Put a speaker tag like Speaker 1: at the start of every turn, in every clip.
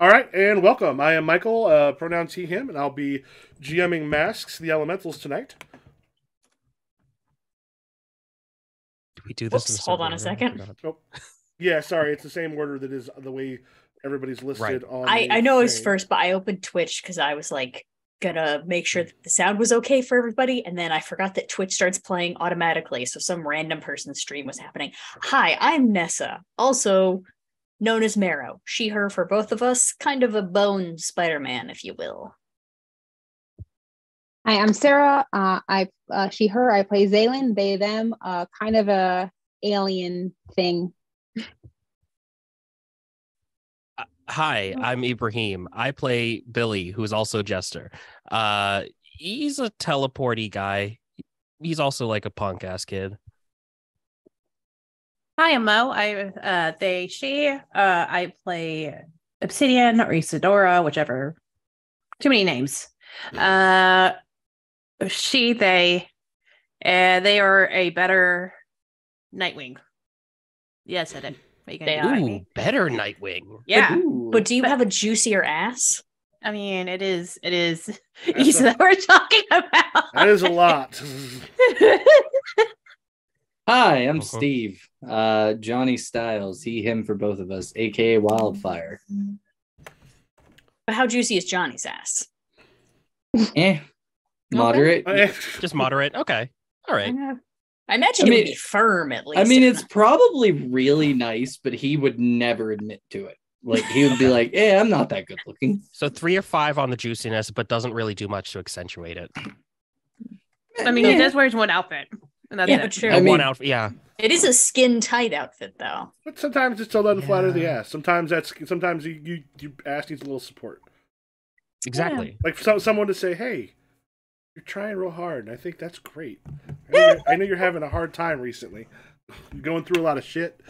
Speaker 1: All right, and welcome. I am Michael, pronouns he, him, and I'll be GMing Masks, the Elementals tonight.
Speaker 2: Do we do this in a
Speaker 3: Whoops, hold
Speaker 2: certain
Speaker 3: on a
Speaker 2: order?
Speaker 3: second.
Speaker 1: Oh, yeah, sorry, it's the same order that is the way everybody's listed
Speaker 2: Right.
Speaker 1: on
Speaker 3: I
Speaker 1: the
Speaker 3: know it was
Speaker 1: thing.
Speaker 3: first, but I opened Twitch because I was like gonna make sure that the sound was okay for everybody, and then I forgot that Twitch starts playing automatically, so some random person's stream was happening. Hi, I'm Nessa, also known as Marrow. She, her for both of us, kind of a bone Spider-Man, if you will.
Speaker 4: Hi, I'm Sarah. She, her. I play Zaylin. They, them. Kind of a alien thing.
Speaker 2: Hi, I'm Ibrahim. I play Billy, who's also Jester. He's a teleporty guy. He's also like a punk ass kid.
Speaker 5: Hi, I'm Mo. They, she. I play Obsidian or Isadora, whichever. Too many names. She, they. They are a better Nightwing. Yes, I did. What are you gonna
Speaker 3: They
Speaker 5: do
Speaker 3: are.
Speaker 5: to
Speaker 2: Ooh,
Speaker 5: me?
Speaker 2: better Nightwing.
Speaker 5: Yeah.
Speaker 3: But do you have a juicier ass?
Speaker 5: I mean, it is. Issa
Speaker 1: That's
Speaker 5: that we're talking about.
Speaker 1: That is a lot.
Speaker 6: Hi, I'm
Speaker 2: Uh-huh.
Speaker 6: Steve. Johnny Styles, he, him for both of us, aka Wildfire.
Speaker 3: But how juicy is Johnny's ass?
Speaker 6: Moderate.
Speaker 2: Just moderate. Okay. All right.
Speaker 3: I imagine
Speaker 6: I
Speaker 3: it
Speaker 6: mean-
Speaker 3: would be firm at least.
Speaker 6: I mean,
Speaker 3: if
Speaker 6: it's
Speaker 3: not-
Speaker 6: probably really nice, but he would never admit to it. Like, he would be like, "Yeah, I'm not that good looking."
Speaker 2: So 3 or 5 on the juiciness, but doesn't really do much to accentuate it.
Speaker 5: I mean, he does wear one outfit. And that's
Speaker 3: Yeah,
Speaker 5: it.
Speaker 3: true.
Speaker 6: I mean-
Speaker 2: One outfit. Yeah.
Speaker 3: It is a skin tight outfit, though.
Speaker 1: But sometimes it still doesn't flatter the
Speaker 2: Yeah.
Speaker 1: ass. Sometimes your ass needs a little support.
Speaker 2: Exactly.
Speaker 1: Like someone to say, "Hey, you're trying real hard," and I think that's great. I know you're having a hard time recently. You're going through a lot of shit.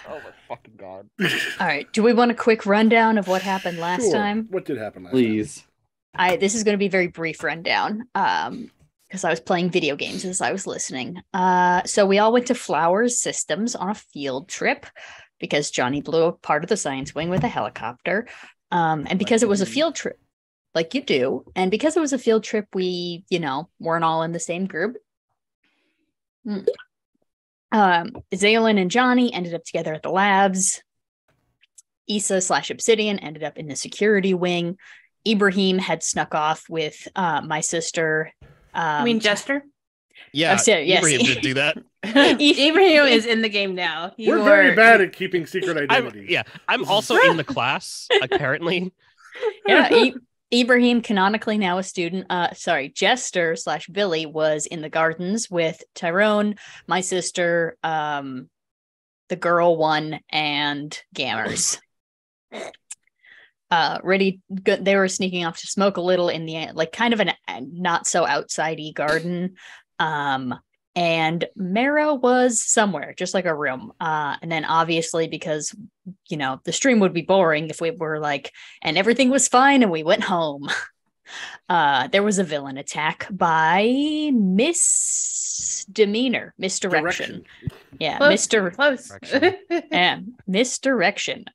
Speaker 7: Oh my fucking god.
Speaker 3: All right. Do we want a quick rundown of what happened last
Speaker 1: Sure.
Speaker 3: time?
Speaker 1: What did happen last
Speaker 6: Please.
Speaker 3: This is going to be a very brief rundown. Because I was playing video games as I was listening. So we all went to Flowers Systems on a field trip because Johnny blew up part of the science wing with a helicopter. And because it was a field trip, like you do, and because it was a field trip, we, weren't all in the same group. Zaylin and Johnny ended up together at the labs. Issa/Obsidian ended up in the security wing. Ibrahim had snuck off with my sister.
Speaker 5: I mean, Jester.
Speaker 2: Yeah.
Speaker 3: yes.
Speaker 2: Ibrahim did do that.
Speaker 5: Ibrahim is in the game now.
Speaker 1: We're very bad at keeping secret
Speaker 2: I'm,
Speaker 1: identities.
Speaker 2: yeah. I'm also in the class, apparently.
Speaker 3: Yeah, Ibrahim, canonically now a student. Jester/Billy was in the gardens with Tyrone, my sister, the girl one, and Gammers. They were sneaking off to smoke a little in the kind of a not so outsidey garden. And Marrow was somewhere, just like a room. And then obviously because, the stream would be boring if we were and everything was fine and we went home. There was a villain attack by misdemeanor, misdirection. Yeah,
Speaker 5: Close.
Speaker 3: and misdirection.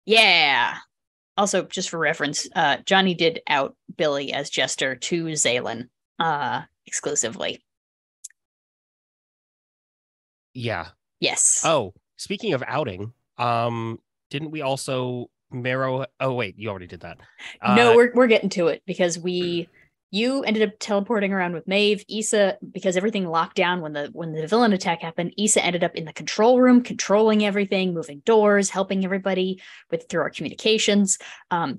Speaker 3: Yeah. Also, just for reference, Johnny did out Billy as Jester to Zaylin exclusively.
Speaker 2: Yeah.
Speaker 3: Yes.
Speaker 2: Oh, speaking of outing, didn't we also Marrow? Oh, wait, you already did that.
Speaker 3: No, we're getting to it because you ended up teleporting around with Maeve. Issa, because everything locked down when the villain attack happened, Issa ended up in the control room, controlling everything, moving doors, helping everybody through our communications.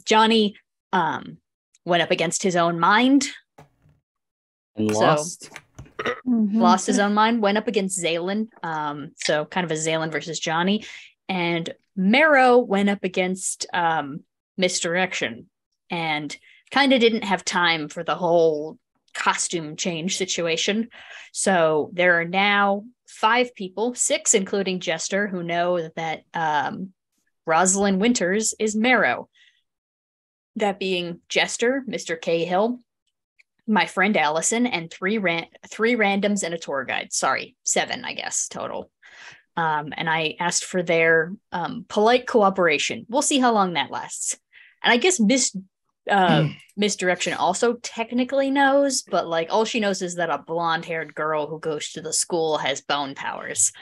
Speaker 3: Johnny went up against his own mind.
Speaker 6: And
Speaker 3: So-
Speaker 6: lost.
Speaker 3: Lost his own mind, went up against Zaylin. So kind of a Zaylin versus Johnny. And Marrow went up against Misdirection and kind of didn't have time for the whole costume change situation. So there are now 5 people, 6 including Jester, who know that Rosalind Winters is Marrow. That being Jester, Mr. Cahill, my friend Allison, and three randoms and a tour guide. Sorry, 7, I guess, total. And I asked for their polite cooperation. We'll see how long that lasts. And I guess Misdirection also technically knows, but like all she knows is that a blonde-haired girl who goes to the school has bone powers.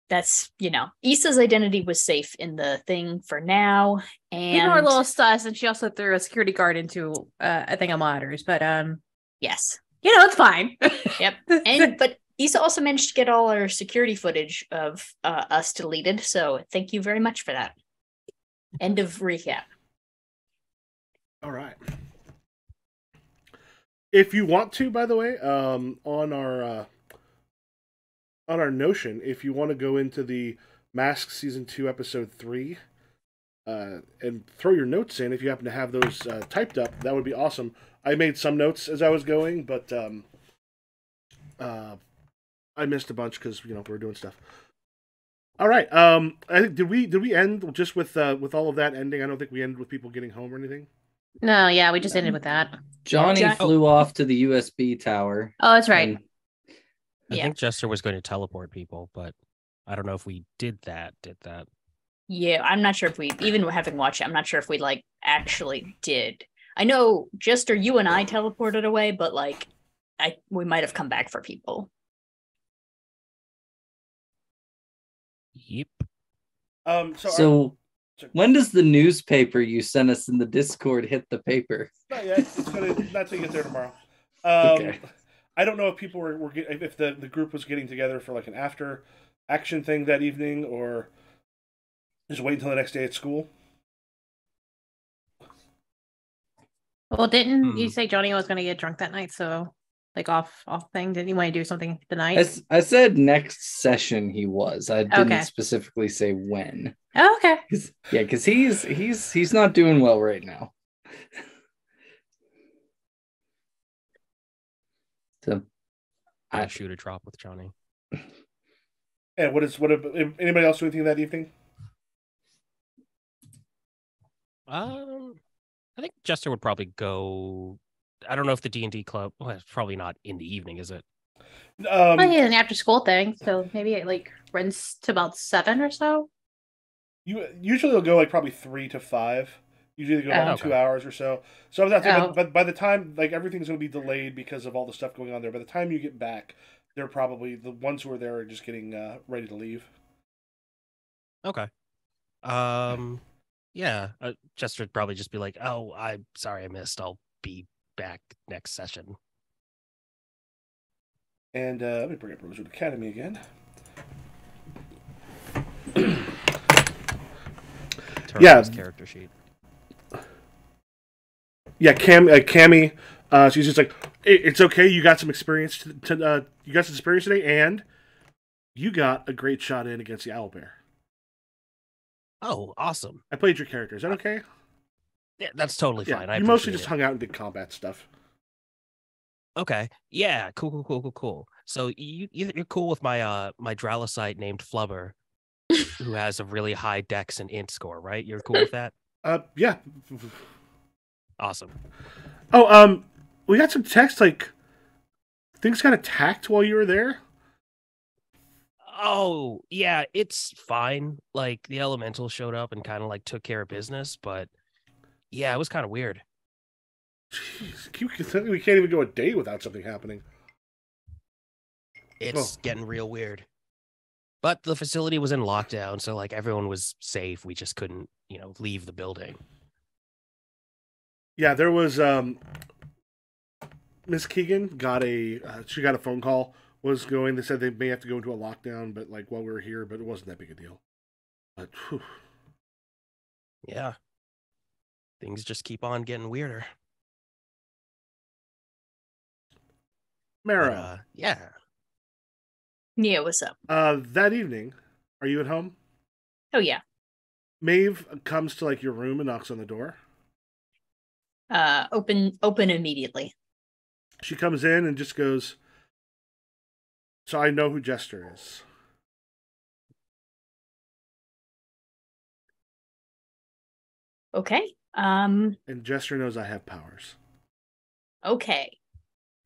Speaker 3: That's, Issa's identity was safe in the thing for now. And
Speaker 5: People are a little sus, and she also threw a security guard into a thing of monitors, but
Speaker 3: yes.
Speaker 5: it's fine.
Speaker 3: Yep. But Issa also managed to get all our security footage of us deleted, so thank you very much for that. End of recap.
Speaker 1: All right. If you want to, by the way, on our Notion, if you want to go into the Mask Season 2, Episode 3, and throw your notes in, if you happen to have those typed up, that would be awesome. I made some notes as I was going, but I missed a bunch because we were doing stuff. All right. I think did we end just with all of that ending? I don't think we ended with people getting home or anything.
Speaker 5: No, yeah, we just ended with that.
Speaker 6: Johnny flew off to the USB tower.
Speaker 5: Oh, that's right.
Speaker 2: I think Jester was going to teleport people, but I don't know if we did that.
Speaker 3: Yeah, I'm not sure if we, even having watched it, I'm not sure if we actually did. I know Jester, you and I teleported away, but we might have come back for people.
Speaker 2: Yep.
Speaker 6: So when does the newspaper you sent us in the Discord hit the paper?
Speaker 1: Not yet. It's gonna not till you get there tomorrow.
Speaker 6: Okay.
Speaker 1: I don't know if people were if the group was getting together for an after action thing that evening, or just wait until the next day at school.
Speaker 5: Well, didn't you say Johnny was going to get drunk that night? So, off thing. Didn't he want to do something the night?
Speaker 6: I said next session he was. I didn't specifically say when.
Speaker 5: Oh, okay.
Speaker 6: Because he's not doing well right now. So
Speaker 2: I shoot a drop with Johnny.
Speaker 1: And what anybody else do anything that evening?
Speaker 2: I think Jester would probably go. I don't know if the D&D club. Well, it's probably not in the evening, is it?
Speaker 5: Well, he has an after-school thing, so maybe it runs to about 7 or so.
Speaker 1: You usually will go probably 3 to 5. Usually go about 2 hours or so. So I was saying, but by the time everything's going to be delayed because of all the stuff going on there. By the time you get back, they're probably the ones who are there are just getting ready to leave.
Speaker 2: Okay. Yeah. Jester would probably just be like, "Oh, I'm sorry, I missed. I'll be back next session."
Speaker 1: And let me bring up Rosewood Academy again.
Speaker 2: Character sheet.
Speaker 1: Yeah, Cammy. She's just like, it's okay. You got some experience. You got some experience today, and you got a great shot in against the owlbear.
Speaker 2: Oh, awesome!
Speaker 1: I played your character. Is that okay?
Speaker 2: Yeah, that's totally fine.
Speaker 1: You mostly just hung out and did combat stuff.
Speaker 2: Okay. Yeah. Cool. So you're cool with my my Dralocyte named Flubber, who has a really high Dex and Int score, right? You're cool with that?
Speaker 1: Yeah.
Speaker 2: Awesome.
Speaker 1: Oh, we got some text things got attacked while you were there.
Speaker 2: Oh, yeah, it's fine. The elemental showed up and kind of took care of business, but yeah, it was kind of weird.
Speaker 1: Jeez, we can't even go a day without something happening.
Speaker 2: It's getting real weird. But the facility was in lockdown, so everyone was safe. We just couldn't, leave the building.
Speaker 1: Yeah, there was Miss Keegan got she got a phone call. They said they may have to go into a lockdown, but while we were here, but it wasn't that big a deal. But whew.
Speaker 2: Yeah, things just keep on getting weirder.
Speaker 1: Mara.
Speaker 2: Yeah,
Speaker 3: What's up?
Speaker 1: That evening, are you at home?
Speaker 3: Oh yeah.
Speaker 1: Maeve comes to your room and knocks on the door.
Speaker 3: Open immediately.
Speaker 1: She comes in and just goes, "So I know who Jester is."
Speaker 3: Okay.
Speaker 1: And Jester knows I have powers.
Speaker 3: Okay.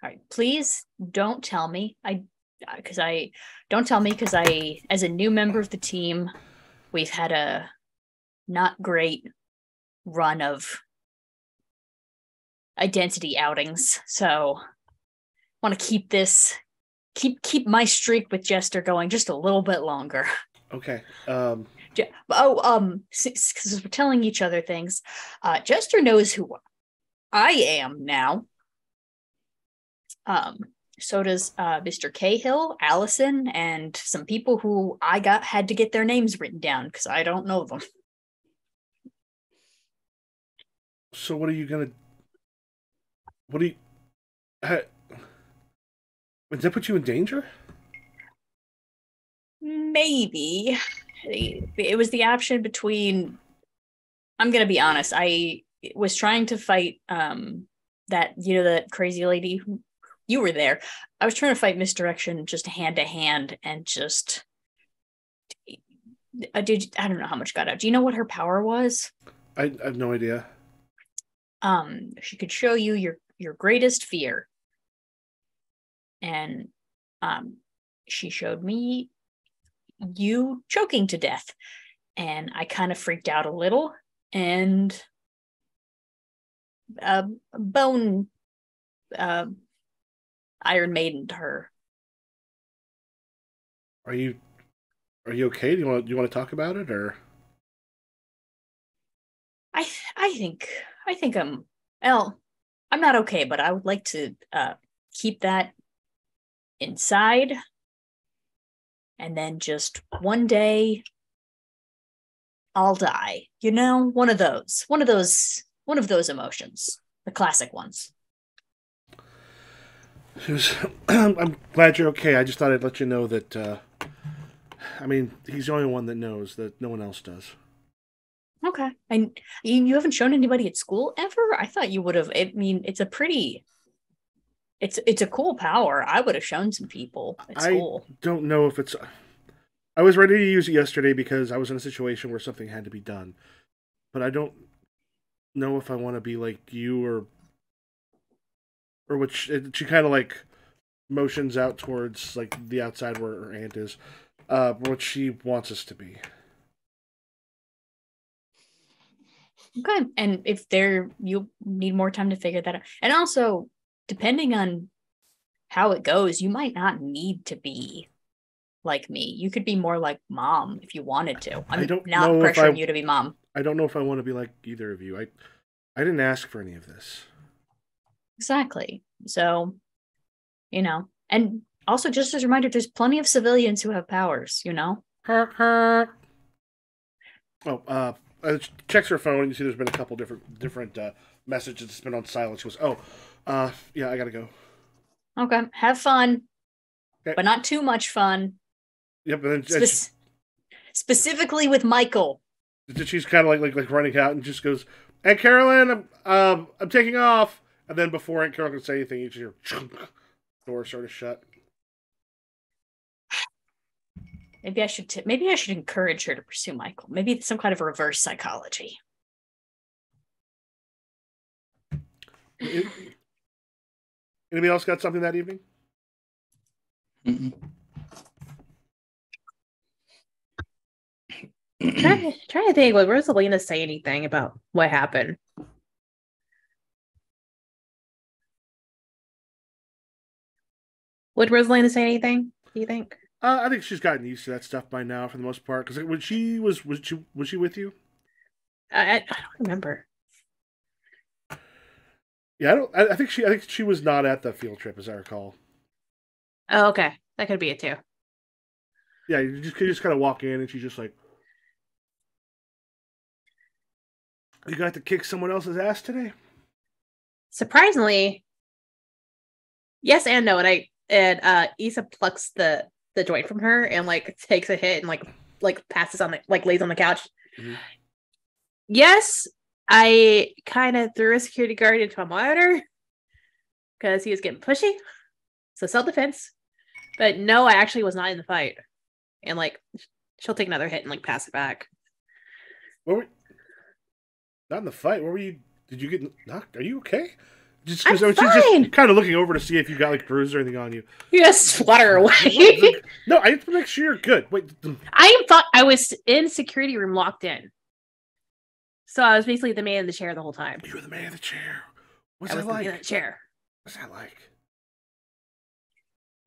Speaker 3: All right. Please don't tell me. I because don't tell me, because as a new member of the team, we've had a not great run of identity outings. So want to keep my streak with Jester going just a little bit longer.
Speaker 1: Okay.
Speaker 3: Because we're telling each other things. Jester knows who I am now. So does Mr. Cahill, Allison, and some people who I had to get their names written down because I don't know them.
Speaker 1: So what are you gonna? Does that put you in danger?
Speaker 3: Maybe. It was the option between. I'm gonna be honest. I was trying to fight that crazy lady who. You were there. I was trying to fight Misdirection just hand to hand and just. I don't know how much got out. Do you know what her power was?
Speaker 1: I have no idea.
Speaker 3: She could show you your greatest fear, and she showed me you choking to death, and I kind of freaked out a little, and Bone Iron Maiden to her.
Speaker 1: Are you okay? Do you want to talk about it, or?
Speaker 3: I think I'm not okay, but I would like to keep that inside, and then just one day I'll die. One of those emotions, the classic ones.
Speaker 1: I'm glad you're okay. I just thought I'd let you know that. He's the only one that knows that no one else does.
Speaker 3: Okay. And you haven't shown anybody at school ever? I thought you would have. It's a cool power. I would have shown some people at school.
Speaker 1: I don't know if it's. I was ready to use it yesterday because I was in a situation where something had to be done, but I don't know if I want to be like you or which she kind of like motions out towards like the outside where her aunt is, what she wants us to be.
Speaker 3: Okay, and if you need more time to figure that out, and also depending on how it goes, you might not need to be like me. You could be more like Mom if you wanted to. I'm not pressuring you to be Mom.
Speaker 1: I don't know if I want to be like either of you. I didn't ask for any of this.
Speaker 3: Exactly. So, and also just as a reminder, there's plenty of civilians who have powers,
Speaker 1: Checks her phone. You see there's been a couple different messages that's been on silent. She goes, yeah, I gotta go.
Speaker 3: Okay, have fun. Okay. But not too much fun.
Speaker 1: Yep, and then
Speaker 3: specifically with Michael.
Speaker 1: She's kind of like running out and just goes, "Aunt Carolyn, I'm taking off." And then before Aunt Carolyn can say anything, you just hear door sort of shut.
Speaker 3: Maybe I should encourage her to pursue Michael. Maybe it's some kind of reverse psychology.
Speaker 1: Anybody else got something that evening?
Speaker 5: Mm-mm. Trying to think, where does Elena say anything about what happened? Would Rosalina say anything, do you think?
Speaker 1: I think she's gotten used to that stuff by now, for the most part. Because when she was she with you?
Speaker 5: I don't remember.
Speaker 1: Yeah, I think she was not at the field trip, as I recall.
Speaker 5: Oh, okay, that could be it too.
Speaker 1: Yeah, you just kind of walk in, and she's just like, "You got to kick someone else's ass today?"
Speaker 5: Surprisingly, yes and no. And Issa plucks the joint from her and takes a hit and like passes on lays on the couch. Mm-hmm. Yes, I kind of threw a security guard into a monitor because he was getting pushy, so self-defense. But no, I actually was not in the fight, and she'll take another hit and pass it back.
Speaker 1: Not in the fight. Where were you? Did you get knocked? Are you okay? Just because she's just kind of looking over to see if you got like bruises or anything on you.
Speaker 5: You just flutter away.
Speaker 1: No, I have to make sure you're good. Wait,
Speaker 5: I was in security room locked in, so I was basically the man in the chair the whole time.
Speaker 1: You were the man in the chair.
Speaker 5: What's that like? The man in the chair.
Speaker 1: What's that like?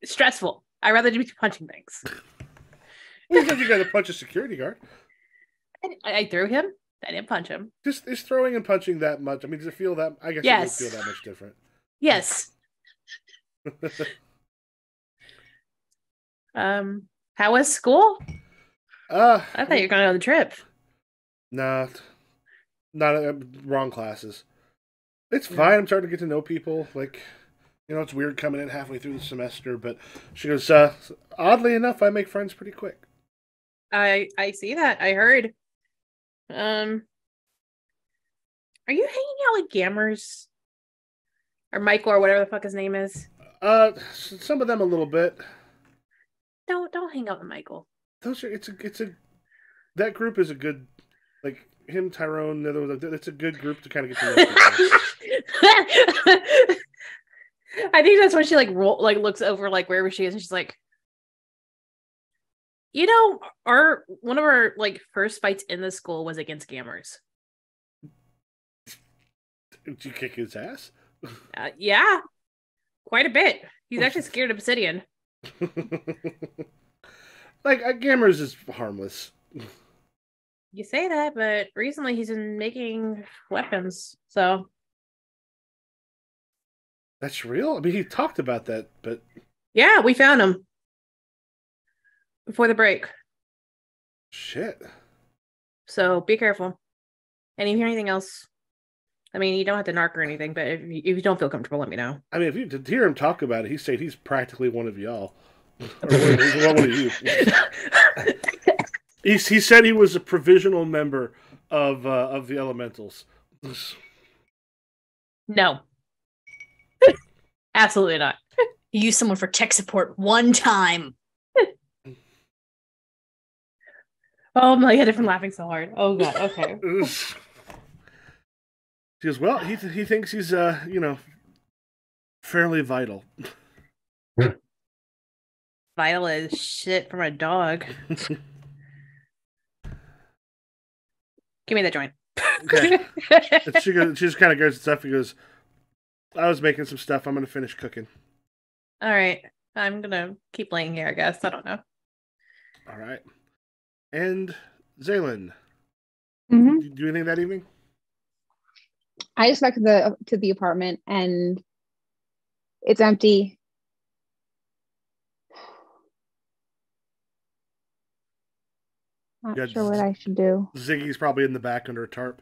Speaker 5: It's stressful. I'd rather be punching things.
Speaker 1: Well, you got to punch a security guard.
Speaker 5: I threw him. I didn't punch him.
Speaker 1: Just is throwing and punching that much? I mean, does it feel that? I guess it doesn't feel that much different.
Speaker 5: Yes. How was school? I thought you were going on the trip.
Speaker 1: Nah, not wrong classes. It's fine. I'm starting to get to know people. Like, it's weird coming in halfway through the semester, but she goes, oddly enough, I make friends pretty quick.
Speaker 5: I see that. I heard. Are you hanging out with Gammers? Or Michael or whatever the fuck his name is?
Speaker 1: Some of them a little bit.
Speaker 5: Don't hang out with Michael.
Speaker 1: That group is a good, like him, Tyrone. It's a good group to kind of get to know people.
Speaker 5: I think that's when she looks over like wherever she is, and she's like, one of our first fights in the school was against Gammers.
Speaker 1: Did you kick his ass?
Speaker 5: Yeah, quite a bit. He's actually scared of Obsidian.
Speaker 1: Gammers is harmless.
Speaker 5: You say that, but recently he's been making weapons, so.
Speaker 1: That's real? I mean, he talked about that, but...
Speaker 5: Yeah, we found him. Before the break.
Speaker 1: Shit.
Speaker 5: So, be careful. And if you hear anything else, I mean, you don't have to narc or anything, but if you don't feel comfortable, let me know.
Speaker 1: I mean, if you did hear him talk about it, he said he's practically one of y'all. Or one of you. He said he was a provisional member of the Elementals.
Speaker 5: No. Absolutely not.
Speaker 3: You use someone for tech support one time.
Speaker 5: Oh my god, I'm laughing so hard. Oh god, okay.
Speaker 1: She goes, well, he thinks he's fairly vital.
Speaker 5: Vital as shit from a dog. Give me that joint.
Speaker 1: Okay. She just kind of goes and stuff. He goes, I was making some stuff. I'm going to finish cooking.
Speaker 5: All right. I'm going to keep laying here, I guess. I don't know.
Speaker 1: All right. And Zaylin,
Speaker 4: Mm-hmm.
Speaker 1: Did you do anything that evening?
Speaker 4: I just got to the apartment and it's empty. Not sure what I should do.
Speaker 1: Ziggy's probably in the back under a tarp.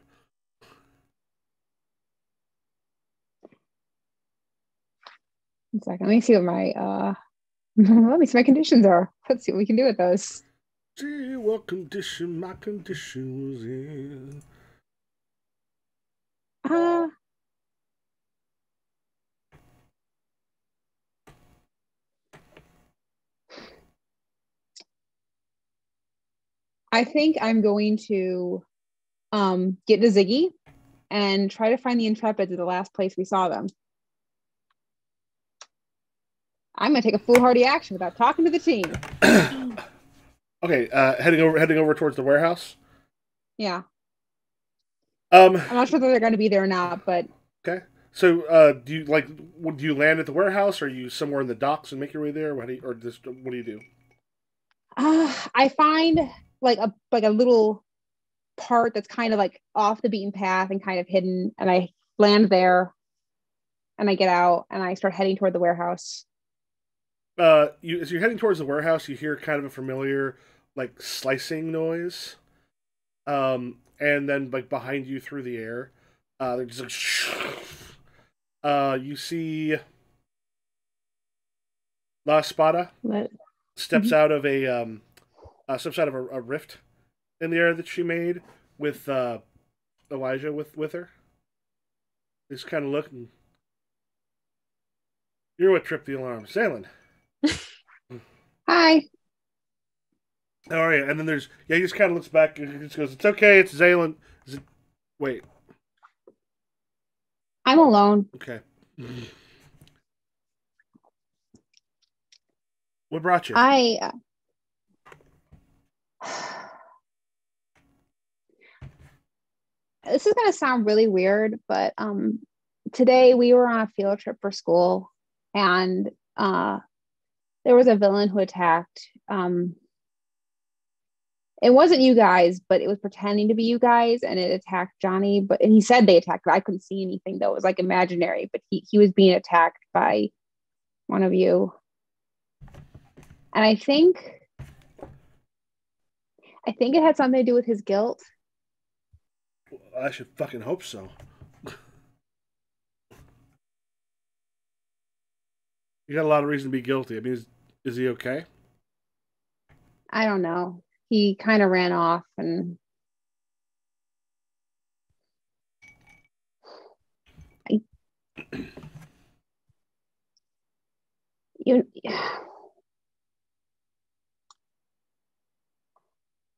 Speaker 4: One second. Let me see what my my conditions are. Let's see what we can do with those.
Speaker 1: See what condition my condition was in.
Speaker 4: I think I'm going to get to Ziggy and try to find the Intrepids at the last place we saw them. I'm going to take a foolhardy action without talking to the team.
Speaker 1: Okay, heading over towards the warehouse.
Speaker 4: Yeah. I'm not sure that they're going to be there or not, but
Speaker 1: okay. So, do you land at the warehouse, or are you somewhere in the docks and make your way there? What do you do?
Speaker 4: I find like a little part that's kind of like off the beaten path and kind of hidden, and I land there, and I get out and I start heading toward the warehouse.
Speaker 1: As you're heading towards the warehouse, you hear kind of a familiar like slicing noise, and then like behind you through the air, there's just like you see La Espada steps out of a rift in the air that she made with Elijah with her. Just kind of looking. You're what tripped the alarm, Zaylin.
Speaker 4: Hi.
Speaker 1: How are you? And then he just kind of looks back and he just goes, "It's okay, it's Zaylin." Wait.
Speaker 4: I'm alone.
Speaker 1: Okay. What brought you?
Speaker 4: This is gonna sound really weird, but today we were on a field trip for school, and there was a villain who attacked. It wasn't you guys, but it was pretending to be you guys, and it attacked Johnny. And he said they attacked, but I couldn't see anything though. It was like imaginary, but he was being attacked by one of you. And I think it had something to do with his guilt.
Speaker 1: I should fucking hope so. You got a lot of reason to be guilty. I mean, is he okay?
Speaker 4: I don't know. He kind of ran off, and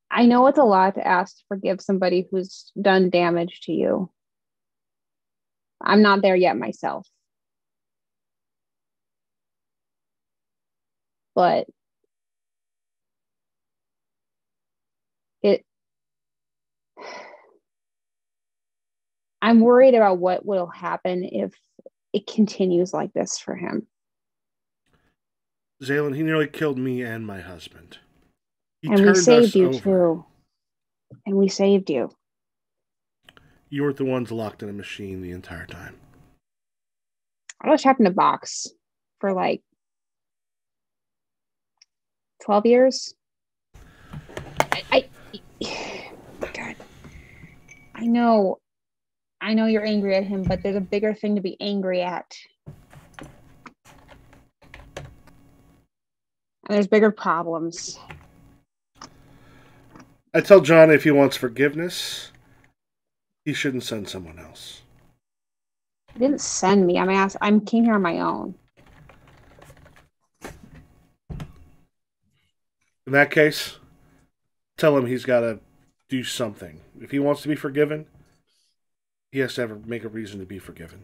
Speaker 4: I know it's a lot to ask to forgive somebody who's done damage to you. I'm not there yet myself. But I'm worried about what will happen if it continues like this for him.
Speaker 1: Zaylin, he nearly killed me and my husband.
Speaker 4: And we saved you too. And we saved you.
Speaker 1: You weren't the ones locked in a machine the entire time.
Speaker 4: I was trapped in a box for like 12 years. God. I know you're angry at him, but there's a bigger thing to be angry at. And there's bigger problems.
Speaker 1: I tell John if he wants forgiveness, he shouldn't send someone else.
Speaker 4: He didn't send me. I came here on my own.
Speaker 1: In that case, tell him he's got to do something. If he wants to be forgiven, he has to make a reason to be forgiven.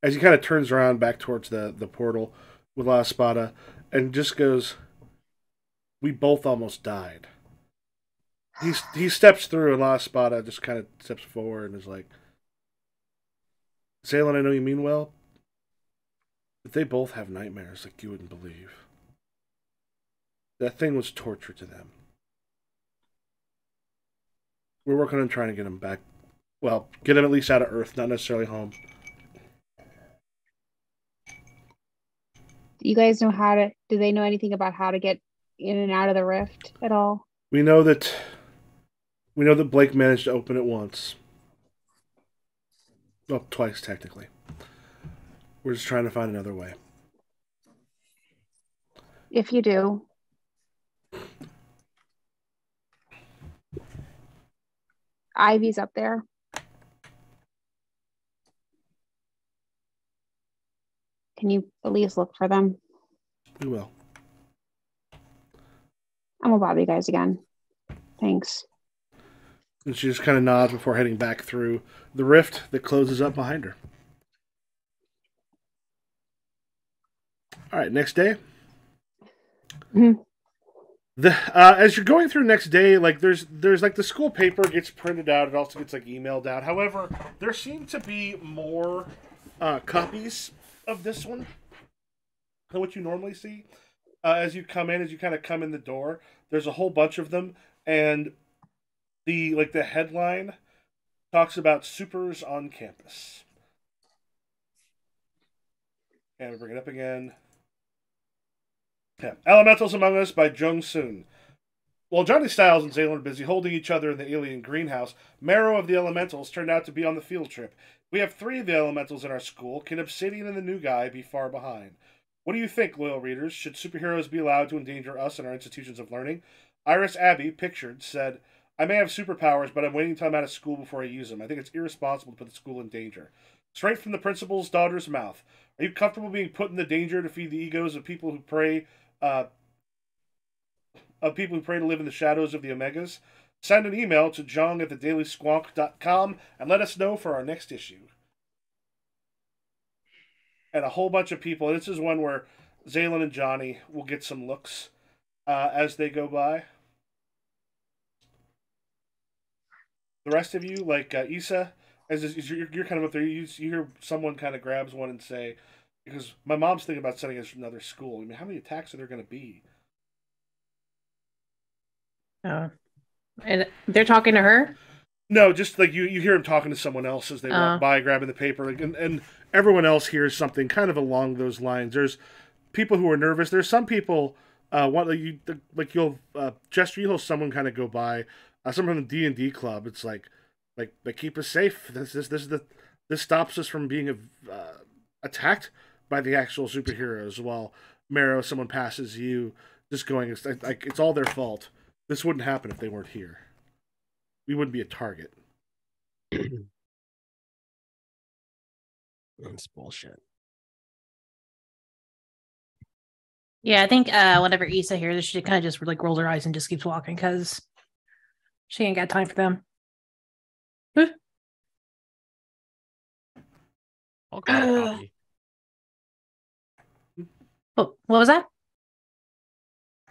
Speaker 1: As he kind of turns around back towards the portal with La Espada and just goes, we both almost died. He steps through and La Espada just kind of steps forward and is like, Zaylin, I know you mean well, but they both have nightmares like you wouldn't believe. That thing was torture to them. We're working on trying to get him back. Well, get him at least out of Earth, not necessarily home.
Speaker 4: Do you guys know do they know anything about how to get in and out of the rift at all?
Speaker 1: We know that Blake managed to open it once. Well, twice, technically. We're just trying to find another way.
Speaker 4: If you do. Ivy's up there. Can you at least look for them?
Speaker 1: We will.
Speaker 4: I'm gonna bother you guys again. Thanks.
Speaker 1: And she just kind of nods before heading back through the rift that closes up behind her. All right, next day.
Speaker 4: Mm-hmm.
Speaker 1: As you're going through next day, like there's like the school paper gets printed out. It also gets like emailed out. However, there seem to be more copies of this one than what you normally see. As you kind of come in the door, there's a whole bunch of them, and the headline talks about supers on campus. And we bring it up again. Yeah. Elementals Among Us by Jung Soon. While Johnny Styles and Zaylin are busy holding each other in the alien greenhouse, Marrow of the Elementals turned out to be on the field trip. We have 3 of the Elementals in our school. Can Obsidian and the new guy be far behind? What do you think, loyal readers? Should superheroes be allowed to endanger us and our institutions of learning? Iris Abbey, pictured, said, I may have superpowers, but I'm waiting until I'm out of school before I use them. I think it's irresponsible to put the school in danger. Straight from the principal's daughter's mouth. Are you comfortable being put in the danger to feed the egos of people who pray to live in the shadows of the Omegas? Send an email to jong@thedailysquonk.com and let us know for our next issue. and a whole bunch of people. This is one where Zaylin and Johnny will get some looks as they go by. The rest of you, like Issa, as you're kind of up there, you hear someone kind of grabs one and say, because my mom's thinking about sending us to another school. I mean, how many attacks are there going to be?
Speaker 5: And they're talking to her?
Speaker 1: No, just like you hear him talking to someone else as they walk by, grabbing the paper, and everyone else hears something kind of along those lines. There's people who are nervous. There's some people, you'll Jester, you'll someone kind of go by, someone from the D&D club. It's like they keep us safe. This stops us from being attacked by the actual superheroes. While Marrow, someone passes you, just going, it's all their fault. This wouldn't happen if they weren't here. We wouldn't be a target.
Speaker 2: That's bullshit.
Speaker 5: Yeah, I think whenever Issa hears this, she kind of just like rolls her eyes and just keeps walking because she ain't got time for them.
Speaker 2: I'll grab a copy.
Speaker 5: Oh, what was that?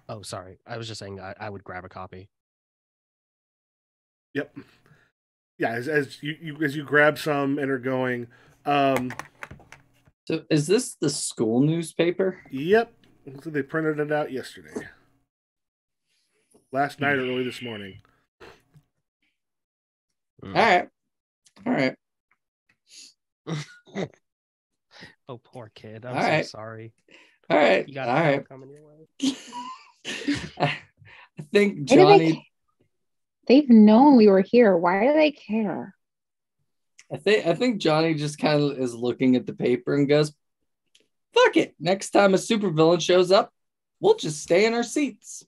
Speaker 2: Oh, sorry. I was just saying I would grab a copy.
Speaker 1: Yep. Yeah, as you grab some and are going.
Speaker 6: So is this the school newspaper?
Speaker 1: Yep. They printed it out yesterday. Last night or early this morning.
Speaker 6: All right.
Speaker 2: Oh, poor kid. I'm so sorry.
Speaker 6: All right.
Speaker 2: You got a coming your way.
Speaker 6: I think Johnny.
Speaker 4: They've known we were here. Why do they care?
Speaker 6: I think Johnny just kind of is looking at the paper and goes, "Fuck it. Next time a supervillain shows up, we'll just stay in our seats."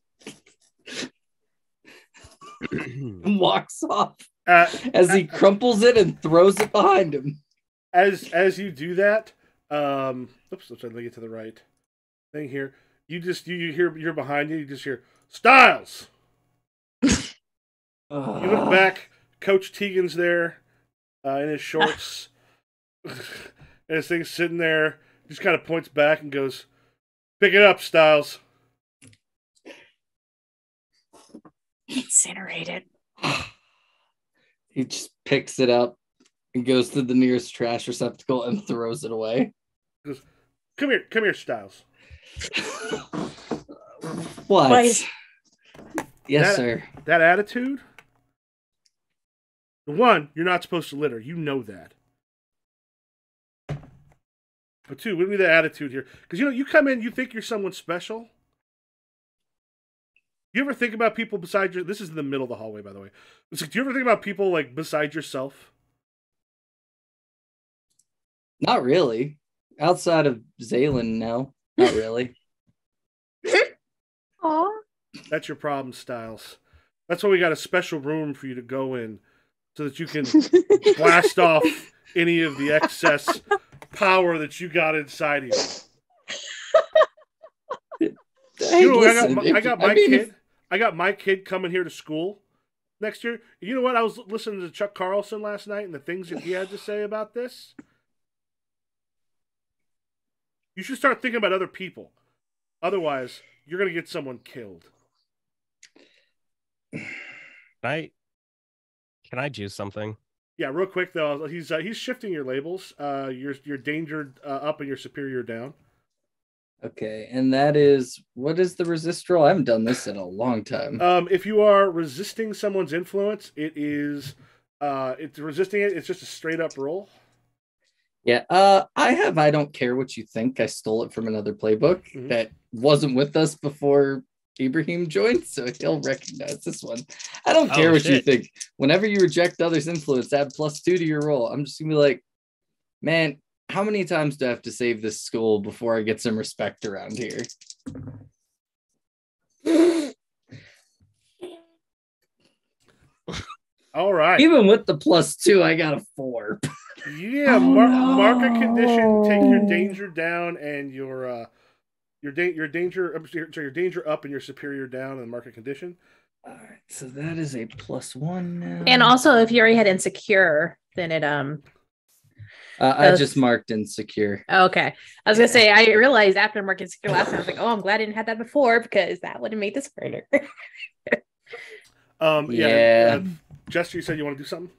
Speaker 6: And walks off as he crumples it and throws it behind him.
Speaker 1: As you do that, oops, I'm trying to get to the right thing here. You hear, you're behind you. You just hear Styles. You look back. Coach Tegan's there in his shorts, and his thing's sitting there. Just kind of points back and goes, "Pick it up, Styles."
Speaker 3: Incinerated.
Speaker 6: He just picks it up and goes to the nearest trash receptacle and throws it away.
Speaker 1: He goes, come here, Styles.
Speaker 6: What?
Speaker 3: Right.
Speaker 6: Yes, sir.
Speaker 1: That attitude? One, you're not supposed to litter. You know that. But two, what would be the attitude here? Because, you come in, you think you're someone special. You ever think about people beside this is in the middle of the hallway, by the way. It's like, do you ever think about people, like, beside yourself?
Speaker 6: Not really. Outside of Zaylin, no. Not really.
Speaker 4: Aw.
Speaker 1: That's your problem, Styles. That's why we got a special room for you to go in so that you can blast off any of the excess power that you got inside of you. I got my kid coming here to school next year. You know what? I was listening to Chuck Carlson last night and the things that he had to say about this. You should start thinking about other people. Otherwise, you're going to get someone killed.
Speaker 2: Can I juice something?
Speaker 1: Yeah, real quick though. He's shifting your labels. You're danger up and you're superior down.
Speaker 6: Okay, and that is, what is the resist roll? I haven't done this in a long time.
Speaker 1: If you are resisting someone's influence, it's resisting it. It's just a straight up roll.
Speaker 6: Yeah, I don't care what you think. I stole it from another playbook that wasn't with us before Ibrahim joined, so he'll recognize this one. I don't care what you think. Whenever you reject others' influence, add +2 to your roll. I'm just gonna be like, man, how many times do I have to save this school before I get some respect around here?
Speaker 1: All right.
Speaker 6: Even with the +2, I got a 4.
Speaker 1: Yeah, mark a condition, take your danger down, and your danger up and your superior down, and mark a condition.
Speaker 6: All right, so that is a +1 now.
Speaker 5: And also, if you already had insecure, then it
Speaker 6: I just marked insecure.
Speaker 5: Okay. I was gonna say I realized after marking insecure last time, I was like, oh, I'm glad I didn't have that before because that would have made this harder.
Speaker 1: Jester, you said you want to do something?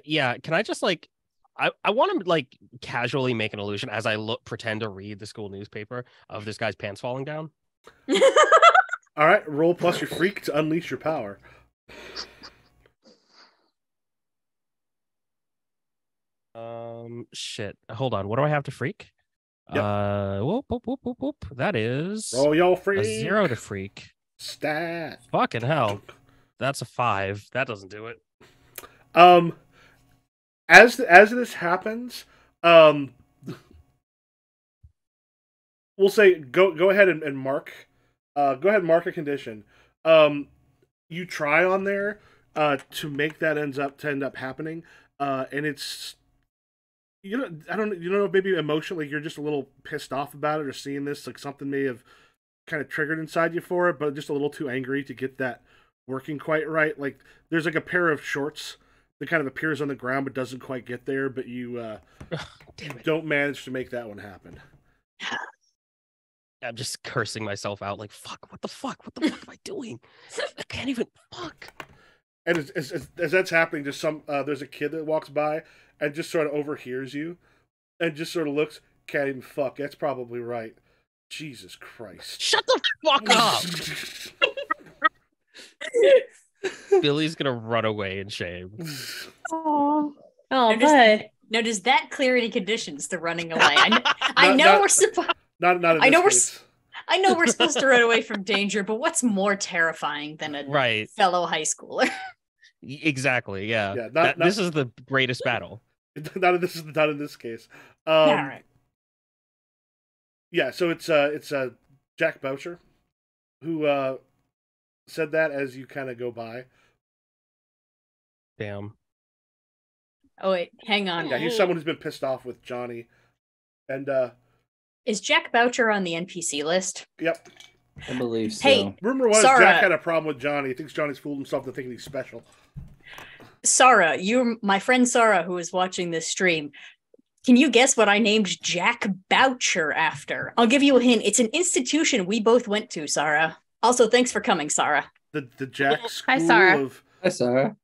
Speaker 2: Yeah. Can I just like I want to like casually make an illusion as I pretend to read the school newspaper of this guy's pants falling down.
Speaker 1: All right, roll plus your freak to unleash your power.
Speaker 2: Shit. Hold on. What do I have to freak?
Speaker 1: Yep.
Speaker 2: Whoop, whoop, whoop, whoop, whoop. That is
Speaker 1: roll your freak.
Speaker 2: A 0 to freak.
Speaker 1: Stat.
Speaker 2: Fucking hell. That's a 5. That doesn't do it.
Speaker 1: As this happens, we'll say go ahead and mark. Go ahead and mark a condition. You try on there to make that end up happening, and it's I don't know, maybe emotionally you're just a little pissed off about it or seeing this, like something may have kind of triggered inside you for it, but just a little too angry to get that working quite right. Like there's like a pair of shorts that kind of appears on the ground but doesn't quite get there, but you don't manage to make that one happen.
Speaker 2: I'm just cursing myself out like, fuck, what the fuck am I doing? I can't even, fuck.
Speaker 1: And as that's happening, just there's a kid that walks by and just sort of overhears you and just sort of looks, can't even fuck. That's probably right. Jesus Christ.
Speaker 2: Shut the fuck up. Billy's gonna run away in shame.
Speaker 5: Oh,
Speaker 3: but now does that clear any conditions to running away? I know we're supposed. I know we're supposed to run away from danger, but what's more terrifying than a fellow high schooler?
Speaker 2: Exactly. Yeah. This is the greatest battle.
Speaker 1: Not in this case.
Speaker 3: All right.
Speaker 1: Yeah. So it's Jack Boucher who said that as you kind of go by.
Speaker 2: Damn.
Speaker 3: Oh wait, hang on.
Speaker 1: Yeah, he's someone who's been pissed off with Johnny, and
Speaker 3: is Jack Boucher on the NPC list?
Speaker 1: Yep.
Speaker 6: I believe so.
Speaker 3: Hey,
Speaker 1: rumor was
Speaker 3: Sarah,
Speaker 1: Jack had a problem with Johnny. He thinks Johnny's fooled himself to thinking he's special.
Speaker 3: Sarah, my friend Sarah, who is watching this stream. Can you guess what I named Jack Boucher after? I'll give you a hint. It's an institution we both went to, Sarah. Also, thanks for coming, Sarah.
Speaker 1: The Jack School
Speaker 5: Hi, Sarah.
Speaker 6: Hi, Sarah.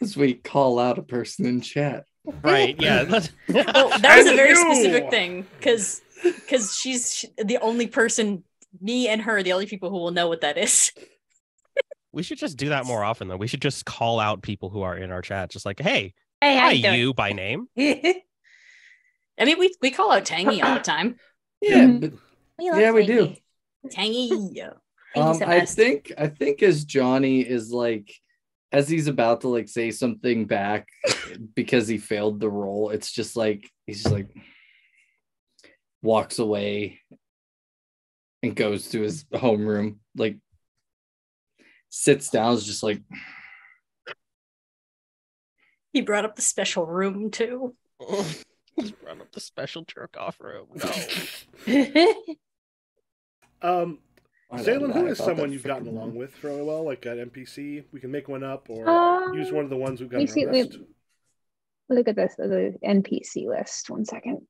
Speaker 6: As we call out a person in chat.
Speaker 2: Right, yeah.
Speaker 3: Well, that was a very specific thing, because she's the only person, me and her, the only people who will know what that is.
Speaker 2: We should just do that more often, though. We should just call out people who are in our chat, just like, hey
Speaker 5: how
Speaker 2: hi,
Speaker 5: you
Speaker 2: by name.
Speaker 3: I mean, we call out Tangy all the time.
Speaker 6: Yeah,
Speaker 5: we
Speaker 6: do.
Speaker 3: Tangy.
Speaker 6: I think as Johnny is like, as he's about to like say something back because he failed the role, it's just like he's just like walks away and goes to his homeroom, like sits down, is just like
Speaker 3: he brought up the special room too.
Speaker 2: He's brought up the special jerk off room.
Speaker 1: No. Zaylin, who is someone you've gotten along with really well, like an NPC? We can make one up or use one of the ones we've got on our list.
Speaker 4: Look at this, the NPC list. 1 second.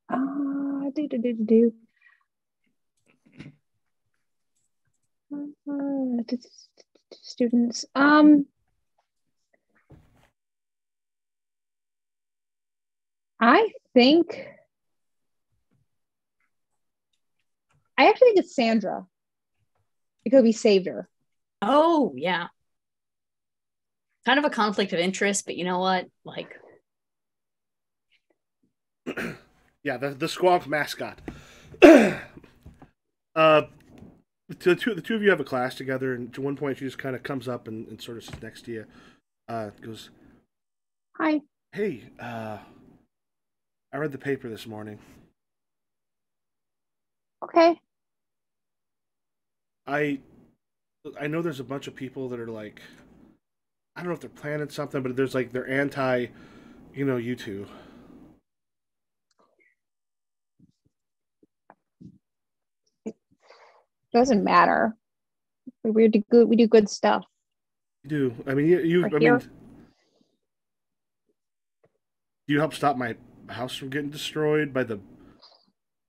Speaker 4: Students. I actually think it's Sandra. Because we saved her.
Speaker 3: Oh, yeah. Kind of a conflict of interest, but you know what? Like,
Speaker 1: yeah, the Squawk mascot. The two of you have a class together, and to one point she just kind of comes up and sort of sits next to you. Goes,
Speaker 4: hi.
Speaker 1: Hey, I read the paper this morning.
Speaker 4: Okay.
Speaker 1: I know there's a bunch of people that are like, I don't know if they're planning something, but there's like, they're anti, you two.
Speaker 4: It doesn't matter. We do good stuff.
Speaker 1: You do. I mean, you help stop my house from getting destroyed by the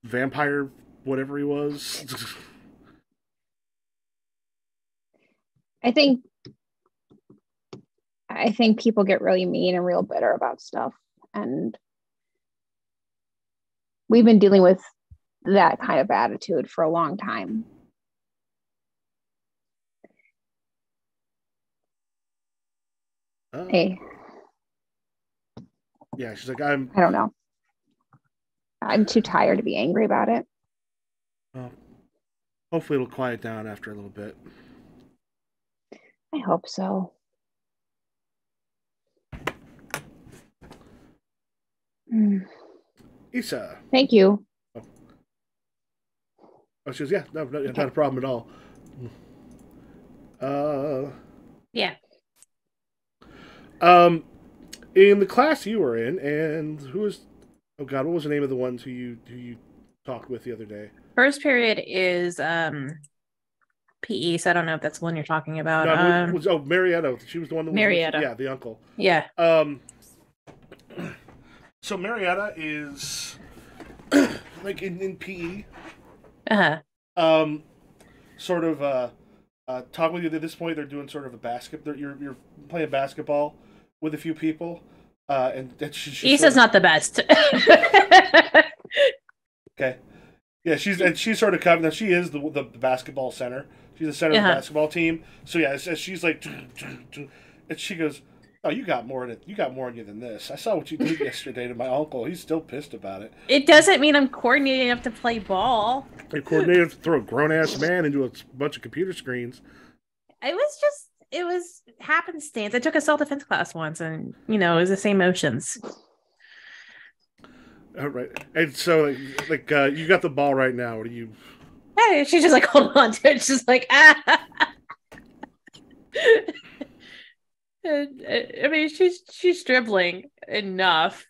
Speaker 1: vampire, whatever he was?
Speaker 4: I think people get really mean and real bitter about stuff, and we've been dealing with that kind of attitude for a long time. Hey.
Speaker 1: Yeah, she's like,
Speaker 4: I don't know. I'm too tired to be angry about it.
Speaker 1: Well, hopefully it'll quiet down after a little bit.
Speaker 4: I hope so.
Speaker 1: Issa.
Speaker 4: Thank you.
Speaker 1: Oh, she goes, yeah, no, not a problem at all.
Speaker 5: Yeah.
Speaker 1: In the class you were in, and who was? Oh God, what was the name of the ones who you talked with the other day?
Speaker 5: First period is PE, so I don't know if that's the one you're talking about.
Speaker 1: No, Marietta. She was the one that was
Speaker 3: Marietta.
Speaker 1: Yeah, the uncle.
Speaker 5: Yeah.
Speaker 1: So Marietta is like in PE. Sort of talking with you at this point. They're doing sort of a basket. You're playing basketball with a few people, and
Speaker 5: Issa's not the best.
Speaker 1: Okay. Yeah, she's sort of covered. Now she is the basketball center. She's the center of the basketball team. So yeah, as she's like, and she goes, "Oh, you got more in you than this. I saw what you did yesterday to my uncle. He's still pissed about it."
Speaker 5: It doesn't mean I'm coordinated enough to play ball.
Speaker 1: You're coordinated to throw a grown ass man into a bunch of computer screens.
Speaker 5: It was happenstance. I took a self-defense class once, and it was the same motions.
Speaker 1: All right, and so like you got the ball right now. What do you?
Speaker 5: Hey, she's just like, hold on to it. She's just like, ah. I mean, she's dribbling enough.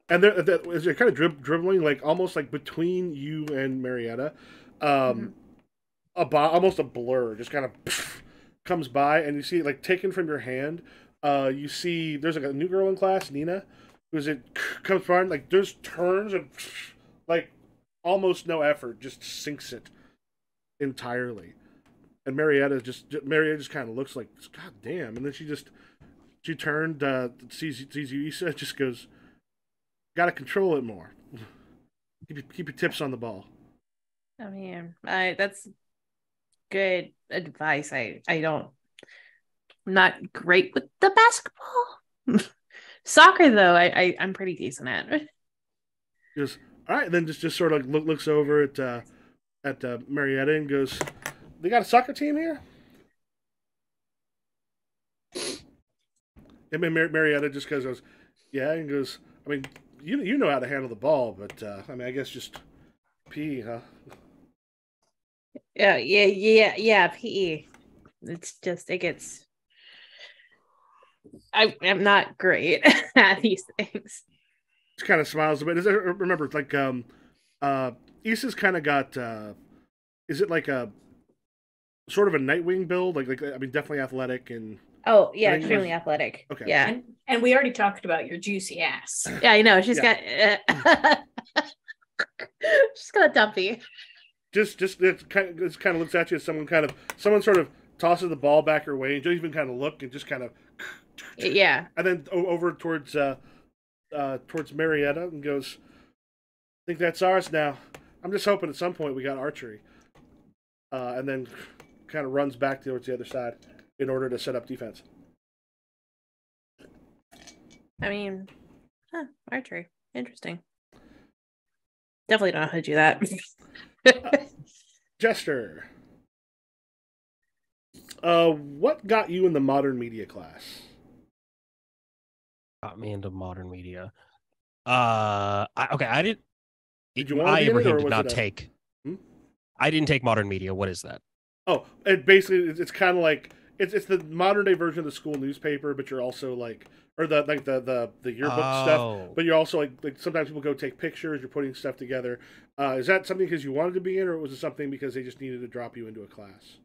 Speaker 1: And they're kind of dribbling, like almost like between you and Marietta, almost a blur, just kind of comes by, and you see it like taken from your hand. You see there's like a new girl in class, Nina, who's comes by, like there's turns and like almost no effort, just sinks it entirely. And Marietta just kind of looks like, God damn, and then she turned, sees you, Issa, just goes, got to control it more. Keep your tips on the ball.
Speaker 5: I mean, that's good advice. I'm not great with the basketball. Soccer though, I'm pretty decent at.
Speaker 1: Just all right, then just sort of looks over at Marietta and goes, "They got a soccer team here?" And Marietta just goes, "Yeah," and goes, "I mean, you know how to handle the ball, but I mean, I guess just PE, huh?"
Speaker 5: Yeah, PE. It's just it gets. I'm not great at these things.
Speaker 1: She kind of smiles a bit. Remember, like Issa's kind of got. Is it like a sort of a Nightwing build? Like I mean, definitely athletic and.
Speaker 5: Oh yeah, extremely athletic. Okay. Yeah,
Speaker 3: and we already talked about your juicy ass.
Speaker 5: Yeah, I know. She's got. She's got a dumpy.
Speaker 1: Just it kind of looks at you as someone sort of tosses the ball back her way and don't even kind of look and just kind of.
Speaker 5: Yeah.
Speaker 1: And then over towards Marietta and goes, "I think that's ours now. I'm just hoping at some point we got archery." And then kind of runs back towards the other side in order to set up defense.
Speaker 5: I mean, archery. Interesting. Definitely don't know how to do that.
Speaker 1: Jester. What got you in the modern media class?
Speaker 2: Got me into modern media. I didn't.
Speaker 1: Did you want to be in it, or
Speaker 2: did
Speaker 1: was
Speaker 2: not
Speaker 1: it
Speaker 2: take. I didn't take modern media. What is that?
Speaker 1: Oh, it basically it's kind of like it's the modern day version of the school newspaper, but you're also like the yearbook stuff. But you're also like sometimes people go take pictures. You're putting stuff together. Is that something because you wanted to be in, or was it something because they just needed to drop you into a class?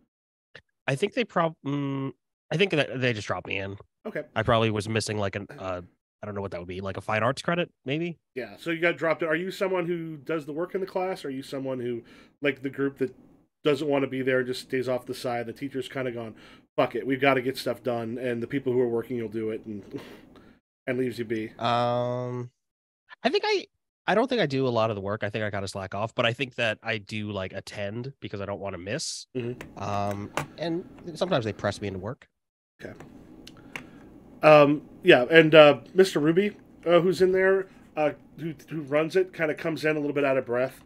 Speaker 2: I think they I think that they just dropped me in.
Speaker 1: Okay.
Speaker 2: I probably was missing like an I don't know what that would be, like a fine arts credit, maybe.
Speaker 1: Yeah. So you got dropped. Are you someone who does the work in the class? Or are you someone who, like the group that doesn't want to be there and just stays off the side? The teacher's kind of gone, fuck it, we've got to get stuff done, and the people who are working will do it, and leaves you be.
Speaker 2: I think I don't think I do a lot of the work. I think I gotta slack off, but I think that I do like attend because I don't want to miss. And sometimes they press me into work.
Speaker 1: Okay. Yeah, and Mr. Ruby, who's in there, who runs it, kind of comes in a little bit out of breath.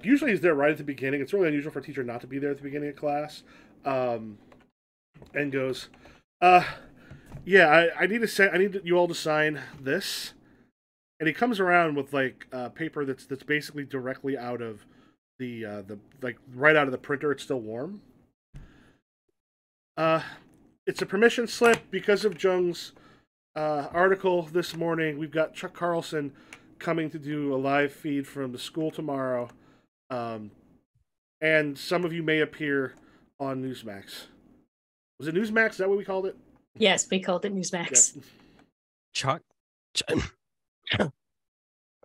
Speaker 1: Usually he's there right at the beginning. It's really unusual for a teacher not to be there at the beginning of class. And goes, yeah, I need you all to sign this. And he comes around with like paper that's basically directly out of the like right out of the printer. It's still warm. It's a permission slip because of Jung's article this morning. We've got Chuck Carlson coming to do a live feed from the school tomorrow, and some of you may appear on Newsmax. Was it Newsmax? Is that what we called it?
Speaker 3: Yes, we called it Newsmax.
Speaker 2: Yeah.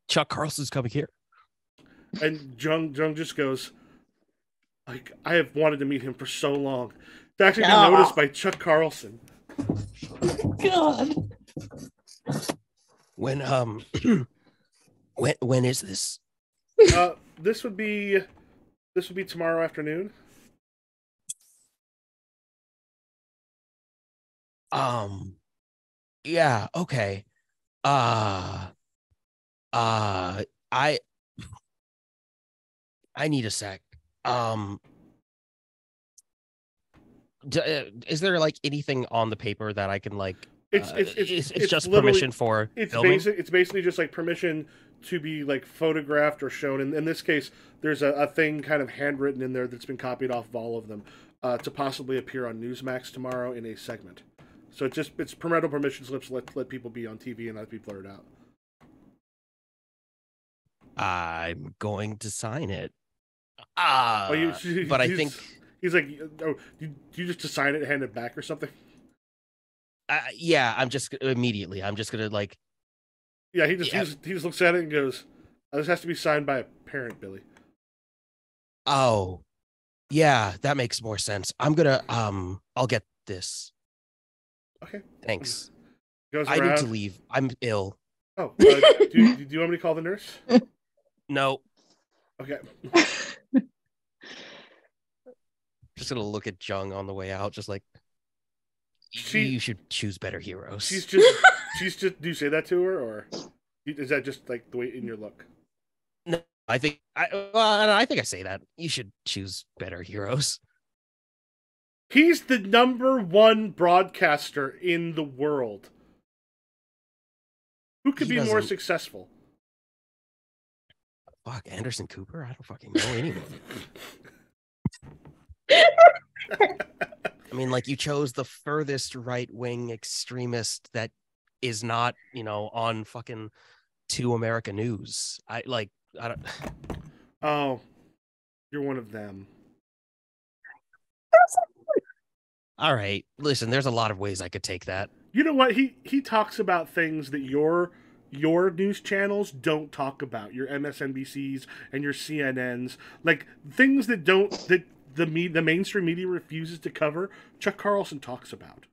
Speaker 2: Chuck Carlson's coming here.
Speaker 1: And Jung just goes, like, I have wanted to meet him for so long. It's actually been noticed by Chuck Carlson.
Speaker 3: God.
Speaker 2: When when is this?
Speaker 1: This would be tomorrow afternoon.
Speaker 2: Yeah, okay. I need a sec. Is there like anything on the paper that I can like? It's just permission for filming?
Speaker 1: It's basically just like permission to be like photographed or shown. In this case, there's a thing kind of handwritten in there that's been copied off of all of them to possibly appear on Newsmax tomorrow in a segment. So it's parental permission slips let people be on TV and not be blurred out.
Speaker 2: I'm going to sign it.
Speaker 1: But
Speaker 2: I think
Speaker 1: he's like, oh, you just sign it and hand it back or something?
Speaker 2: Yeah, I'm just gonna like.
Speaker 1: Yeah, he just looks at it and goes, "This has to be signed by a parent, Billy."
Speaker 2: Oh, yeah, that makes more sense. I'm gonna I'll get this.
Speaker 1: Okay.
Speaker 2: Thanks.
Speaker 1: I
Speaker 2: need to leave. I'm ill.
Speaker 1: Oh, do you want me to call the nurse?
Speaker 2: No.
Speaker 1: Okay.
Speaker 2: Just gonna look at Jung on the way out, just like you should choose better heroes.
Speaker 1: She's just. Do you say that to her, or is that just like the way in your look?
Speaker 2: No, I think I say that you should choose better heroes.
Speaker 1: He's the #1 broadcaster in the world. Who could be more successful?
Speaker 2: Fuck, Anderson Cooper? I don't fucking know anyone. I mean, like, you chose the furthest right-wing extremist that is not, on fucking 2 America News. I don't.
Speaker 1: Oh, you're one of them.
Speaker 2: All right, listen. There's a lot of ways I could take that.
Speaker 1: You know what? He talks about things that your news channels don't talk about. Your MSNBCs and your CNNs, like things that the mainstream media refuses to cover. Chuck Carlson talks about.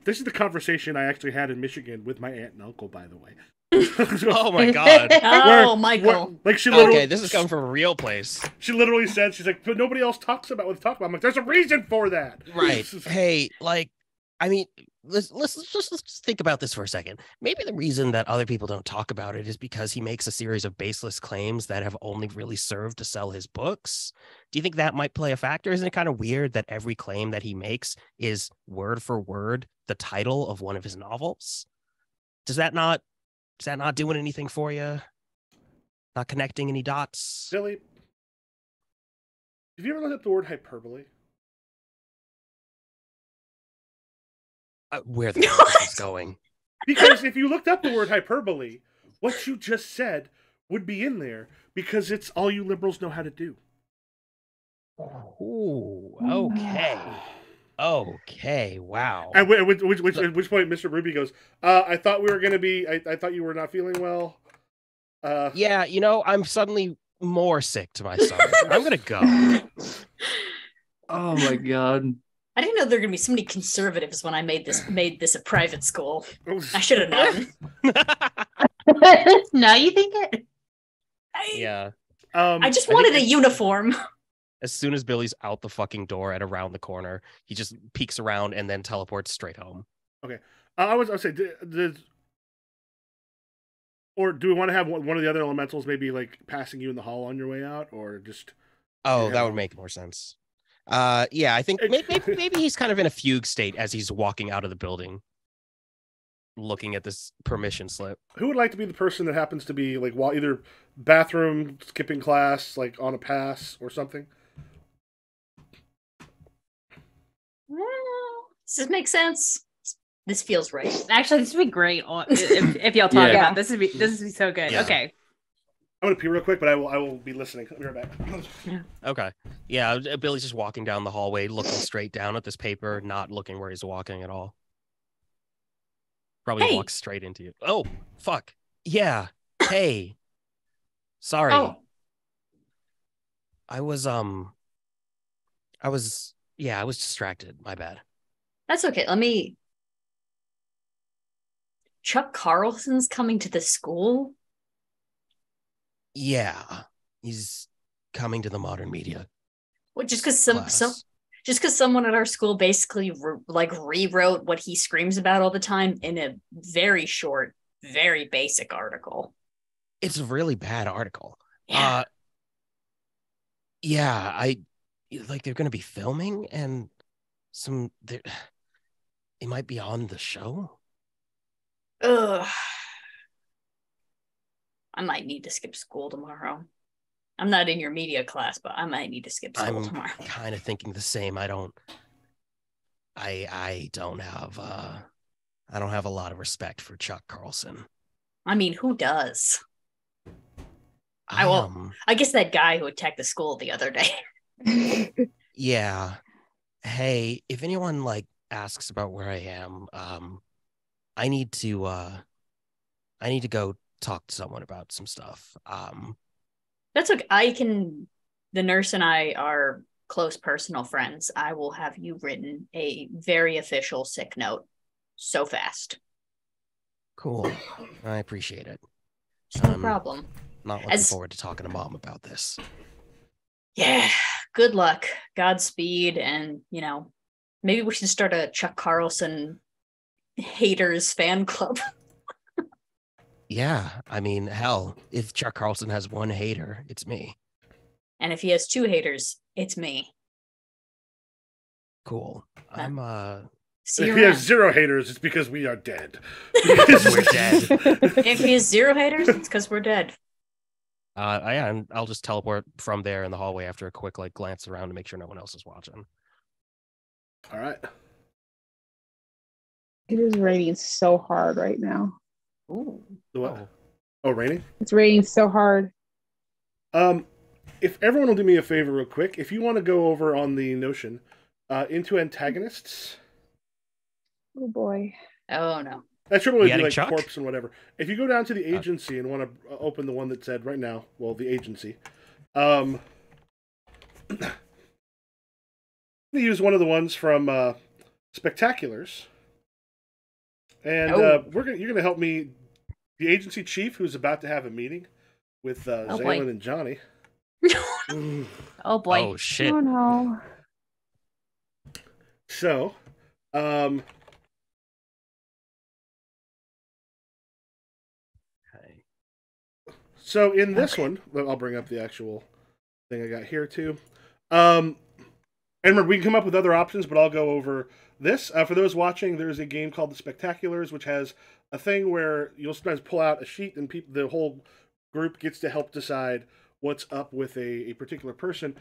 Speaker 1: This is the conversation I actually had in Michigan with my aunt and uncle, by the way.
Speaker 2: Oh my god!
Speaker 3: Michael!
Speaker 1: Like she literally,
Speaker 2: okay, this is coming from a real place.
Speaker 1: She literally said, "She's like, but nobody else talks about what they talk about." I'm like, "There's a reason for that."
Speaker 2: Right? Hey, like, I mean, let's just think about this for a second. Maybe the reason that other people don't talk about it is because he makes a series of baseless claims that have only really served to sell his books. Do you think that might play a factor? Isn't it kind of weird that every claim that he makes is word for word the title of one of his novels? Is that not doing anything for you? Not connecting any dots?
Speaker 1: Billy, have you ever looked up the word hyperbole?
Speaker 2: Where the hell is going?
Speaker 1: Because if you looked up the word hyperbole, what you just said would be in there because it's all you liberals know how to do.
Speaker 2: Ooh, okay. Okay, wow.
Speaker 1: At which point, Mr. Ruby goes, I thought we were going to be, I thought you were not feeling well.
Speaker 2: Yeah, I'm suddenly more sick to my stomach. I'm going to go.
Speaker 6: Oh my God.
Speaker 3: I didn't know there were going to be so many conservatives when I made this a private school. I should have known.
Speaker 5: Now you think it?
Speaker 2: Yeah.
Speaker 3: I just wanted a uniform.
Speaker 2: As soon as Billy's out the fucking door and around the corner, he just peeks around and then teleports straight home.
Speaker 1: Okay. I was say, or do we want to have one of the other elementals maybe like passing you in the hall on your way out, or just?
Speaker 2: Oh, that would make more sense. Yeah, I think maybe he's kind of in a fugue state as he's walking out of the building, looking at this permission slip.
Speaker 1: Who would like to be the person that happens to be like while either bathroom, skipping class, like on a pass or something?
Speaker 3: Well, does this make sense? This feels right.
Speaker 5: Actually, this would be great if y'all talk about this. This would be so good.
Speaker 2: Yeah.
Speaker 5: Okay.
Speaker 1: I'm gonna pee real quick, but I will be listening. I'll be right back.
Speaker 2: Okay. Yeah, Billy's just walking down the hallway, looking straight down at this paper, not looking where he's walking at all. Probably walks straight into you. Oh, fuck. Yeah. Hey. Sorry.
Speaker 3: Oh.
Speaker 2: I was distracted. My bad.
Speaker 3: That's okay. Chuck Carlson's coming to the school?
Speaker 2: Yeah. He's coming to the modern media.
Speaker 3: Well, just because someone at our school basically rewrote what he screams about all the time in a very short, very basic article.
Speaker 2: It's a really bad article.
Speaker 3: Yeah.
Speaker 2: They're going to be filming and it might be on the show.
Speaker 3: Ugh. I might need to skip school tomorrow. I'm not in your media class, but I might need to skip school tomorrow.
Speaker 2: I'm kind of thinking the same. I don't have a lot of respect for Chuck Carlson.
Speaker 3: I mean, who does? I guess that guy who attacked the school the other day.
Speaker 2: Yeah. Hey, if anyone asks about where I am, I need to go talk to someone about some stuff.
Speaker 3: That's okay. The nurse and I are close personal friends. I will have you written a very official sick note so fast.
Speaker 2: Cool. I appreciate it.
Speaker 3: No problem.
Speaker 2: Not looking forward to talking to Mom about this.
Speaker 3: Yeah. Good luck. Godspeed. And, maybe we should start a Chuck Carlson haters fan club.
Speaker 2: Yeah. I mean, hell, if Chuck Carlson has one hater, it's me.
Speaker 3: And if he has two haters, it's me.
Speaker 2: Cool.
Speaker 1: If he has zero haters, it's because we are dead.
Speaker 2: We're dead.
Speaker 3: If he has zero haters, it's because we're dead.
Speaker 2: And I'll just teleport from there in the hallway after a quick glance around to make sure no one else is watching.
Speaker 1: All right.
Speaker 4: It is raining so hard right now.
Speaker 3: Ooh.
Speaker 1: What? Oh, raining?
Speaker 4: It's raining so hard.
Speaker 1: If everyone will do me a favor real quick, if you want to go over on the Notion into antagonists.
Speaker 4: Oh boy.
Speaker 3: Oh no.
Speaker 1: That should really be like
Speaker 2: Chuck?
Speaker 1: corpse and whatever. If you go down to the agency and want to open the one that said right now, well, the agency. Use one of the ones from Spectaculars. And you're gonna help me, the agency chief who's about to have a meeting with Zaylin and Johnny.
Speaker 5: Oh boy!
Speaker 2: Oh shit!
Speaker 4: Oh no!
Speaker 1: So, so in this one, I'll bring up the actual thing I got here too. And remember, we can come up with other options, but I'll go over this. For those watching, there's a game called The Spectaculars, which has a thing where you'll sometimes pull out a sheet and the whole group gets to help decide what's up with a particular person.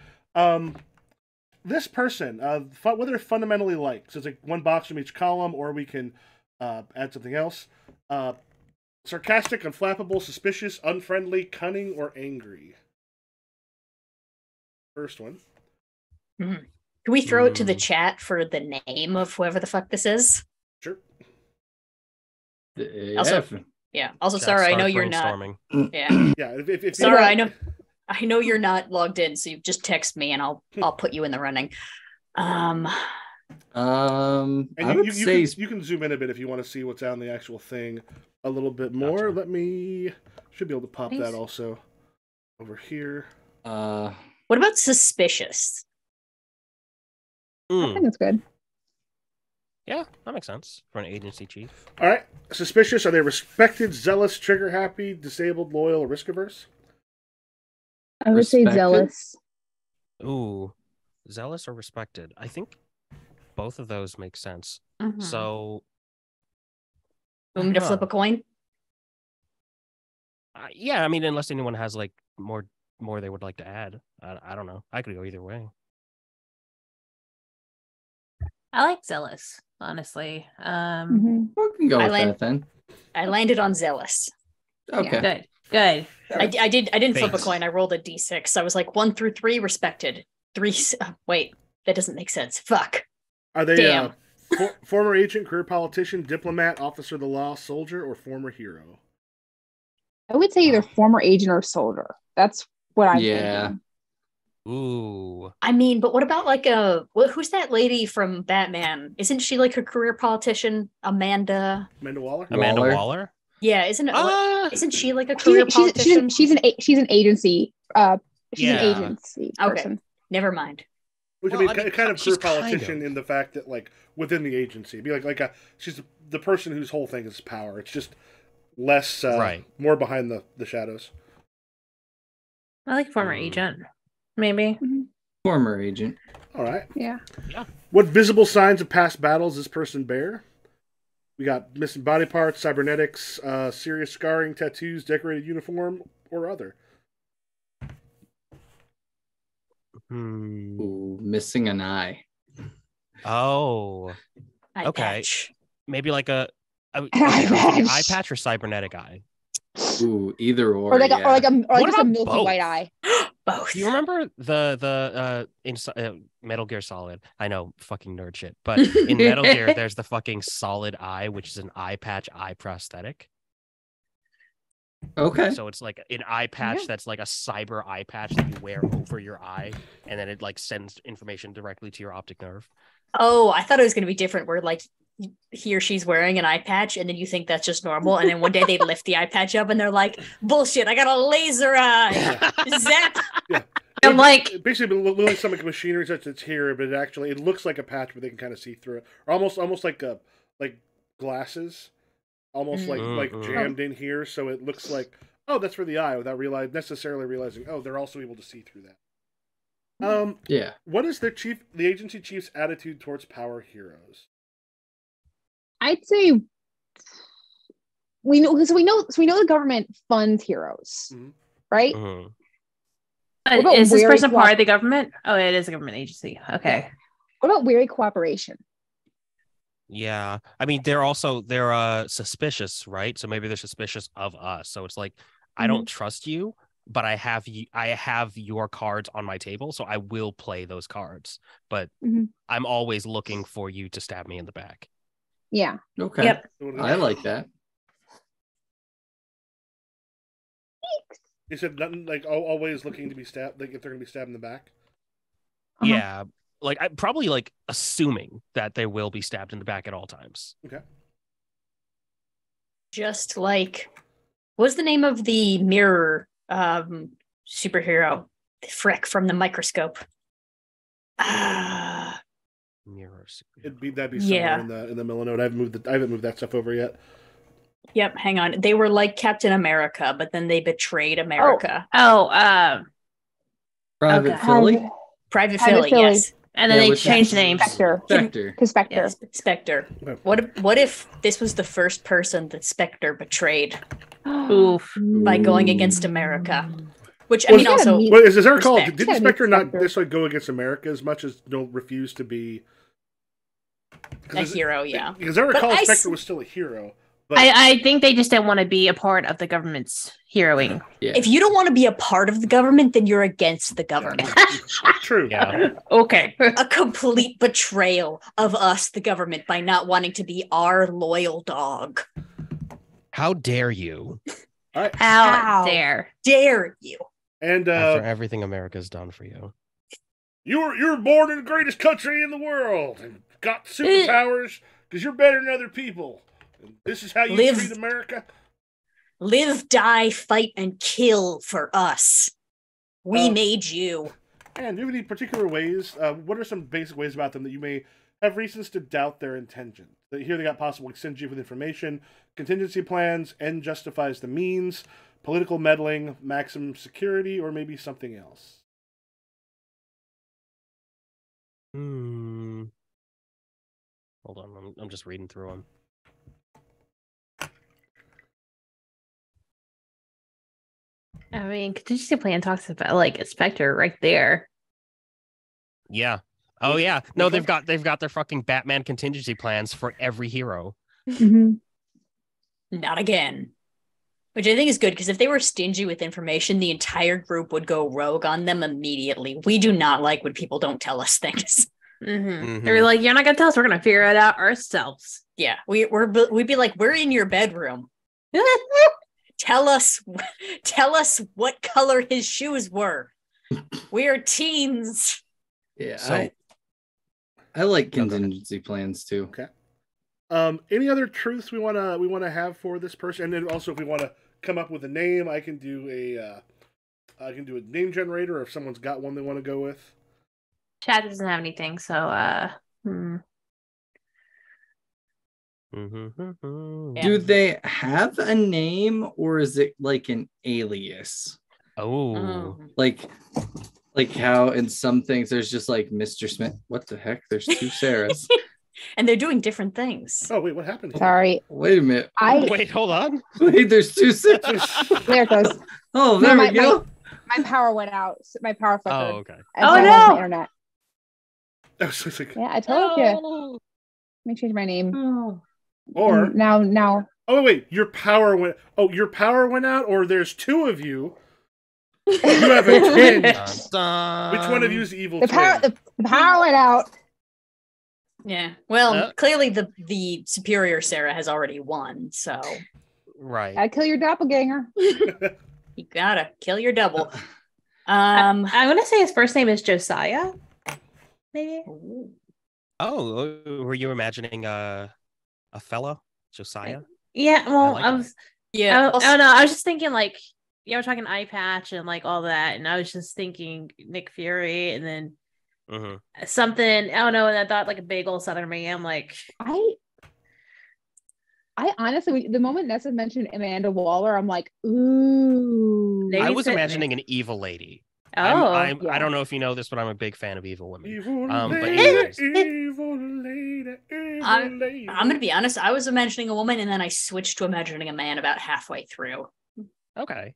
Speaker 1: This person, what they're fundamentally like. So it's like one box from each column, or we can add something else. Sarcastic, unflappable, suspicious, unfriendly, cunning, or angry. First one.
Speaker 3: Mm-hmm. Can we throw it to the chat for the name of whoever the fuck this is?
Speaker 1: Sure.
Speaker 3: Also, Sarah, I know you're not. Yeah.
Speaker 1: Yeah. If
Speaker 3: Sarah, I know you're not logged in, so you just text me and I'll put you in the running.
Speaker 1: And
Speaker 6: I would say
Speaker 1: you can zoom in a bit if you want to see what's on the actual thing a little bit more.
Speaker 2: Gotcha.
Speaker 1: Should be able to pop that also over here.
Speaker 3: What about suspicious?
Speaker 4: I think it's good.
Speaker 2: Yeah, that makes sense for an agency chief.
Speaker 1: All right. Suspicious. Are they respected, zealous, trigger happy, disabled, loyal, or risk averse?
Speaker 4: I would say zealous.
Speaker 2: Ooh, zealous or respected? I think both of those make sense. So,
Speaker 3: want me to flip a coin?
Speaker 2: Yeah, I mean, unless anyone has like more they would like to add. I don't know. I could go either way.
Speaker 5: I like zealous, honestly.
Speaker 6: We can go with that then.
Speaker 3: I landed on zealous.
Speaker 6: Okay.
Speaker 5: Good.
Speaker 3: I didn't flip a coin. I rolled a d6. I was like 1 through 3 respected. 3. Wait, that doesn't make sense. Fuck.
Speaker 1: Are they former agent, career politician, diplomat, officer of the law, soldier, or former hero?
Speaker 4: I would say either former agent or soldier. That's what I'm thinking.
Speaker 2: Ooh.
Speaker 3: I mean, but what about like who's that lady from Batman? Isn't she like a career politician? Amanda
Speaker 1: Waller?
Speaker 2: Amanda Waller?
Speaker 3: Yeah, isn't she like a career politician?
Speaker 4: She's an agency. She's an agency person.
Speaker 3: Okay, never mind.
Speaker 1: Which I mean, kind of career politician in the fact that like within the agency, be she's the person whose whole thing is power. It's just less more behind the shadows.
Speaker 5: I like former agent. Maybe.
Speaker 6: Former agent.
Speaker 1: All right.
Speaker 4: Yeah.
Speaker 1: What visible signs of past battles does this person bear? We got missing body parts, cybernetics, serious scarring, tattoos, decorated uniform, or other.
Speaker 6: Ooh, missing an eye.
Speaker 2: Oh. Okay.
Speaker 3: Patch.
Speaker 2: Maybe like eye patch or cybernetic eye.
Speaker 6: Ooh, either or.
Speaker 4: Or just a milky
Speaker 2: both?
Speaker 4: white eye.
Speaker 3: Both.
Speaker 2: Do you remember the Metal Gear Solid? I know, fucking nerd shit. But in Metal Gear, there's the fucking solid eye, which is an eye patch eye prosthetic.
Speaker 6: Okay.
Speaker 2: So it's like an eye patch that's like a cyber eye patch that you wear over your eye, and then it like sends information directly to your optic nerve.
Speaker 3: Oh, I thought it was going to be different, where like he or she's wearing an eye patch, and then you think that's just normal, and then one day they lift the eye patch up, and they're like, "Bullshit! I got a laser eye." Zap.
Speaker 1: Yeah.
Speaker 5: I'm like
Speaker 1: basically looking some like machinery such that's here, but it looks like a patch, but they can kind of see through it, or almost like glasses, almost like jammed in here, so it looks like that's for the eye without necessarily realizing they're also able to see through that. What is the agency chief's attitude towards power heroes?
Speaker 4: I'd say we know the government funds heroes, right?
Speaker 5: Is this person part of the government? Oh, it is a government agency. Okay.
Speaker 4: What about wary cooperation?
Speaker 2: Yeah, I mean they're suspicious, right? So maybe they're suspicious of us. So it's like I don't trust you, but I have your cards on my table, so I will play those cards. But I'm always looking for you to stab me in the back.
Speaker 4: Yeah.
Speaker 6: Okay.
Speaker 5: Yep.
Speaker 6: I like that.
Speaker 1: You said nothing like always looking to be stabbed, like if they're going to be stabbed in the back.
Speaker 2: Yeah, like I'm probably like assuming that they will be stabbed in the back at all times.
Speaker 1: Okay.
Speaker 3: Just like, what's the name of the mirror superhero? Frick from the Microscope.
Speaker 2: Mirror
Speaker 1: superhero. That'd be somewhere in the middle note. I haven't moved that stuff over yet.
Speaker 3: Yep, hang on. They were like Captain America, but then they betrayed America.
Speaker 6: Private Philly?
Speaker 3: Private Philly, yes.
Speaker 5: And then they changed names.
Speaker 4: Spectre.
Speaker 3: Yes, Spectre. What if this was the first person that Spectre betrayed?
Speaker 5: Oof.
Speaker 3: By going against America. Which, I mean, also...
Speaker 1: As I recall, didn't Spectre not necessarily go against America as much as refuse to be...
Speaker 3: A hero, yeah.
Speaker 1: Because I recall Spectre was still a hero, But
Speaker 5: I think they just didn't want to be a part of the government's heroing.
Speaker 6: Yeah.
Speaker 3: If you don't want to be a part of the government, then you're against the government.
Speaker 1: true.
Speaker 2: Yeah.
Speaker 5: Okay.
Speaker 3: A complete betrayal of us, the government, by not wanting to be our loyal dog.
Speaker 2: How dare you?
Speaker 1: All right.
Speaker 5: How dare
Speaker 3: you?
Speaker 1: And
Speaker 2: After everything America's done for you.
Speaker 1: you were born in the greatest country in the world and got superpowers because you're better than other people. And this is how you treat America?
Speaker 3: Live, die, fight, and kill for us. We made you.
Speaker 1: And do you have any particular ways? What are some basic ways about them that you may have reasons to doubt their intention? Here they got possible exchange with information, contingency plans, end justifies the means, political meddling, maximum security, or maybe something else.
Speaker 2: Hold on, I'm just reading through them.
Speaker 5: I mean, contingency plan talks about like Spectre right there.
Speaker 2: Yeah. Oh yeah. No, they've got their fucking Batman contingency plans for every hero.
Speaker 4: Mm-hmm.
Speaker 3: Not again. Which I think is good, because if they were stingy with information, the entire group would go rogue on them immediately. We do not like when people don't tell us things.
Speaker 5: They're like, you're not gonna tell us. We're gonna figure it out ourselves.
Speaker 3: Yeah, we'd be like, we're in your bedroom. Tell us what color his shoes were. We are teens.
Speaker 6: Yeah,
Speaker 2: so,
Speaker 6: I like contingency plans too.
Speaker 1: Okay. Any other truths we wanna have for this person? And then also, if we want to come up with a name, I can do a name generator. Or if someone's got one they want to go with.
Speaker 5: Chad doesn't have anything, so
Speaker 6: Do they have a name, or is it like an alias? Like how in some things there's just like Mr. Smith. What the heck? There's two Sarahs.
Speaker 3: And they're doing different things.
Speaker 1: Oh wait, what happened?
Speaker 4: Sorry.
Speaker 6: Wait a minute.
Speaker 2: Wait, hold on.
Speaker 6: Wait, there's two Sarahs.
Speaker 4: There it goes.
Speaker 6: Oh, there we go.
Speaker 4: My power went out. My power flickered.
Speaker 2: Oh, okay.
Speaker 5: Oh,
Speaker 4: no!
Speaker 5: no.
Speaker 4: My internet. Yeah, I told you. Let me change my name.
Speaker 1: Or
Speaker 4: now.
Speaker 1: Oh wait, your power went. Oh, your power went out, or there's two of you. You have a twin. Which one of you is evil?
Speaker 4: The power went out.
Speaker 3: Yeah. Well, clearly the superior Sarah has already won, so.
Speaker 2: Right.
Speaker 4: I kill your doppelganger.
Speaker 3: You gotta kill your double.
Speaker 5: I'm gonna say his first name is Josiah. Maybe.
Speaker 2: Oh, were you imagining a fellow, Josiah?
Speaker 5: Yeah. Well,
Speaker 2: like
Speaker 5: I was.
Speaker 3: Yeah.
Speaker 5: Oh no, I was just thinking like, yeah, we're talking eye patch and like all that, and I was just thinking Nick Fury, and then something I don't know, and I thought like a big old Southern man. Like
Speaker 4: I honestly, the moment Nessa mentioned Amanda Waller, I'm like, ooh.
Speaker 2: I was imagining an evil lady. I don't know if you know this, but I'm a big fan of evil women.
Speaker 1: Evil lady.
Speaker 3: I'm gonna be honest. I was imagining a woman, and then I switched to imagining a man about halfway through.
Speaker 2: Okay.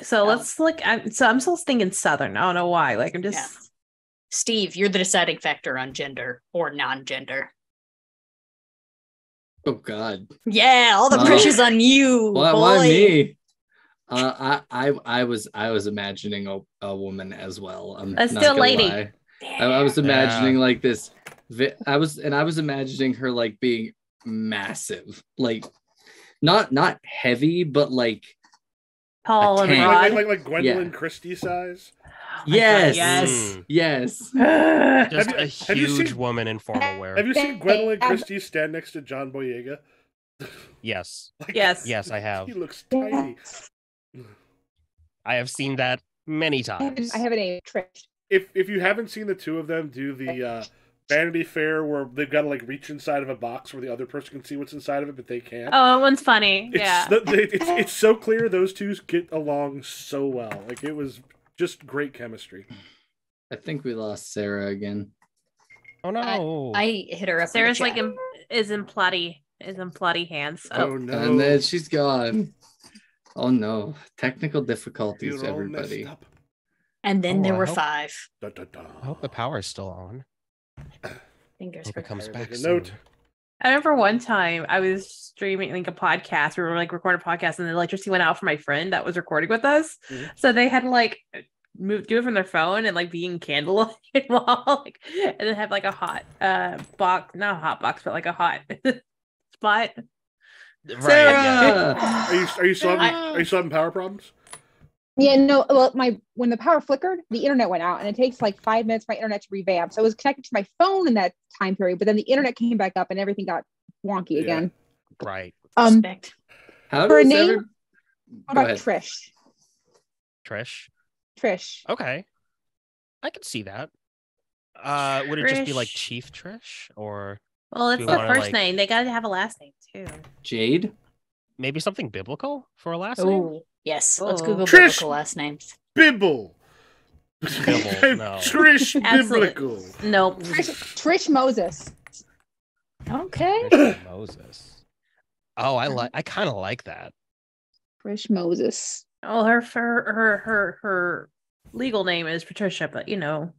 Speaker 5: So let's look. I'm still thinking Southern. I don't know why. Like I'm just.
Speaker 3: Yeah. Steve, you're the deciding factor on gender or non-gender.
Speaker 6: Oh God.
Speaker 3: Yeah, all the pressure's on you.
Speaker 6: Why me? I was imagining a woman as well.
Speaker 5: Let's do a lady.
Speaker 6: I was imagining like this. I was imagining her like being massive, like not heavy, but like
Speaker 5: tall and broad,
Speaker 1: like Gwendolyn Christie size.
Speaker 6: Yes.
Speaker 2: Just a huge woman in formal wear.
Speaker 1: Have you seen Gwendolyn Christie stand next to John Boyega?
Speaker 2: Yes.
Speaker 5: Yes,
Speaker 2: I have.
Speaker 1: He looks tiny.
Speaker 2: I have seen that many times.
Speaker 4: I have a name, Trish.
Speaker 1: If you haven't seen the two of them do the Vanity Fair where they've got to like reach inside of a box where the other person can see what's inside of it, but they can't.
Speaker 5: Oh, that one's funny.
Speaker 1: It's so clear those two get along so well. Like it was just great chemistry.
Speaker 6: I think we lost Sarah again.
Speaker 2: Oh no!
Speaker 3: I hit her up.
Speaker 5: Sarah's like is in plotty hands.
Speaker 1: Oh no!
Speaker 6: And then she's gone. Oh no! Technical difficulties, everybody.
Speaker 3: And then there were 5.
Speaker 2: I hope the power is still on.
Speaker 3: Fingers
Speaker 2: hope it comes back
Speaker 1: Make a
Speaker 2: soon.
Speaker 1: note.
Speaker 5: I remember one time I was streaming like a podcast. We were like recording a podcast, and the electricity went out for my friend that was recording with us.
Speaker 1: Mm-hmm.
Speaker 5: So they had to like do it from their phone and like be in candlelight while like, and then have like a hot box, not a hot box, but like a hot spot.
Speaker 2: Right.
Speaker 6: Sarah!
Speaker 2: Yeah.
Speaker 1: Are you still having power problems?
Speaker 4: Yeah, no. Well, when the power flickered, the internet went out, and it takes like 5 minutes for my internet to revamp. So it was connected to my phone in that time period, but then the internet came back up, and everything got wonky again.
Speaker 2: Right.
Speaker 3: Respect.
Speaker 6: How
Speaker 4: For a
Speaker 6: does
Speaker 4: name,
Speaker 6: every...
Speaker 4: How
Speaker 6: Go
Speaker 4: about
Speaker 6: ahead.
Speaker 4: Trish? Trish.
Speaker 2: Okay. I can see that. Would it just be like Chief Trish, or
Speaker 5: Well, it's
Speaker 2: do
Speaker 5: the
Speaker 2: we wanna,
Speaker 5: first
Speaker 2: like,
Speaker 5: name. They gotta have a last name too.
Speaker 6: Jade?
Speaker 2: maybe something biblical for a last name?
Speaker 3: Oh, yes. Let's Google
Speaker 1: Trish!
Speaker 3: biblical last names.
Speaker 1: Bibble.
Speaker 2: Bibble, no.
Speaker 1: Trish
Speaker 5: Absolute-
Speaker 1: Biblical.
Speaker 5: Nope.
Speaker 4: Trish Moses.
Speaker 3: Okay.
Speaker 2: Trish Moses. Oh, I kind of like that.
Speaker 4: Trish Moses.
Speaker 5: Oh, her legal name is Patricia, but you know,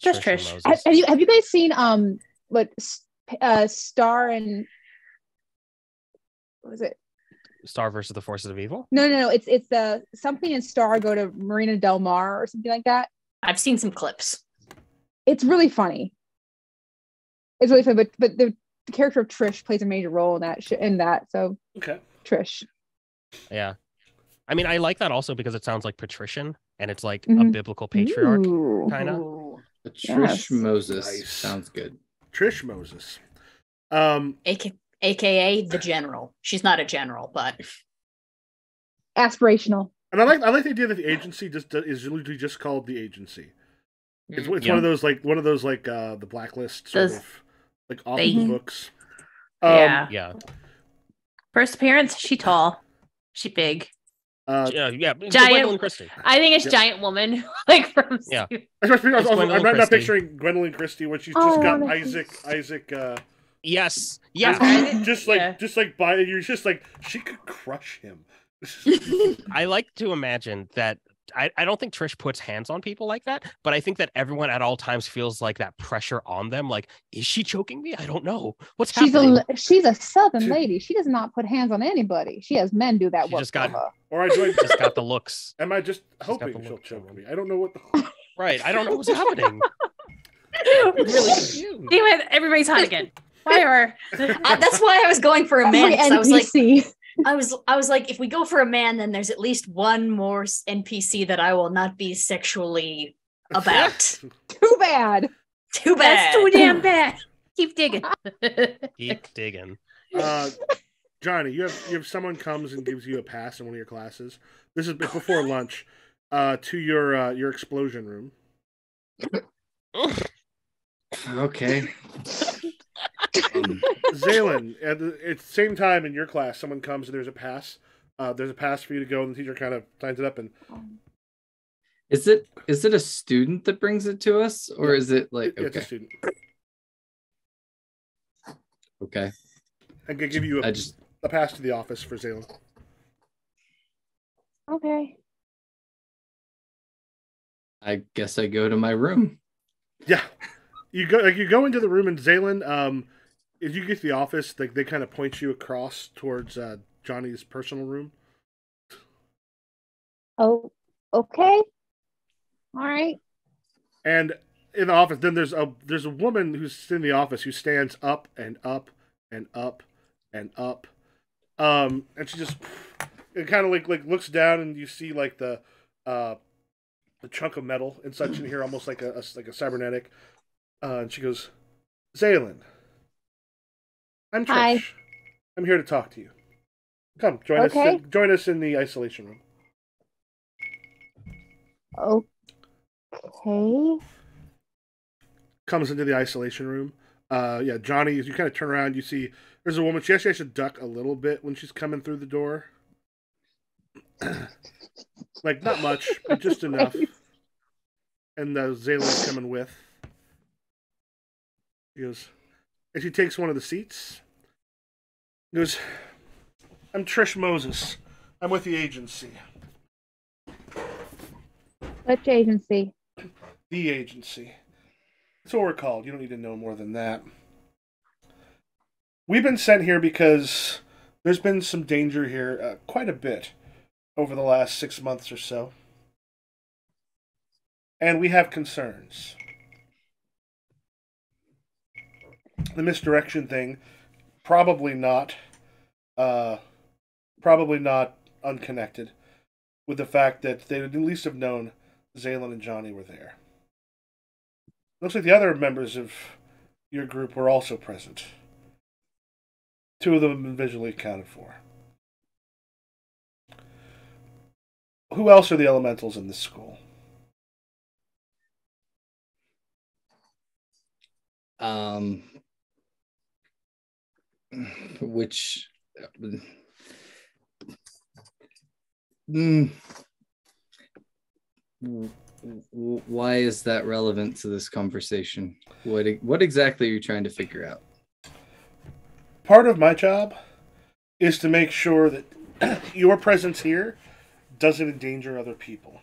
Speaker 5: just
Speaker 2: Patricia
Speaker 5: Trish.
Speaker 2: Moses.
Speaker 4: Have you guys seen what Star and what was it?
Speaker 2: Star versus the Forces of Evil?
Speaker 4: No. It's the something in Star go to Marina Del Mar or something like that.
Speaker 3: I've seen some clips.
Speaker 4: It's really funny. It's really funny, but the character of Trish plays a major role in that. So
Speaker 1: Okay.
Speaker 4: Trish.
Speaker 2: Yeah. I mean, I like that also because it sounds like patrician, and it's like a
Speaker 4: Mhm.
Speaker 2: biblical patriarch,
Speaker 4: Ooh.
Speaker 2: kind of.
Speaker 3: Ooh.
Speaker 6: Trish
Speaker 4: Yes.
Speaker 6: Moses.
Speaker 1: Nice.
Speaker 6: Sounds good.
Speaker 1: Trish Moses.
Speaker 3: AKA the general. She's not a general, but
Speaker 4: Aspirational.
Speaker 1: And I like the idea that the agency is literally just called the agency. It's
Speaker 2: Yeah.
Speaker 1: one of those the Blacklist sort
Speaker 5: Those-
Speaker 1: of like author books.
Speaker 5: Yeah.
Speaker 2: Yeah.
Speaker 5: First appearance, she tall, she big.
Speaker 2: Yeah.
Speaker 5: Giant-
Speaker 2: Gwendolyn Christie.
Speaker 5: I think it's
Speaker 1: Yep.
Speaker 5: giant woman, like from.
Speaker 2: Yeah.
Speaker 1: Especially,
Speaker 2: It's Gwendolyn
Speaker 1: I'm not
Speaker 2: Christie.
Speaker 1: picturing Gwendolyn Christie when she's just got Isaac.
Speaker 2: Yes.
Speaker 1: Just like by you're just like she could crush him.
Speaker 2: I like to imagine that. I don't think Trish puts hands on people like that, but I think that everyone at all times feels like that pressure on them. Like, is she choking me? I don't know. What's happening?
Speaker 4: She's a Southern lady. She does not put hands on anybody. She has men do that
Speaker 2: She
Speaker 4: work
Speaker 2: just
Speaker 4: for
Speaker 2: got-
Speaker 4: her.
Speaker 1: Or I do.
Speaker 2: Just got the looks.
Speaker 1: Am I just
Speaker 2: got
Speaker 1: hoping
Speaker 2: the
Speaker 1: she'll
Speaker 2: look
Speaker 1: choke
Speaker 2: going.
Speaker 1: me? I don't know what. The...
Speaker 2: Right. I don't know what's happening. I'm really confused.
Speaker 5: Damn it! Everybody's hot again. Whatever.
Speaker 3: that's why I was going for a man.
Speaker 4: Every
Speaker 3: 'Cause I was like,
Speaker 4: NPC.
Speaker 3: I was like, if we go for a man, then there's at least one more NPC that I will not be sexually about.
Speaker 4: Too bad.
Speaker 3: Too bad.
Speaker 5: That's too damn bad. Keep digging.
Speaker 2: Keep digging.
Speaker 1: Johnny, you have someone comes and gives you a pass in one of your classes. This is before lunch. To your explosion room.
Speaker 6: Okay.
Speaker 1: Zaylen, at the same time in your class, someone comes and there's a pass. There's a pass for you to go, and the teacher kind of signs it up. And
Speaker 6: Is it a student that brings it to us, or is it like
Speaker 1: it's a
Speaker 6: okay?
Speaker 1: student.
Speaker 6: Okay.
Speaker 1: I can give you
Speaker 6: I
Speaker 1: a pass to the office for Zaylen.
Speaker 4: Okay.
Speaker 6: I guess I go to my room.
Speaker 1: Yeah, you go into the room, and Zaylen, as you get to the office, they kind of point you across towards Johnny's personal room.
Speaker 4: Oh, okay. All right.
Speaker 1: And in the office, then there's a woman who's in the office who stands up and up and up and up, and she just kind of like looks down, and you see like the chunk of metal and such in here, almost like a cybernetic. And she goes, "Zaylen, I'm Trish.
Speaker 4: Hi.
Speaker 1: I'm here to talk to you. Come, join us. Join us in the isolation room."
Speaker 4: Okay.
Speaker 1: Comes into the isolation room. Yeah, Johnny, as you kind of turn around, you see there's a woman. She actually has to duck a little bit when she's coming through the door. Like, not much, but just enough. And Zaylen's coming with. He goes, and she takes one of the seats. He goes, "I'm Trish Moses. I'm with the agency."
Speaker 4: Which agency?
Speaker 1: The agency. That's what we're called. You don't need to know more than that. We've been sent here because there's been some danger here, quite a bit, over the last 6 months or so. And we have concerns. The misdirection thing, probably not unconnected with the fact that they would at least have known Zaylin and Johnny were there. Looks like the other members of your group were also present. 2 of them have been visually accounted for. Who else are the elementals in this school?
Speaker 6: Which why is that relevant to this conversation? What exactly are you trying to figure out?
Speaker 1: Part of my job is to make sure that your presence here doesn't endanger other people.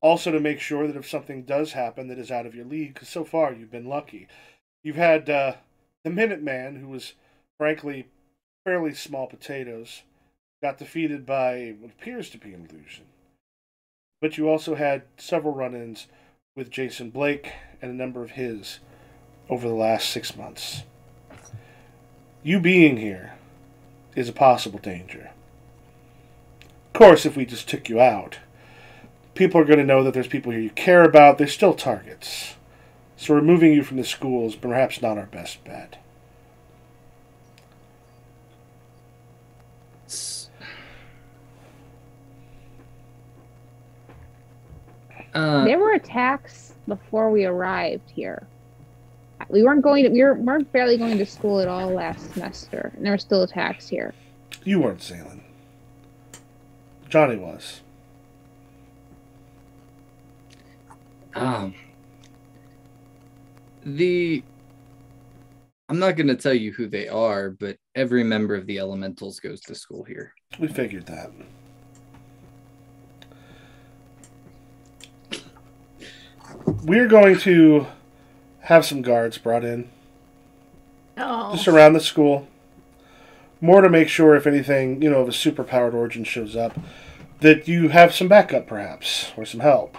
Speaker 1: Also to make sure that if something does happen that is out of your league, because so far you've been lucky. You've had the Minuteman, who was frankly fairly small potatoes, got defeated by what appears to be an illusion. But you also had several run-ins with Jason Blake and a number of his over the last 6 months. You being here is a possible danger. Of course, if we just took you out, people are going to know that there's people here you care about. They're still targets. So removing you from the school is perhaps not our best bet.
Speaker 4: There were attacks before we arrived here. We weren't barely going to school at all last semester, and there were still attacks here.
Speaker 1: You weren't Zaylin. Johnny was.
Speaker 6: I'm not going to tell you who they are, but every member of the Elementals goes to school here.
Speaker 1: We figured that. We're going to have some guards brought in. Just around the school. More to make sure, if anything, of a superpowered origin shows up, that you have some backup, perhaps, or some help.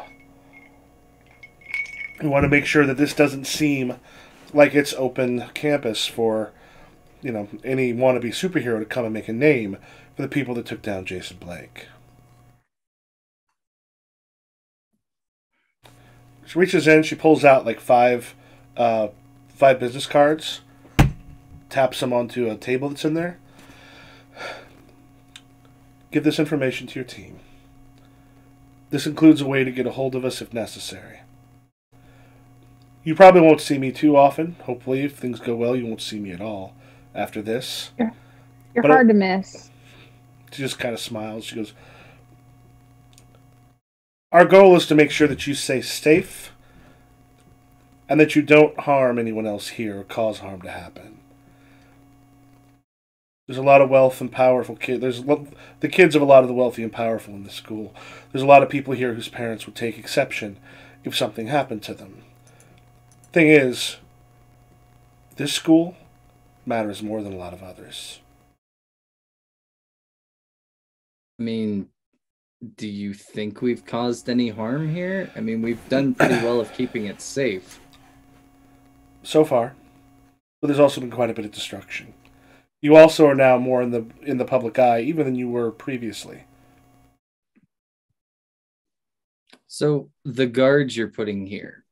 Speaker 1: We want to make sure that this doesn't seem like it's open campus for, any wannabe superhero to come and make a name for the people that took down Jason Blake. She reaches in, she pulls out like five business cards, taps them onto a table that's in there. Give this information to your team. This includes a way to get a hold of us if necessary. You probably won't see me too often. Hopefully, if things go well, you won't see me at all after this.
Speaker 4: You're hard to miss.
Speaker 1: She just kind of smiles. She goes, our goal is to make sure that you stay safe and that you don't harm anyone else here or cause harm to happen. There's a lot of wealth and powerful kids. The kids of a lot of the wealthy and powerful in this school. There's a lot of people here whose parents would take exception if something happened to them. Thing is, this school matters more than a lot of others.
Speaker 6: I mean, do you think we've caused any harm here? I mean, we've done pretty well of keeping it safe.
Speaker 1: So far. But there's also been quite a bit of destruction. You also are now more in the public eye, even than you were previously.
Speaker 6: So, the guards you're putting here,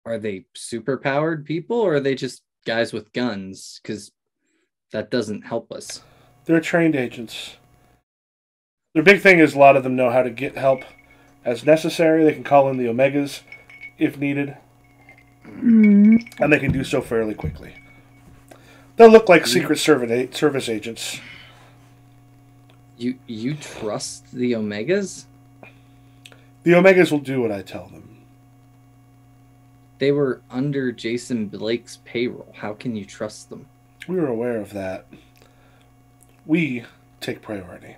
Speaker 6: are they superpowered people, or are they just guys with guns? Because that doesn't help us.
Speaker 1: They're trained agents. Their big thing is a lot of them know how to get help as necessary. They can call in the Omegas if needed. And they can do so fairly quickly. They'll look like Secret Service agents.
Speaker 6: You trust the Omegas?
Speaker 1: The Omegas will do what I tell them.
Speaker 6: They were under Jason Blake's payroll. How can you trust them?
Speaker 1: We were aware of that. We take priority.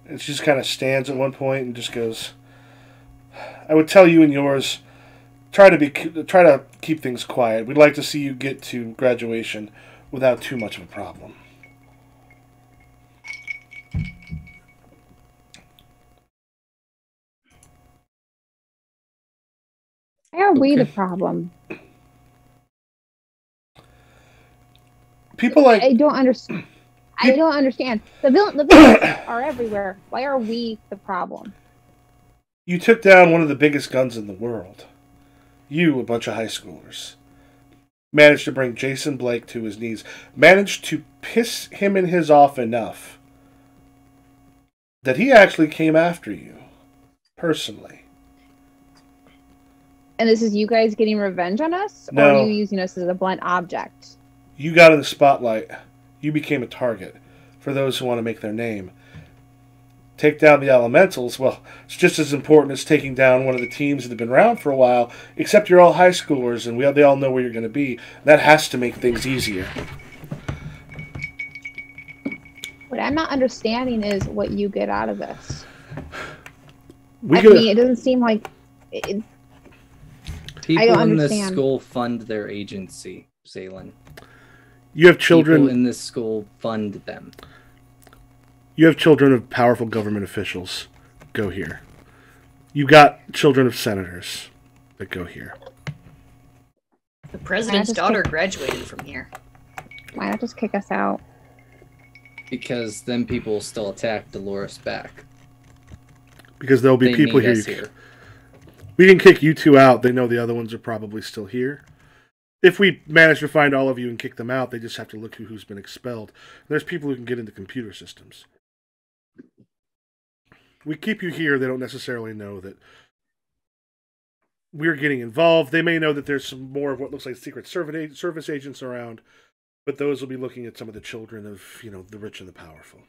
Speaker 1: And she just kind of stands at one point and just goes, I would tell you and yours try to keep things quiet. We'd like to see you get to graduation without too much of a problem.
Speaker 4: Why are we the problem?
Speaker 1: People like
Speaker 4: I don't understand. I don't understand. The villains are everywhere. Why are we the problem?
Speaker 1: You took down one of the biggest guns in the world. You, a bunch of high schoolers, managed to bring Jason Blake to his knees. Managed to piss him in his off enough that he actually came after you, personally.
Speaker 4: And this is you guys getting revenge on us?
Speaker 1: No.
Speaker 4: Or are you using us as a blunt object?
Speaker 1: You got in the spotlight. You became a target for those who want to make their name. Take down the elementals, well, it's just as important as taking down one of the teams that have been around for a while, except you're all high schoolers and they all know where you're going to be. That has to make things easier.
Speaker 4: What I'm not understanding is what you get out of this.
Speaker 6: It
Speaker 4: doesn't seem like... People
Speaker 6: in this school fund their agency, Zaylin.
Speaker 1: You have children...
Speaker 6: People in this school fund them.
Speaker 1: You have children of powerful government officials. Go here. You got children of senators that go here.
Speaker 3: The president's daughter graduated from here.
Speaker 4: Why not just kick us out?
Speaker 6: Because then people will still attack Dolores back.
Speaker 1: Because there'll be people here. We can kick you two out. They know the other ones are probably still here. If we manage to find all of you and kick them out, they just have to look who's been expelled. There's people who can get into computer systems. We keep you here, they don't necessarily know that we're getting involved. They may know that there's some more of what looks like Secret Service agents around, but those will be looking at some of the children of, the rich and the powerful.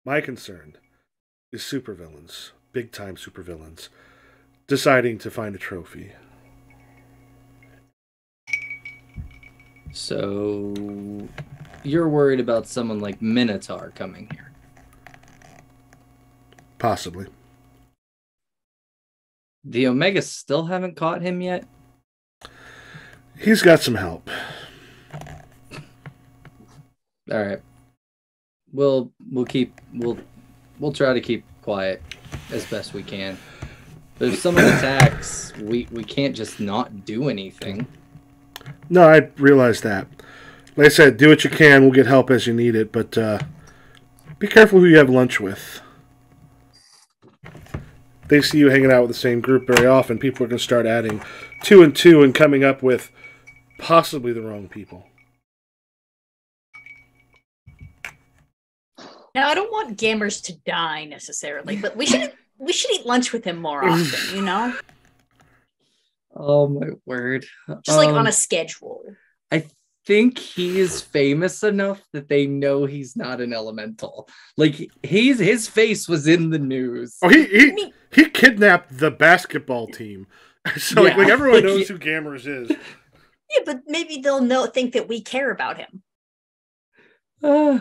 Speaker 1: My concern is supervillains, big-time supervillains, deciding to find a trophy.
Speaker 6: So, you're worried about someone like Minotaur coming here?
Speaker 1: Possibly.
Speaker 6: The Omegas still haven't caught him yet?
Speaker 1: He's got some help.
Speaker 6: Alright. We'll try to keep quiet as best we can. But if someone attacks, we can't just not do anything.
Speaker 1: No, I realize that. Like I said, do what you can. We'll get help as you need it, but be careful who you have lunch with. They see you hanging out with the same group very often. People are going to start adding 2 and 2 and coming up with possibly the wrong people.
Speaker 3: Now, I don't want Gamers to die necessarily, but we should eat lunch with him more often,
Speaker 6: Oh my word.
Speaker 3: Just like on a schedule.
Speaker 6: I think he is famous enough that they know he's not an elemental. Like his face was in the news.
Speaker 1: Oh, he kidnapped the basketball team. So like everyone knows who Gamers is.
Speaker 3: Yeah, but maybe they'll think that we care about him.
Speaker 6: All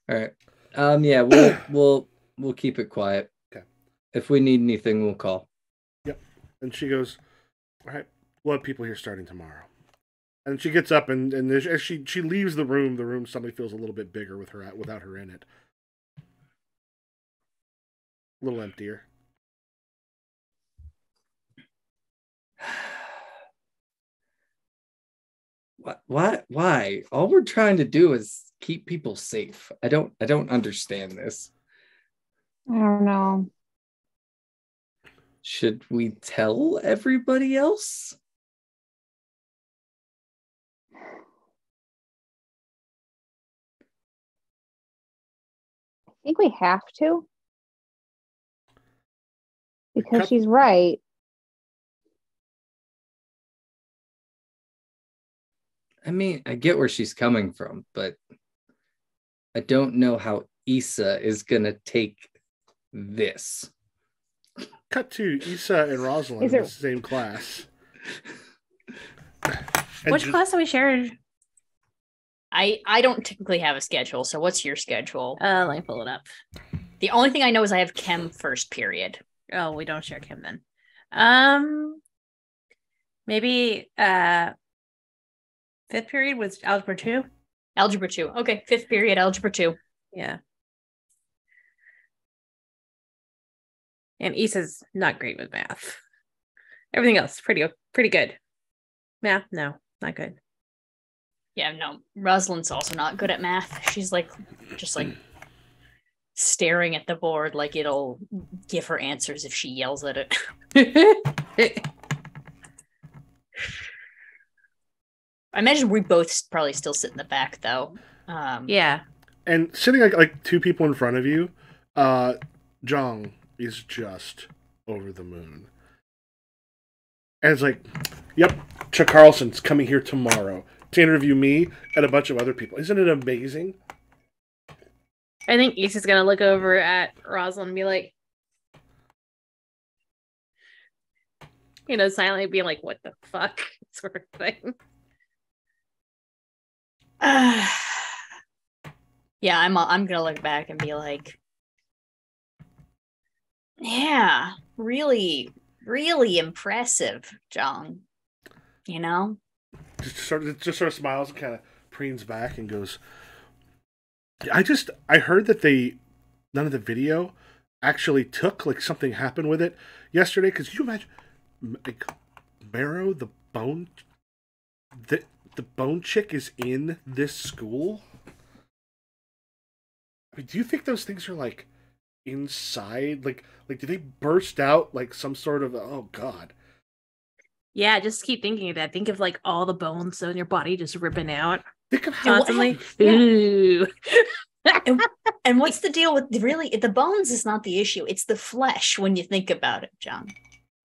Speaker 6: right. Yeah, we'll keep it quiet.
Speaker 1: Okay.
Speaker 6: If we need anything, we'll call.
Speaker 1: Yep. And she goes, all right, we'll have people here starting tomorrow. And she gets up and as she leaves the room suddenly feels a little bit bigger without her in it. A little emptier.
Speaker 6: What? Why? All we're trying to do is keep people safe. I don't understand this.
Speaker 4: I don't know.
Speaker 6: Should we tell everybody else?
Speaker 4: I think we have to. Because she's right.
Speaker 6: I mean, I get where she's coming from, but I don't know how Issa is going to take this.
Speaker 1: Cut to Issa and Rosalind in the same class.
Speaker 5: Which class are we sharing?
Speaker 3: I don't typically have a schedule, so what's your schedule?
Speaker 5: Let me pull it up.
Speaker 3: The only thing I know is I have chem first period.
Speaker 5: Oh, we don't share chem then. Maybe 5th period was algebra 2.
Speaker 3: Algebra 2. Okay, 5th period, algebra 2.
Speaker 5: Yeah. And Issa's not great with math. Everything else pretty good. Math, no, not good.
Speaker 3: Yeah, no. Rosalind's also not good at math. She's like just like staring at the board like it'll give her answers if she yells at it. I imagine we both probably still sit in the back though.
Speaker 5: Yeah.
Speaker 1: And sitting like 2 people in front of you, Jong is just over the moon. And it's like, yep, Chuck Carlson's coming here tomorrow to interview me and a bunch of other people. Isn't it amazing?
Speaker 5: I think Issa's gonna look over at Rosalind and be like, silently being like, what the fuck? Sort of thing.
Speaker 3: Yeah, I'm gonna look back and be like, yeah, really, really impressive, Jong.
Speaker 1: Just sort of smiles and kind of preens back and goes, I heard that none of the video actually took, like something happened with it yesterday. Because you imagine, like, Marrow, the bone chick is in this school? I mean, do you think those things are like inside? Like do they burst out like some sort of, oh god?
Speaker 5: Yeah, just keep thinking of that. Think of like all the bones in your body just ripping out.
Speaker 1: Think of how
Speaker 5: constantly. Ooh.
Speaker 3: And what's the deal with the bones is not the issue. It's the flesh when you think about it, John.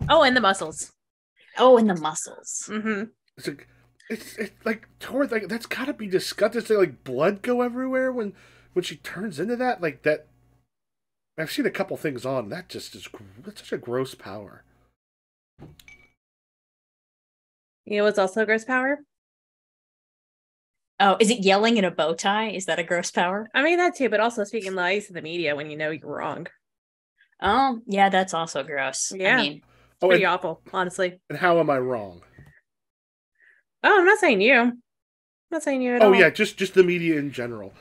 Speaker 5: Oh, and the muscles.
Speaker 3: Mm-hmm.
Speaker 1: It's like toward like that's gotta be disgusting. To like blood go everywhere when she turns into that, like that. I've seen a couple things on that. Just is that's such a gross power.
Speaker 5: You know what's also a gross power?
Speaker 3: Oh, is it yelling in a bow tie? Is that a gross power?
Speaker 5: I mean that too, but also speaking lies to the media when you know you're wrong.
Speaker 3: Oh, yeah, that's also gross.
Speaker 5: Yeah,
Speaker 3: I mean,
Speaker 5: pretty awful, honestly.
Speaker 1: And how am I wrong?
Speaker 5: Oh, I'm not saying you. I'm not saying you at all.
Speaker 1: Oh yeah, just the media in general.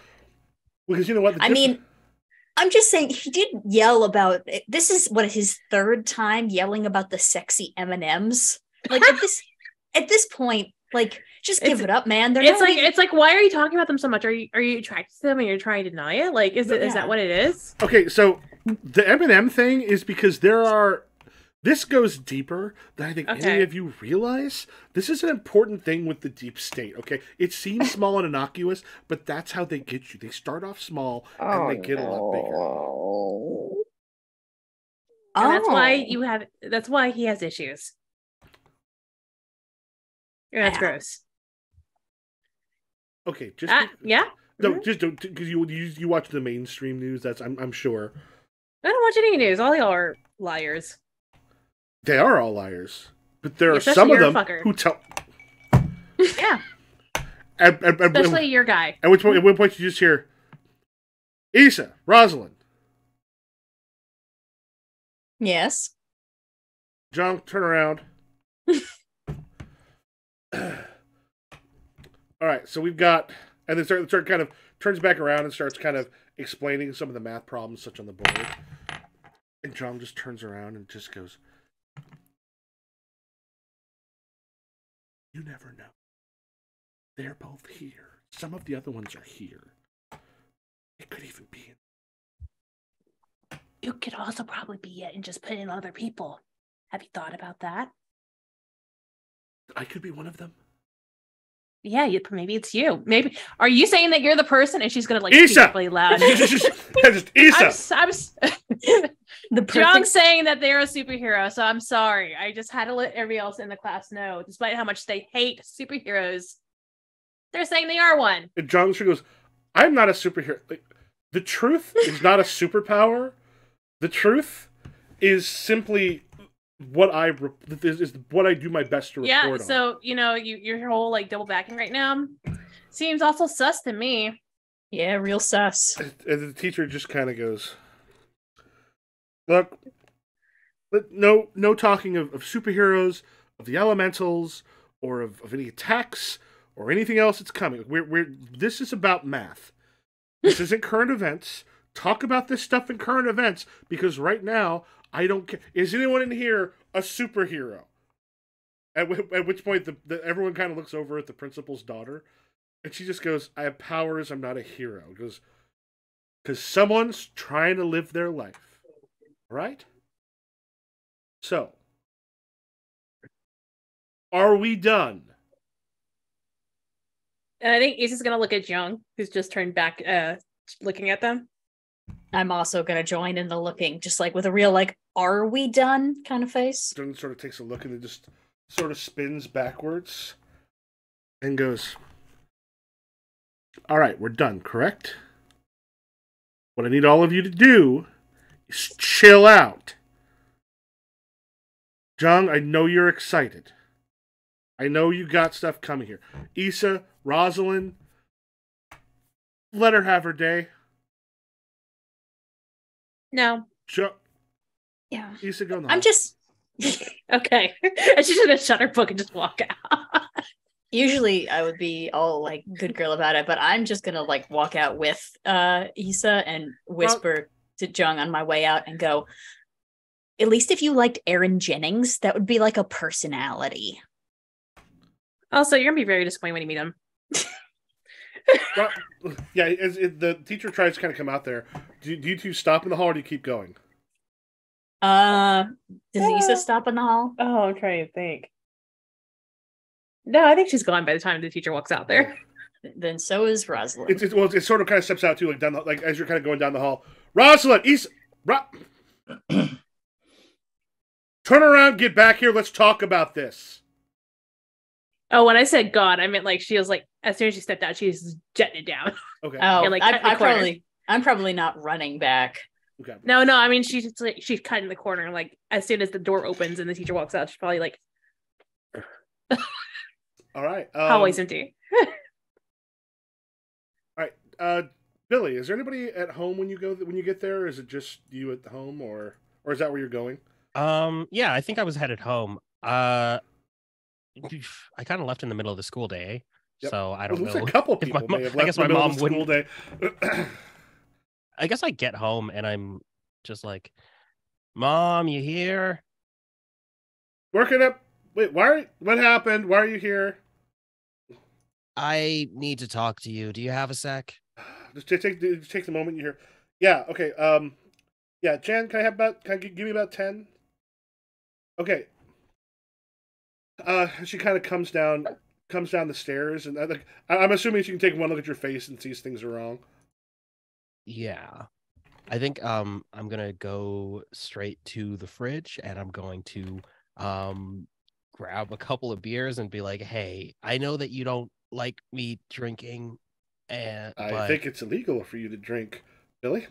Speaker 1: Because you know what?
Speaker 3: I mean, I'm just saying he did yell about it. This is his 3rd time yelling about the sexy M&Ms. Like at this point, like just give it up, man.
Speaker 5: It's like why are you talking about them so much? Are you attracted to them and you're trying to deny it? Like is that what it is?
Speaker 1: Okay, so the M&M thing is because this goes deeper than I think any of you realize. This is an important thing with the deep state, okay? It seems small and innocuous, but that's how they get you. They start off small and they get a lot bigger.
Speaker 5: And that's why he has issues. And that's gross.
Speaker 1: Okay, just
Speaker 5: yeah.
Speaker 1: No, just don't, because you watch the mainstream news. That's I'm sure.
Speaker 5: I don't watch any news. All y'all are liars.
Speaker 1: They are all liars, but there are some of them who tell.
Speaker 5: Yeah. Especially your guy.
Speaker 1: At one point you just hear, Issa, Rosalind.
Speaker 3: Yes.
Speaker 1: John, turn around. All right, so we've got, and then start kind of turns back around and starts kind of explaining some of the math problems such on the board. And John just turns around and just goes, "You never know. They're both here. Some of the other ones are here. It could even be.
Speaker 5: You could also probably be it and just put in other people. Have you thought about that?
Speaker 1: I could be one of them.
Speaker 5: Yeah, maybe it's you. Maybe are you saying that you're the person and she's gonna like
Speaker 1: Issa!
Speaker 5: speak really loud?
Speaker 1: just Issa.
Speaker 5: John's saying that they're a superhero, so I'm sorry. I just had to let everybody else in the class know, despite how much they hate superheroes. They're saying they are one.
Speaker 1: And John goes, "I'm not a superhero. Like, the truth is not a superpower. The truth is simply what I do my best to report on."
Speaker 5: Yeah, so your whole like double backing right now seems also sus to me.
Speaker 3: Yeah, real sus.
Speaker 1: And the teacher just kind of goes, "Look, But no talking of superheroes, of the elementals, or of any attacks or anything else that's coming. This is about math. This isn't current events. Talk about this stuff in current events because right now I don't care. Is anyone in here a superhero? At which point everyone kind of looks over at the principal's daughter, and she just goes, "I have powers. I'm not a hero." Because someone's trying to live their life, right? So, are we done?
Speaker 5: And I think Issa's gonna look at Jung, who's just turned back, looking at them.
Speaker 3: I'm also gonna join in the looking, just like with a real like, "Are we done?" kind of face.
Speaker 1: Jung sort of takes a look and then just sort of spins backwards and goes, "All right, we're done, correct? What I need all of you to do is chill out. Jung, I know you're excited. I know you got stuff coming here. Issa, Rosalind, let her have her day."
Speaker 5: No.
Speaker 3: Yeah.
Speaker 1: Issa, go in the
Speaker 3: I'm
Speaker 1: hall.
Speaker 3: just
Speaker 5: Okay. And she's gonna shut her book and just walk out.
Speaker 3: usually I would be all like good girl about it, but I'm just gonna like walk out with Issa and whisper to Jung on my way out and go, "At least if you liked Aaron Jennings, that would be like a personality."
Speaker 5: Also, you're gonna be very disappointed when you meet him.
Speaker 1: Well, yeah, the teacher tries to kind of come out there. Do you two stop in the hall or do you keep going?
Speaker 3: Does Issa stop in the hall?
Speaker 5: Oh, I'm trying to think. No, I think she's gone by the time the teacher walks out there.
Speaker 3: Then so is Rosalind.
Speaker 1: It sort of kind of steps out too, like down like as you're kind of going down the hall. Rosalind, turn around, get back here. Let's talk about this.
Speaker 5: Oh, when I said God, I meant like she was like, as soon as she stepped out, she's jetting it down.
Speaker 1: Okay.
Speaker 3: Oh,
Speaker 5: and, like,
Speaker 3: I'm probably not running back.
Speaker 1: Okay.
Speaker 5: No, I mean she's cutting the corner, and like as soon as the door opens and the teacher walks out, she's probably like,
Speaker 1: all right.
Speaker 5: hallway's empty.
Speaker 1: All right. Billy, is there anybody at home when you get there? Is it just you at home, or is that where you're going?
Speaker 2: Yeah, I think I was headed home. I kind of left in the middle of the school day, so I don't know.
Speaker 1: A couple people may have left. I guess my mom wouldn't. Day.
Speaker 2: I guess I get home and I'm just like, "Mom, you here?"
Speaker 1: Working up. Wait, what happened? Why are you here?
Speaker 2: I need to talk to you. Do you have a sec?
Speaker 1: Just take the moment you hear. Yeah. Okay. Yeah. Jan, can I give me about 10? Okay. She kind of comes down the stairs, and I'm assuming she can take one look at your face and sees things are wrong.
Speaker 2: Yeah. I think I'm gonna go straight to the fridge and I'm going to grab a couple of beers and be like, "Hey, I know that you don't like me drinking, and
Speaker 1: I think it's illegal for you to drink, Billy."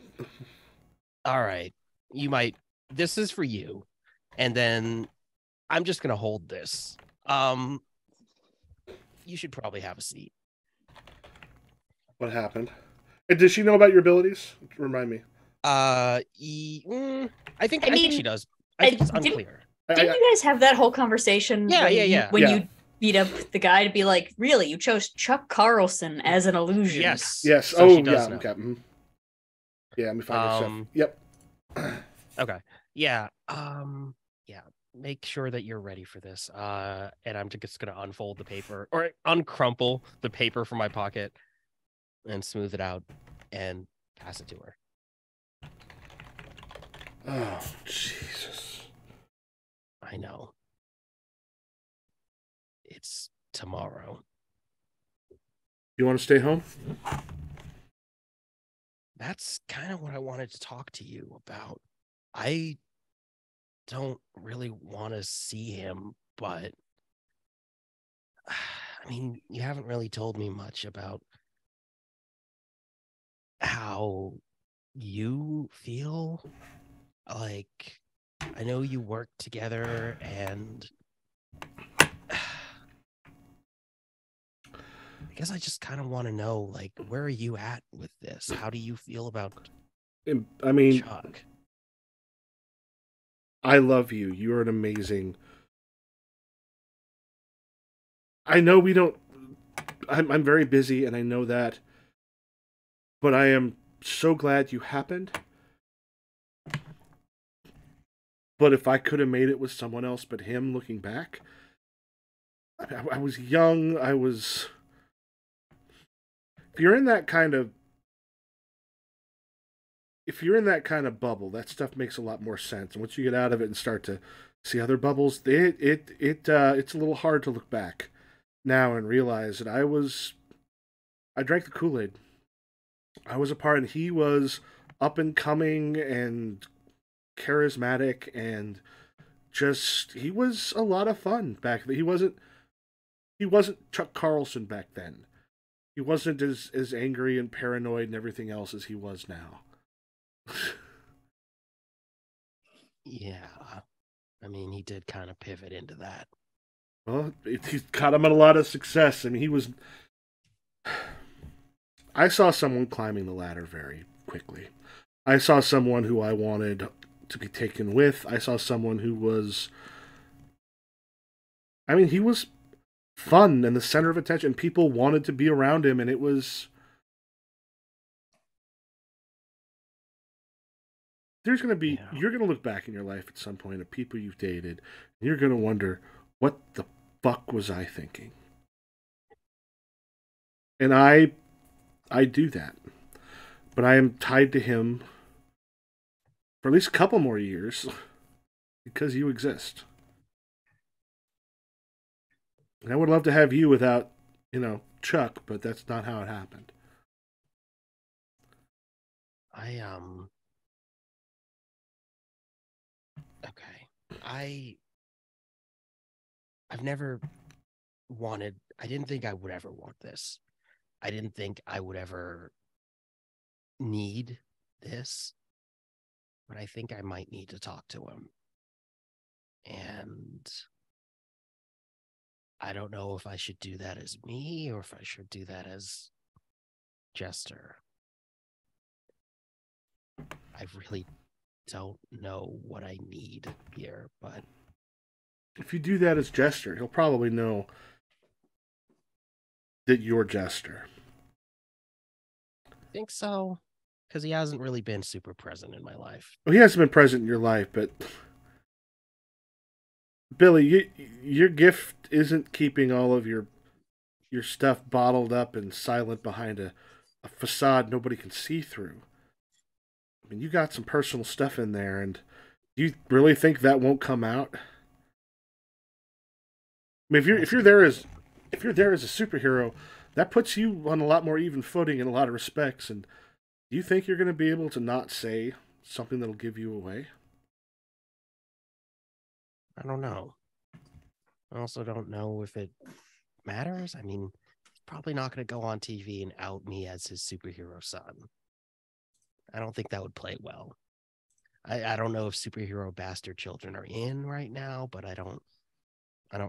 Speaker 2: All right, you might. This is for you, and then I'm just gonna hold this. You should probably have a seat.
Speaker 1: What happened? And does she know about your abilities? Remind me.
Speaker 2: I think she does. I think it's unclear.
Speaker 3: Didn't you guys have that whole conversation?
Speaker 2: Yeah.
Speaker 3: When you beat up the guy to be like, "Really, you chose Chuck Carlson as an illusion?"
Speaker 2: Yes.
Speaker 1: So she does know. Okay. Mm-hmm. Yeah, let me find your stuff. Yep.
Speaker 2: Okay. Yeah. Yeah. Make sure that you're ready for this. And I'm just gonna unfold the paper or uncrumple the paper from my pocket and smooth it out and pass it to her.
Speaker 1: Oh, Jesus.
Speaker 2: I know. It's tomorrow.
Speaker 1: You want to stay home?
Speaker 2: That's kind of what I wanted to talk to you about. I don't really want to see him, but I mean, you haven't really told me much about how you feel. Like, I know you work together, and I guess I just kind of want to know, like, where are you at with this? How do you feel about
Speaker 1: I mean,
Speaker 2: Chuck?
Speaker 1: I love you. You're an amazing. I know we don't. I'm very busy, and I know that. But I am so glad you happened. But if I could have made it with someone else but him, looking back, I was young. If you're in that kind of bubble, that stuff makes a lot more sense. And once you get out of it and start to see other bubbles, it's a little hard to look back now and realize that I drank the Kool-Aid. I was a part, and he was up and coming and charismatic, and he was a lot of fun back then. He wasn't Chuck Carlson back then. He wasn't as angry and paranoid and everything else as he was now.
Speaker 2: Yeah. I mean, he did kind of pivot into that.
Speaker 1: Well, he got him at a lot of success. I mean, I saw someone climbing the ladder very quickly. I saw someone who I wanted to be taken with. I saw someone who was... I mean, he was fun and the center of attention. People wanted to be around him, and it was... There's going to be... Yeah. You're going to look back in your life at some point at people you've dated, and you're going to wonder, what the fuck was I thinking? And I do that. But I am tied to him for at least a couple more years because you exist. And I would love to have you without, Chuck, but that's not how it happened.
Speaker 2: Okay. I've never wanted... I didn't think I would ever want this. I didn't think I would ever need this. But I think I might need to talk to him. And I don't know if I should do that as me or if I should do that as Jester. I really don't know what I need here, but...
Speaker 1: If you do that as Jester, he'll probably know that you're Jester.
Speaker 2: I think so. Because he hasn't really been super present in my life.
Speaker 1: Well, he hasn't been present in your life, but... Billy, your gift isn't keeping all of your stuff bottled up and silent behind a facade nobody can see through. I mean, you got some personal stuff in there, and you really think that won't come out? I mean, if you're there as a superhero, that puts you on a lot more even footing in a lot of respects. And do you think you're going to be able to not say something that'll give you away?
Speaker 2: I don't know. I also don't know if it matters. I mean, he's probably not going to go on TV and out me as his superhero son. I don't think that would play well. I don't know if superhero bastard children are in right now, but I don't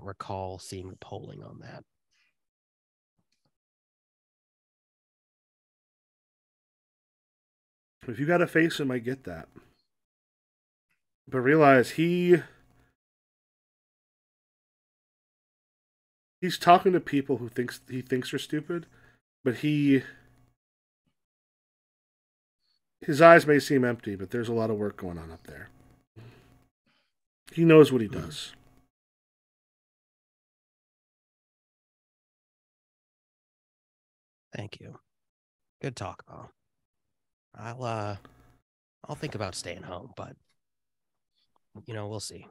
Speaker 2: recall seeing the polling on that.
Speaker 1: If you got to face him, I get that. But realize he's talking to people who he thinks are stupid, but his eyes may seem empty, but there's a lot of work going on up there. He knows what he does.
Speaker 2: Thank you. Good talk, though. I'll think about staying home, but we'll see.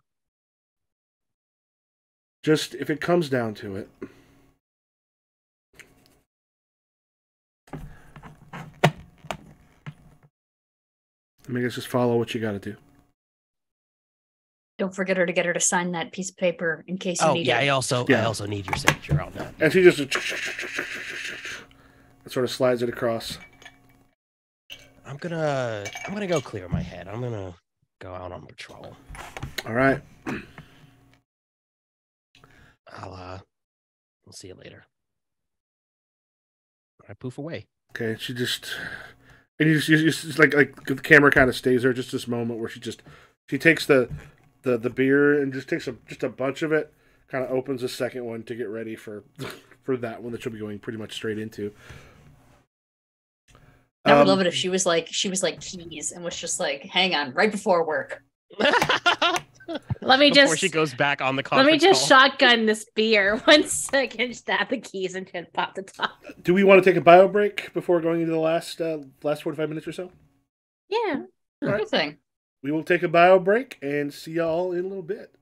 Speaker 1: Just if it comes down to it, I guess just follow what you got to do.
Speaker 3: Don't forget to get her to sign that piece of paper in case you need it.
Speaker 2: I also need your signature on that.
Speaker 1: And she just sort of slides it across.
Speaker 2: I'm gonna go clear my head. I'm gonna go out on patrol.
Speaker 1: All right.
Speaker 2: We'll see you later. I poof away.
Speaker 1: Okay, she just, and you just like the camera kind of stays there just this moment where she takes the the beer and just takes just a bunch of it. Kind of opens the second one to get ready for that one that she'll be going pretty much straight into.
Speaker 3: I would love it if she was like Keys and was just like, hang on, right before work.
Speaker 5: Let me
Speaker 2: before she goes back on the
Speaker 5: Let me
Speaker 2: conference
Speaker 5: just
Speaker 2: call.
Speaker 5: shotgun this beer 1 second, stab the keys, and then pop the top.
Speaker 1: Do we want to take a bio break before going into the last 45 minutes or so?
Speaker 5: Yeah.
Speaker 1: All right.
Speaker 3: Good thing.
Speaker 1: We will take a bio break and see y'all in a little bit.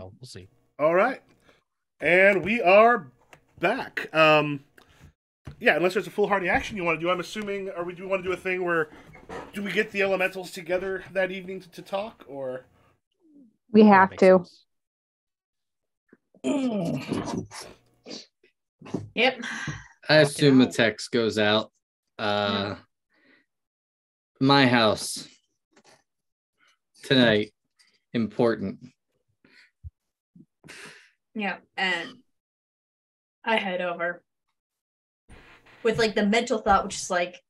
Speaker 2: so we'll see.
Speaker 1: All right. And we are back. Yeah, unless there's a foolhardy action you want to do, I'm assuming, or do we want to do a thing where, do we get the elementals together that evening to talk, or?
Speaker 4: We have to.
Speaker 5: Yep.
Speaker 6: I assume the text goes out. My house tonight, important.
Speaker 3: Yeah, and I head over with like the mental thought, which is like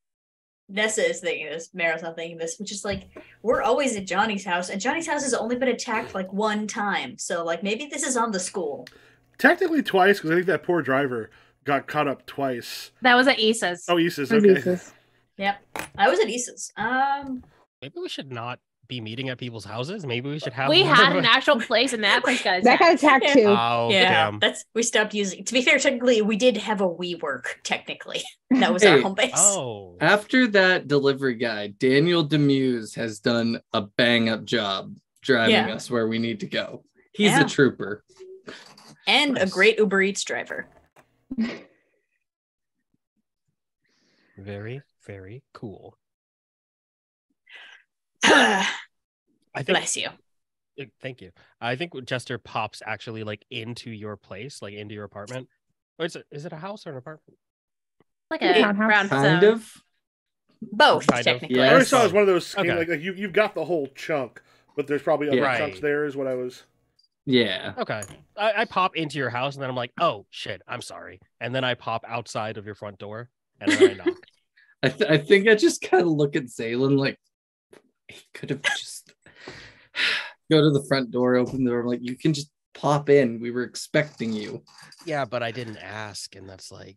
Speaker 3: Nessa is thinking this, Mara's not thinking this, which is like we're always at Johnny's house, and Johnny's house has only been attacked like one time, so like maybe this is on the school.
Speaker 1: Technically twice, because I think that poor driver got caught up twice.
Speaker 5: That was at Issa's.
Speaker 1: Oh, Issa's, okay.
Speaker 4: Issa's.
Speaker 3: Yep, I was at Issa's.
Speaker 2: Maybe we should not be meeting at people's houses. Maybe we should have.
Speaker 5: We had an actual place, and that place got
Speaker 4: That got
Speaker 5: attacked.
Speaker 4: attacked too.
Speaker 2: Oh,
Speaker 3: yeah,
Speaker 2: damn.
Speaker 3: we stopped using. To be fair, technically, we did have a WeWork. Technically, that was our home base.
Speaker 2: Oh,
Speaker 6: After that delivery guy, Daniel Demuse has done a bang up job driving us where we need to go. He's a trooper.
Speaker 3: And a great Uber Eats driver.
Speaker 2: very, very cool.
Speaker 3: I
Speaker 2: think,
Speaker 3: bless you.
Speaker 2: Thank you. I think Jester pops actually like into your place, like into your apartment. Or is it a house or an apartment?
Speaker 5: Like a
Speaker 4: townhouse.
Speaker 6: Kind of.
Speaker 3: Both,
Speaker 2: Kind of.
Speaker 3: technically.
Speaker 6: Yeah.
Speaker 1: I always saw it as one of those,
Speaker 2: Okay.
Speaker 1: like you've got the whole chunk, but there's probably other
Speaker 2: Right.
Speaker 1: chunks there, is what I was.
Speaker 6: Yeah.
Speaker 2: Okay. I pop into your house and then I'm like, oh shit, I'm sorry. And then I pop outside of your front door and then I knock.
Speaker 6: I think I just kind of look at Zaylen like he could have just go to the front door, open the door. I'm like, you can just pop in. We were expecting you.
Speaker 2: Yeah, but I didn't ask, and that's like,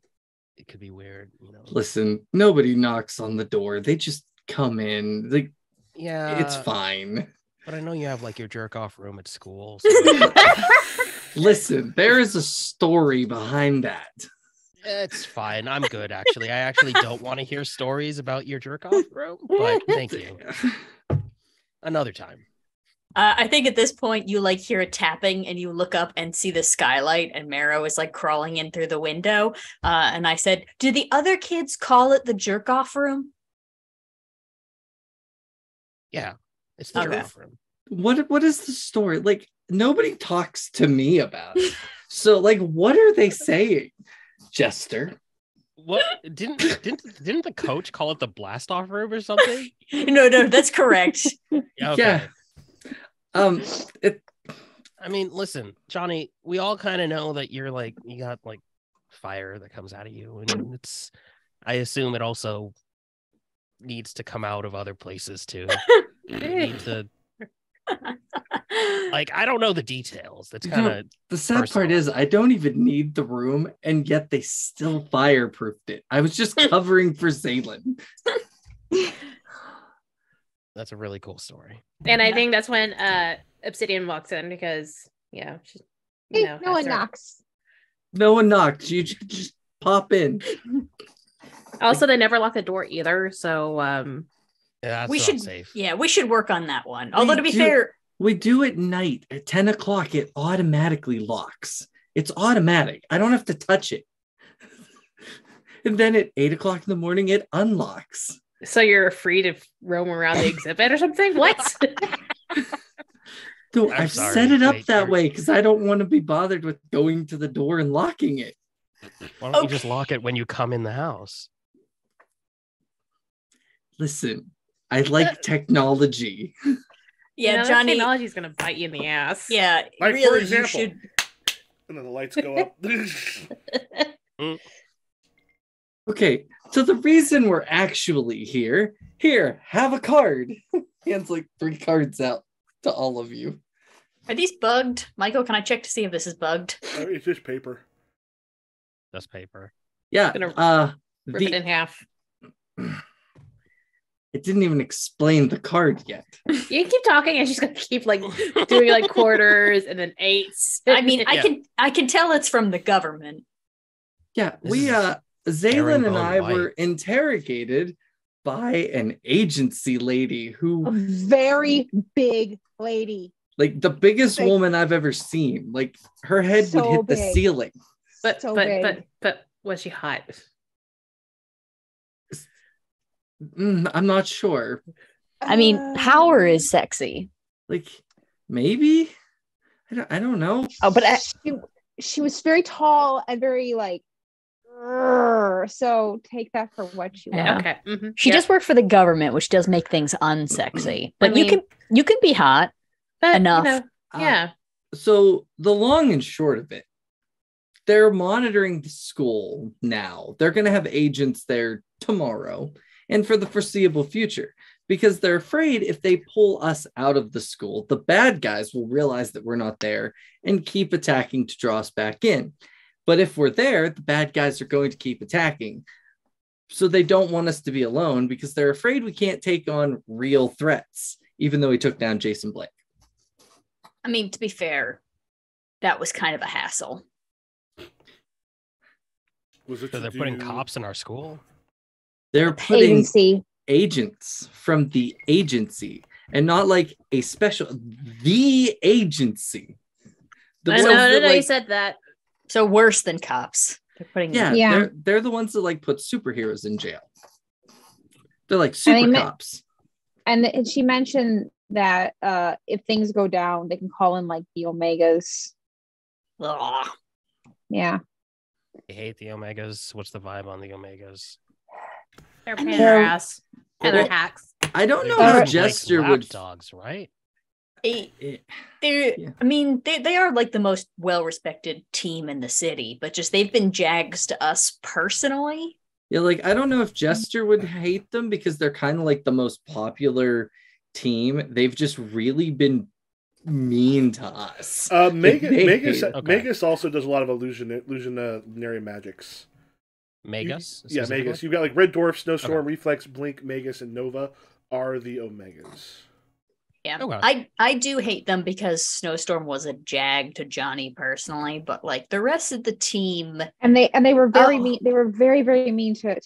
Speaker 2: it could be weird, you know.
Speaker 6: Listen, nobody knocks on the door. They just come in. Like,
Speaker 2: Yeah,
Speaker 6: it's fine.
Speaker 2: But I know you have like your jerk off room at school. So
Speaker 6: Listen, there is a story behind that.
Speaker 2: it's fine. I'm good, actually. I actually don't want to hear stories about your jerk off room, but thank you. Another time.
Speaker 3: I think at this point you like hear a tapping and you look up and see the skylight and Marrow is like crawling in through the window. And I said, do the other kids call it the jerk off room?
Speaker 2: Yeah, it's the
Speaker 3: Okay.
Speaker 2: jerk off room.
Speaker 6: What is the story? Like, nobody talks to me about it. So, like, what are they saying, Jester?
Speaker 2: What didn't the coach call it the blast off room or something?
Speaker 3: No, that's correct.
Speaker 2: Okay.
Speaker 6: Yeah.
Speaker 2: I mean, listen, Johnny, we all kind of know that you're like, you got like fire that comes out of you, and I assume it also needs to come out of other places too. You need to, like, I don't know the details. That's kind of
Speaker 6: the sad part is I don't even need the room, and yet they still fireproofed it. I was just covering for Zaylen.
Speaker 2: That's a really cool story.
Speaker 5: And I think that's when Obsidian walks in because, she's,
Speaker 4: No one knocks.
Speaker 6: No one knocked. You just pop in.
Speaker 5: Also, they never lock the door either. So
Speaker 2: Yeah,
Speaker 3: we
Speaker 2: that's
Speaker 3: should,
Speaker 2: safe.
Speaker 3: yeah, we should work on that one. Although to be fair,
Speaker 6: we do it night at 10 o'clock. It automatically locks. It's automatic. I don't have to touch it. And then at 8 o'clock in the morning, it unlocks.
Speaker 5: So you're free to roam around the exhibit or something? What?
Speaker 6: Dude,
Speaker 2: I'm
Speaker 6: I've
Speaker 2: sorry.
Speaker 6: set it up
Speaker 2: Wait,
Speaker 6: that way because I don't want to be bothered with going to the door and locking it.
Speaker 2: Why don't you just lock it when you come in the house?
Speaker 6: Listen, I like technology.
Speaker 3: yeah, Johnny.
Speaker 5: Technology's gonna bite you in the ass.
Speaker 3: Yeah,
Speaker 1: Like,
Speaker 3: really,
Speaker 1: for
Speaker 3: you
Speaker 1: example,
Speaker 3: should.
Speaker 1: and then the lights go up.
Speaker 6: Okay, so the reason we're actually here, have a card. Hands like 3 cards out to all of you.
Speaker 3: Are these bugged? Michael, can I check to see if this is bugged?
Speaker 1: It's just paper.
Speaker 2: That's paper.
Speaker 6: Yeah,
Speaker 5: Rip it in half.
Speaker 6: it didn't even explain the card yet.
Speaker 5: You can keep talking and she's gonna keep like doing like quarters and then eights.
Speaker 3: I mean,
Speaker 2: Yeah.
Speaker 3: I can tell it's from the government.
Speaker 6: Yeah,
Speaker 2: This
Speaker 6: we
Speaker 2: is
Speaker 6: Zaylen and
Speaker 2: herringbone
Speaker 6: I
Speaker 2: white.
Speaker 6: were interrogated by an agency lady
Speaker 4: A
Speaker 6: who
Speaker 4: very big lady.
Speaker 6: Like the biggest woman I've ever seen. Like her head would hit the ceiling.
Speaker 5: But was she hot?
Speaker 6: I'm not sure.
Speaker 3: I mean, Power is sexy.
Speaker 6: Like maybe I don't know.
Speaker 3: Oh, but
Speaker 4: she was very tall and very like. So take that for what you want.
Speaker 5: Okay. Mm-hmm.
Speaker 3: She does work for the government, which does make things unsexy. But you can be hot enough.
Speaker 5: You know, yeah.
Speaker 6: So the long and short of it, they're monitoring the school now. They're going to have agents there tomorrow and for the foreseeable future because they're afraid if they pull us out of the school, the bad guys will realize that we're not there and keep attacking to draw us back in. But if we're there, the bad guys are going to keep attacking. So they don't want us to be alone because they're afraid we can't take on real threats, even though we took down Jason Blake.
Speaker 3: I mean, to be fair, that was kind of a hassle.
Speaker 2: So they're putting cops in our school?
Speaker 6: They're putting agents from the agency and not like a special, the agency.
Speaker 5: No, you said that.
Speaker 3: So worse than cops. They're putting
Speaker 6: they're the ones that like put superheroes in jail. They're like super cops.
Speaker 4: And she mentioned that if things go down, they can call in like the Omegas.
Speaker 3: Ugh.
Speaker 4: Yeah.
Speaker 2: I hate the Omegas. What's the vibe on the Omegas?
Speaker 5: They're pain in their ass. And they're hacks.
Speaker 6: I don't know if Jester would
Speaker 2: dogs, right?
Speaker 3: I mean, they are like the most well-respected team in the city, but just they've been jags to us personally.
Speaker 6: Yeah, like I don't know if Jester would hate them because they're kind of like the most popular team. They've just really been mean to us.
Speaker 1: Magus also does a lot of illusionary magics.
Speaker 2: Magus?
Speaker 1: Magus. You've got like Red Dwarf, Snowstorm, Reflex, Blink, Magus, and Nova are the Omegas.
Speaker 3: Yeah, okay. I do hate them because Snowstorm was a jag to Johnny personally, but like the rest of the team,
Speaker 4: and they were very mean. They were very, very mean to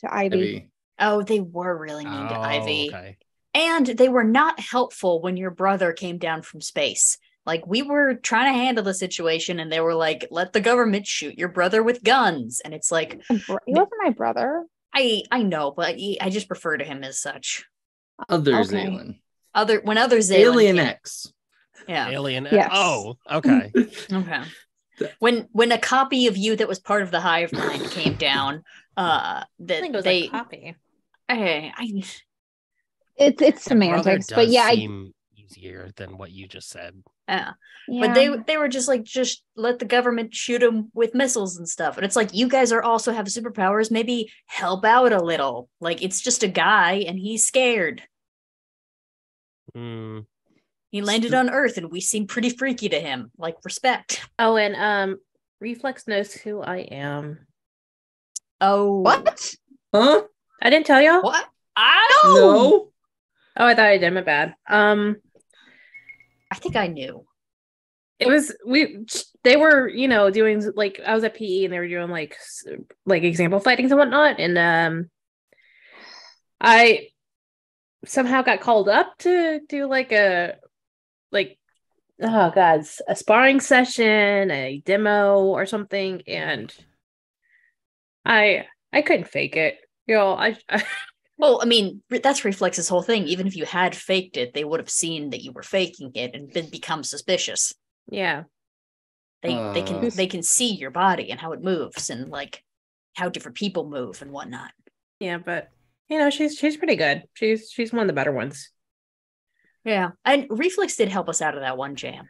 Speaker 4: Ivy.
Speaker 3: Oh, they were really mean to Ivy,
Speaker 2: okay.
Speaker 3: And they were not helpful when your brother came down from space. Like we were trying to handle the situation, and they were like, "Let the government shoot your brother with guns," and it's like,
Speaker 4: he wasn't my brother.
Speaker 3: I know, but I just refer to him as such.
Speaker 6: Zaylan.
Speaker 3: When other Zaylan
Speaker 6: Alien X.
Speaker 3: Yeah.
Speaker 2: Alien X. Yes. Oh, okay.
Speaker 3: Okay. When a copy of you that was part of the hive mind came down,
Speaker 5: I think it was a copy.
Speaker 4: It's semantics, but yeah,
Speaker 2: seem easier than what you just said.
Speaker 3: Yeah. But they were just like, just let the government shoot them with missiles and stuff. And it's like, you guys also have superpowers. Maybe help out a little. Like it's just a guy and he's scared. He landed on Earth and we seem pretty freaky to him. Like respect.
Speaker 5: Oh, and Reflex knows who I am.
Speaker 3: Oh,
Speaker 4: what?
Speaker 6: Huh?
Speaker 5: I didn't tell y'all.
Speaker 3: What?
Speaker 6: No.
Speaker 5: Oh, I thought I did. My bad.
Speaker 3: I think I knew.
Speaker 5: It was they were, doing like I was at PE and they were doing like example fightings and whatnot, and I somehow got called up to do a sparring session, a demo or something, and I couldn't fake it.
Speaker 3: Well, I mean, that's Reflex's whole thing. Even if you had faked it, they would have seen that you were faking it and become suspicious.
Speaker 5: Yeah.
Speaker 3: They can see your body and how it moves and like how different people move and whatnot.
Speaker 5: Yeah, but she's pretty good. She's one of the better ones.
Speaker 3: Yeah. And Reflex did help us out of that one jam.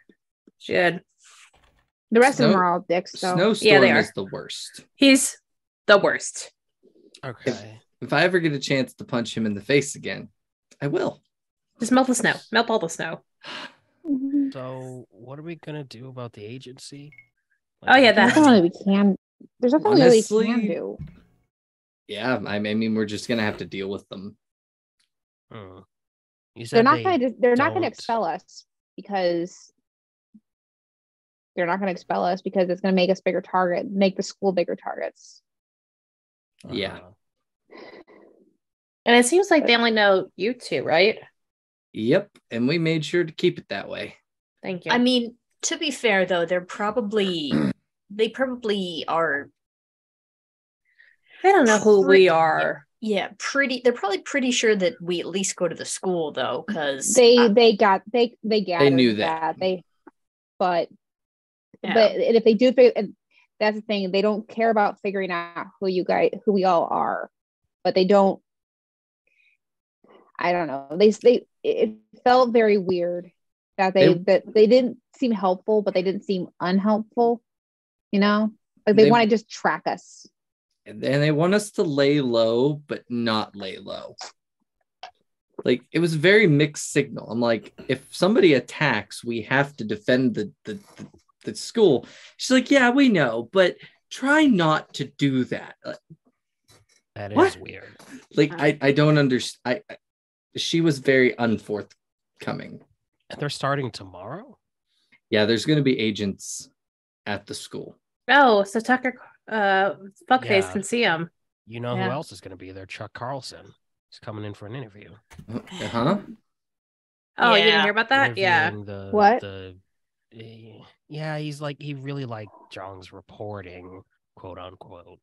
Speaker 5: She did.
Speaker 4: The rest of them are all dicks, though.
Speaker 6: Snowstorm is the worst.
Speaker 5: He's the worst.
Speaker 2: Okay.
Speaker 6: If I ever get a chance to punch him in the face again, I will.
Speaker 5: Just melt the snow. Melt all the snow.
Speaker 2: So, what are we gonna do about the agency?
Speaker 5: That's
Speaker 4: there's nothing we can do.
Speaker 6: Yeah, I mean, we're just gonna have to deal with them.
Speaker 2: You said
Speaker 4: they're not gonna expel us because it's gonna make us make the school bigger targets.
Speaker 6: Yeah.
Speaker 5: And it seems like they only know you two, right?
Speaker 6: Yep, and we made sure to keep it that way.
Speaker 5: Thank you.
Speaker 3: I mean, to be fair though, they probably are.
Speaker 5: They don't know who we are.
Speaker 3: Yeah, they're probably pretty sure that we at least go to the school though, because
Speaker 4: they
Speaker 6: knew that.
Speaker 4: But if they do figure, and that's the thing, they don't care about figuring out who we all are, but they don't. I don't know. It felt very weird that they didn't seem helpful, but they didn't seem unhelpful. You know, like they want to just track us.
Speaker 6: And they want us to lay low, but not lay low. Like, it was a very mixed signal. I'm like, if somebody attacks, we have to defend the school. She's like, yeah, we know, but try not to do that.
Speaker 2: That is weird.
Speaker 6: Like, I don't understand. She was very unforthcoming.
Speaker 2: And they're starting tomorrow?
Speaker 6: Yeah, there's going to be agents at the school.
Speaker 5: Oh, so Tucker Fuckface can see him.
Speaker 2: You know who else is going to be there? Chuck Carlson. He's coming in for an interview.
Speaker 6: Uh-huh.
Speaker 5: Oh, you didn't hear about that? Yeah.
Speaker 4: What?
Speaker 2: Yeah, he really liked Jong's reporting, quote unquote.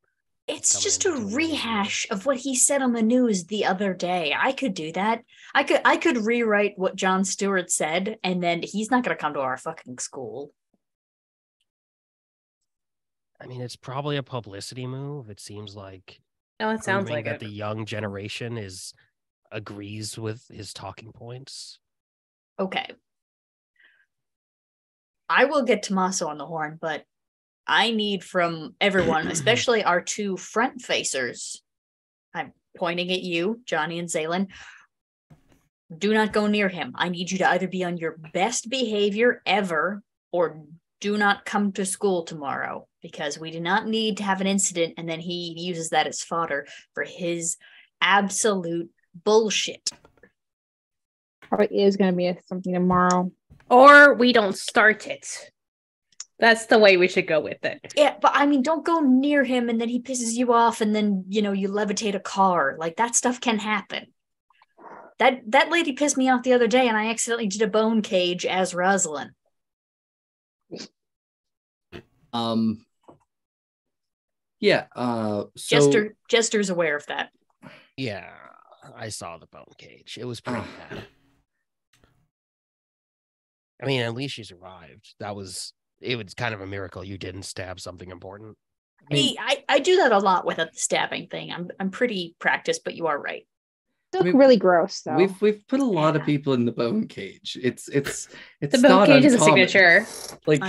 Speaker 3: It's just a rehash of what he said on the news the other day. I could do that. I could rewrite what Jon Stewart said, and then he's not going to come to our fucking school.
Speaker 2: I mean, it's probably a publicity move. It seems like.
Speaker 5: No, it sounds like
Speaker 2: that the young generation agrees with his talking points.
Speaker 3: Okay. I will get Tommaso on the horn, but I need from everyone, especially our two front facers. I'm pointing at you, Johnny and Zaylin. Do not go near him. I need you to either be on your best behavior ever or do not come to school tomorrow, because we do not need to have an incident and then he uses that as fodder for his absolute bullshit.
Speaker 4: Probably is going to be something tomorrow.
Speaker 5: Or we don't start it. That's the way we should go with it.
Speaker 3: Yeah, but I mean, don't go near him and then he pisses you off and then, you levitate a car. Like, that stuff can happen. That lady pissed me off the other day and I accidentally did a bone cage as Rosalind.
Speaker 6: Yeah, so
Speaker 3: Jester's aware of that.
Speaker 2: Yeah, I saw the bone cage. It was pretty bad. I mean, at least she survived. It was kind of a miracle you didn't stab something important.
Speaker 3: I do that a lot with the stabbing thing. I'm pretty practiced, but you are right.
Speaker 4: It looked really gross, though.
Speaker 6: We've put a lot of people in the bone cage. It's
Speaker 5: the bone cage is a signature.
Speaker 6: Like,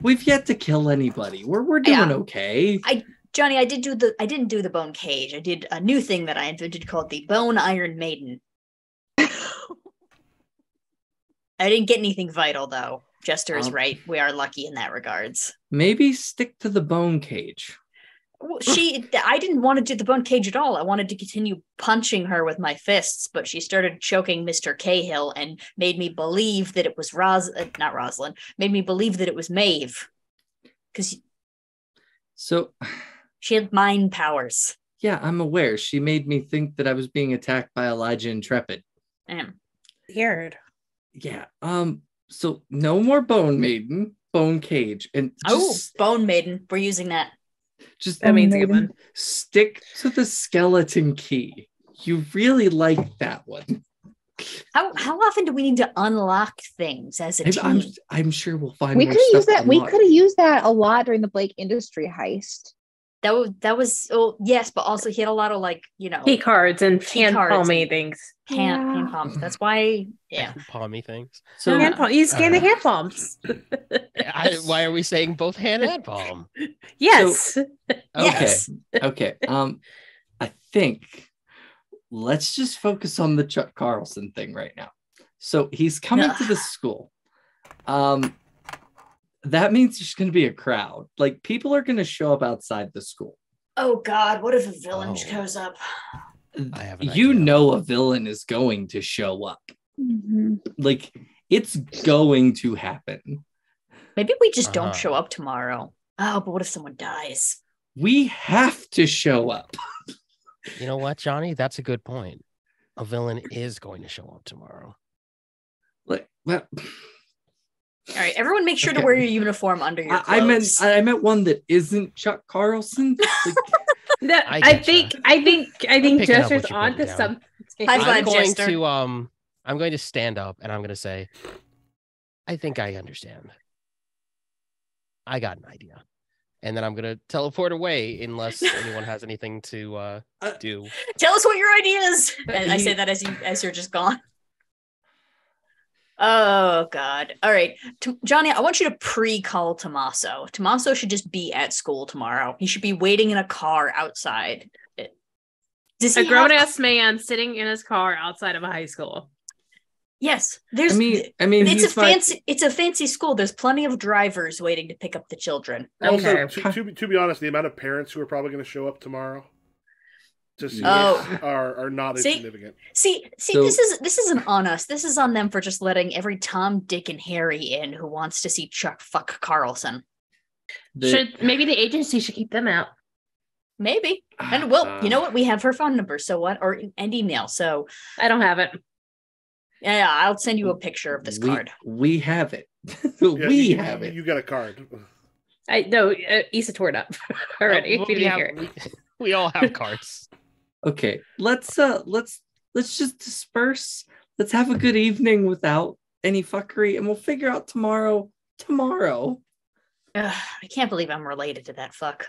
Speaker 6: we've yet to kill anybody. We're doing okay.
Speaker 3: Johnny, I didn't do the bone cage. I did a new thing that I invented called the Bone Iron Maiden. I didn't get anything vital though. Jester is right. We are lucky in that regards.
Speaker 6: Maybe stick to the bone cage.
Speaker 3: I didn't want to do the bone cage at all. I wanted to continue punching her with my fists, but she started choking Mr. Cahill and made me believe that it was not Rosalind, made me believe that it was Maeve.
Speaker 6: So
Speaker 3: she had mind powers.
Speaker 6: Yeah, I'm aware. She made me think that I was being attacked by Elijah Intrepid.
Speaker 5: Weird.
Speaker 6: Yeah. So no more Bone Maiden, Bone Cage, and
Speaker 3: Bone Maiden. We're using that.
Speaker 5: That means a good one.
Speaker 6: Stick to the skeleton key. You really like that one.
Speaker 3: How often do we need to unlock things as a team?
Speaker 6: I'm sure we'll find.
Speaker 4: We could have used that. We could have used that a lot during the Blake Industry heist.
Speaker 3: That was yes, but also he had a lot of
Speaker 5: key cards and hand palmy things.
Speaker 3: Hand palms. That's why
Speaker 2: palmy things.
Speaker 5: So you scan the hand palms.
Speaker 2: Why are we saying both hand and palm?
Speaker 5: Yes.
Speaker 6: Okay. I think let's just focus on the Chuck Carlson thing right now. So he's coming to the school. That means there's going to be a crowd. Like, people are going to show up outside the school.
Speaker 3: Oh God, what if a villain shows up?
Speaker 2: I have an idea.
Speaker 6: A villain is going to show up.
Speaker 4: Mm-hmm.
Speaker 6: Like, it's going to happen.
Speaker 3: Maybe we just don't show up tomorrow. Oh, but what if someone dies?
Speaker 6: We have to show up.
Speaker 2: You know what, Johnny? That's a good point. A villain is going to show up tomorrow.
Speaker 6: Like, well,
Speaker 3: All right, everyone, make sure to wear your uniform under your clothes.
Speaker 6: I meant one that isn't Chuck Carlson. Like,
Speaker 5: no, I think Jester's onto something.
Speaker 3: High five, Jester.
Speaker 2: I'm going to stand up and I'm going to say, I think I understand. I got an idea. And then I'm going to teleport away unless anyone has anything to do.
Speaker 3: Tell us what your idea is. And I say that as you're just gone. Oh, God. All right. Johnny, I want you to pre-call Tommaso. Tommaso should just be at school tomorrow. He should be waiting in a car outside.
Speaker 5: A grown-ass man sitting in his car outside of a high school.
Speaker 3: Yes. There's.
Speaker 6: I mean,
Speaker 3: it's a fancy school. There's plenty of drivers waiting to pick up the children.
Speaker 1: Also, to be honest, the amount of parents who are probably going to show up tomorrow to see are not insignificant.
Speaker 3: See, this isn't on us. This is on them for just letting every Tom, Dick, and Harry in who wants to see Chuck fuck Carlson.
Speaker 5: Maybe the agency should keep them out.
Speaker 3: Maybe. And well, you know what? We have her phone number, so what? And email. So
Speaker 5: I don't have it.
Speaker 3: Yeah, I'll send you a picture of this card.
Speaker 6: We have it. We have it.
Speaker 1: You got a card.
Speaker 5: Issa tore it up already.
Speaker 2: We all have cards.
Speaker 6: Okay, let's just disperse. Let's have a good evening without any fuckery, and we'll figure out tomorrow.
Speaker 3: I can't believe I'm related to that fuck.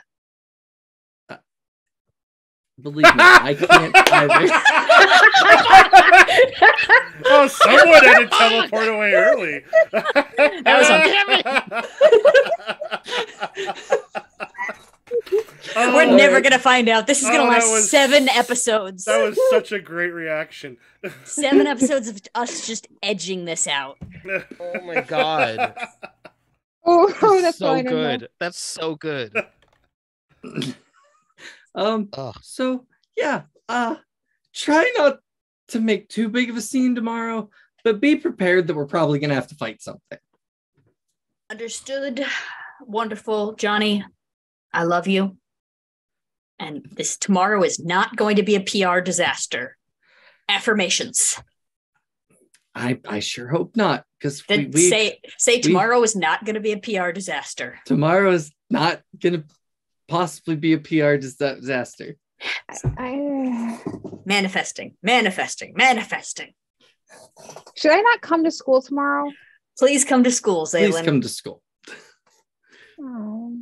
Speaker 6: Believe me, I can't either.
Speaker 1: Oh, someone had to teleport away early.
Speaker 3: That was We're never going to find out. This is going to last 7 episodes.
Speaker 1: That was such a great reaction.
Speaker 3: 7 episodes of us just edging this out.
Speaker 2: Oh my God.
Speaker 4: That's
Speaker 2: so good. That's so good.
Speaker 6: So yeah, try not to make too big of a scene tomorrow, but be prepared that we're probably gonna have to fight something.
Speaker 3: Understood. Wonderful. Johnny, I love you. And this tomorrow is not going to be a PR disaster. Affirmations.
Speaker 6: I sure hope not, because
Speaker 3: say tomorrow is not going to be a PR disaster.
Speaker 6: Tomorrow is not going to possibly be a PR disaster.
Speaker 3: Manifesting.
Speaker 4: Should I not come to school tomorrow?
Speaker 3: Please come to school, Zaylin.
Speaker 6: Please come to school.
Speaker 4: Oh.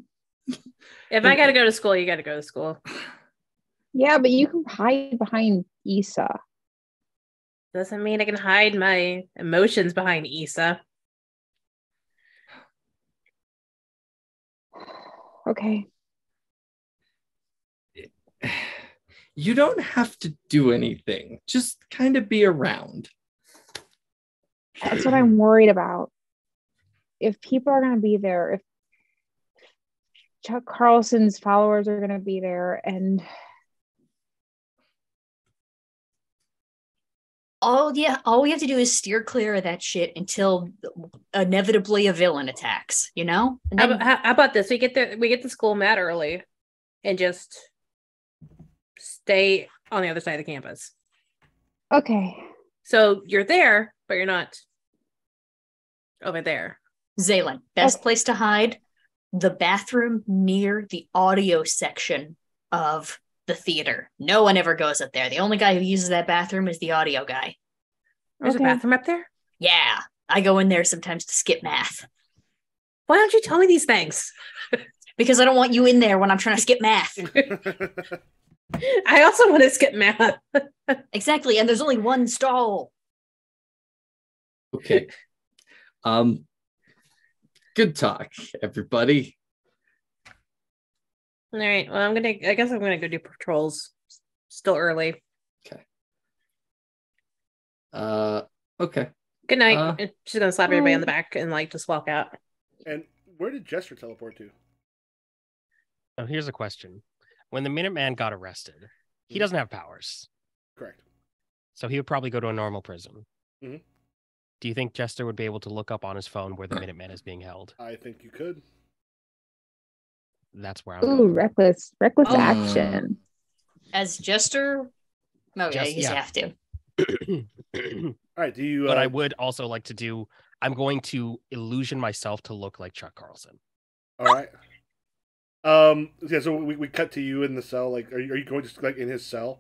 Speaker 5: If I got to go to school, you got to go to school.
Speaker 4: Yeah, but you can hide behind Issa.
Speaker 5: Doesn't mean I can hide my emotions behind Issa.
Speaker 4: Okay.
Speaker 6: You don't have to do anything. Just kind of be around.
Speaker 4: That's what I'm worried about. If people are going to be there, if Chuck Carlson's followers are going to be there, and
Speaker 3: all we have to do is steer clear of that shit until inevitably a villain attacks, you know? And then,
Speaker 5: how about this? We get to school mad early and just stay on the other side of the campus.
Speaker 4: Okay.
Speaker 5: So you're there, but you're not over there.
Speaker 3: Zaylin, best place to hide, the bathroom near the audio section of the theater. No one ever goes up there. The only guy who uses that bathroom is the audio guy.
Speaker 5: There's a bathroom up there?
Speaker 3: Yeah. I go in there sometimes to skip math.
Speaker 5: Why don't you tell me these things?
Speaker 3: Because I don't want you in there when I'm trying to skip math.
Speaker 5: I also want to skip math.
Speaker 3: Exactly. And there's only one stall.
Speaker 6: Okay. Good talk, everybody.
Speaker 5: All right. Well, I guess I'm gonna go do patrols. Still early.
Speaker 6: Okay. Okay.
Speaker 5: Good night. She's gonna slap everybody on the back and just walk out.
Speaker 1: And where did Jester teleport to?
Speaker 2: So here's a question. When the Minuteman got arrested, he doesn't have powers.
Speaker 1: Correct.
Speaker 2: So he would probably go to a normal prison.
Speaker 1: Mm-hmm.
Speaker 2: Do you think Jester would be able to look up on his phone where the Minuteman is being held?
Speaker 1: I think you could.
Speaker 2: That's where I'm
Speaker 4: going. Reckless action.
Speaker 3: As Jester? Oh, yeah, you have to.
Speaker 1: All right, do you...
Speaker 2: But I would also like to do I'm going to illusion myself to look like Chuck Carlson.
Speaker 1: All right. Yeah. So we cut to you in the cell. Like, are you going to like in his cell,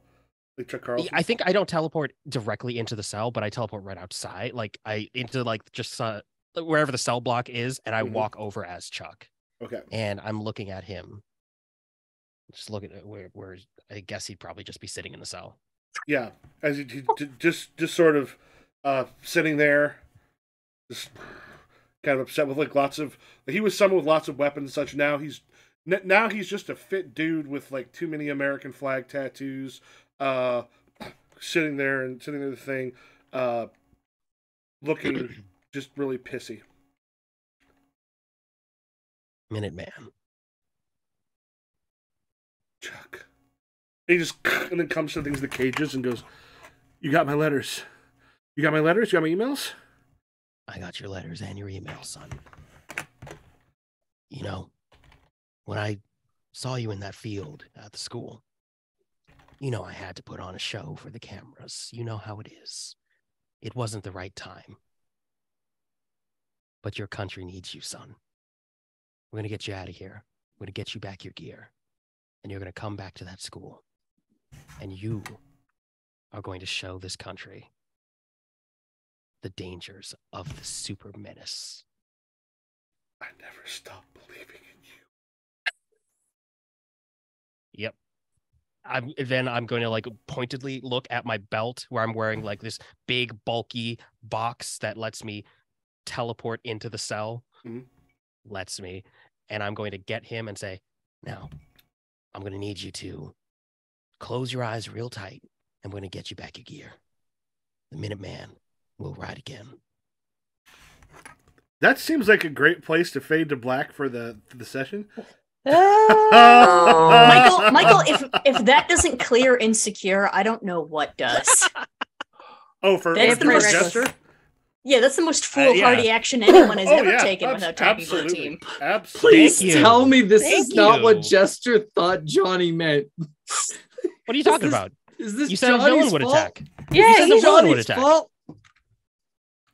Speaker 1: like Chuck Carlson?
Speaker 2: I think I don't teleport directly into the cell, but I teleport right outside, like into like just wherever the cell block is, and I walk over as Chuck.
Speaker 1: Okay.
Speaker 2: And I'm looking at him. Just looking at where I guess he'd probably just be sitting in the cell.
Speaker 1: Yeah, as he just sort of sitting there, just kind of upset with like lots of. He was someone with lots of weapons and such. Now he's just a fit dude with like too many American flag tattoos, sitting there the thing, looking just really pissy.
Speaker 2: Minuteman.
Speaker 1: Chuck. He just and then comes to things the cages and goes, "You got my letters. You got my letters. You got my emails.
Speaker 2: I got your letters and your emails, son. You know, when I saw you in that field at the school, you know I had to put on a show for the cameras. You know how it is. It wasn't the right time. But your country needs you, son. We're going to get you out of here. We're going to get you back your gear. And you're going to come back to that school. And you are going to show this country the dangers of the super menace.
Speaker 1: I never stopped believing in you."
Speaker 2: Yep. I'm going to like pointedly look at my belt where I'm wearing like this big bulky box that lets me teleport into the cell. Lets me. And I'm going to get him and say, now, I'm going to need you to close your eyes real tight. I'm going to get you back your gear. The Minuteman will ride again.
Speaker 1: That seems like a great place to fade to black for the session.
Speaker 3: Michael, if that doesn't clear Insecure, I don't know what does.
Speaker 1: Oh, for Jester?
Speaker 3: Yeah, that's the most foolhardy action anyone has ever taken without talking to a team.
Speaker 1: Absolutely.
Speaker 6: Please tell me this is not what Jester thought Johnny meant.
Speaker 2: What are you talking about?
Speaker 6: Is this
Speaker 2: you said a villain would attack?
Speaker 5: Yeah,
Speaker 2: he's Johnny's fault.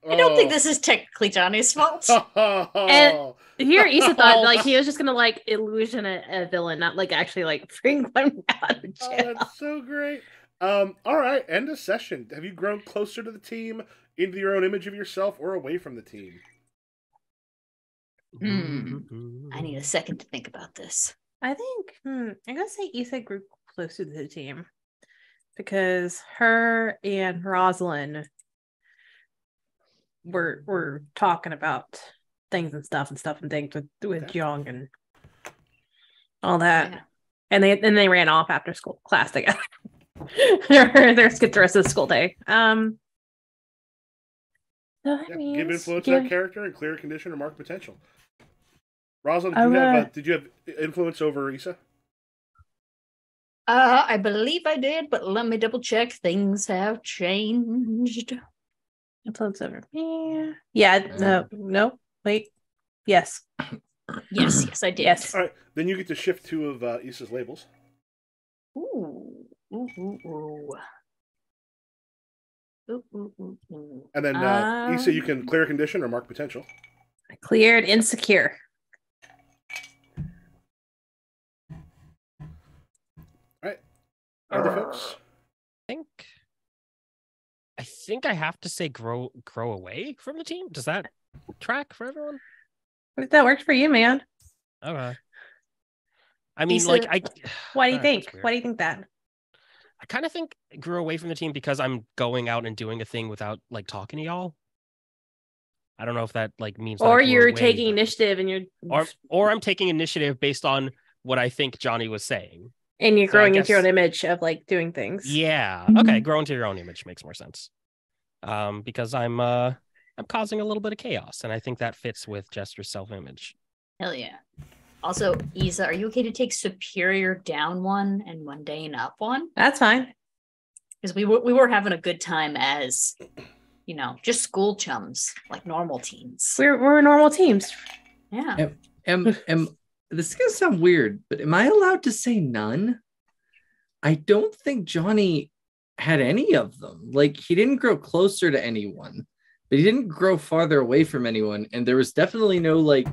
Speaker 3: I don't think this is technically Johnny's fault.
Speaker 5: And here, Issa thought like he was just gonna like illusion a villain, not like actually like bring them out of jail.
Speaker 1: Oh, that's so great. All right, end of session. Have you grown closer to the team, into your own image of yourself, or away from the team?
Speaker 3: I need a second to think about this.
Speaker 5: I think I'm gonna say Issa grew closer to the team because her and Rosalind were talking about things and things with Young and all that, and they ran off after school class together. They're skipped the rest of the school day.
Speaker 1: Give influence that character and clear condition or mark potential. Rosalind, did you have influence over Issa?
Speaker 3: I believe I did, but let me double check. Things have changed.
Speaker 5: Influence over me. Yeah. No. Wait. Yes.
Speaker 3: Yes, I did.
Speaker 5: Yes.
Speaker 1: All right. Then you get to shift two of Issa's labels.
Speaker 3: Ooh.
Speaker 1: And then Issa, you can clear condition or mark potential.
Speaker 5: I cleared Insecure.
Speaker 1: All right. Other folks?
Speaker 2: I think I have to say grow away from the team. Does that track for everyone?
Speaker 5: That works for you, man.
Speaker 2: Okay. I mean, like,
Speaker 5: why do you think? Why do you think that?
Speaker 2: I kind of think I grew away from the team because I'm going out and doing a thing without like talking to y'all. I don't know if that like means.
Speaker 5: Or you're taking initiative and you're.
Speaker 2: Or I'm taking initiative based on what I think Johnny was saying.
Speaker 5: And you're growing into your own image of like doing things.
Speaker 2: Yeah. Okay. Grow into your own image makes more sense. Because I'm causing a little bit of chaos, and I think that fits with Jester's self-image.
Speaker 3: Hell yeah. Also, Issa, are you okay to take Superior down one and Mundane up one?
Speaker 5: That's fine.
Speaker 3: Because we were having a good time as, just school chums, like normal teens.
Speaker 5: We're normal teams.
Speaker 3: Yeah.
Speaker 6: This is gonna sound weird, but am I allowed to say none? I don't think Johnny had any of them. Like, he didn't grow closer to anyone. but he didn't grow farther away from anyone, and there was definitely no like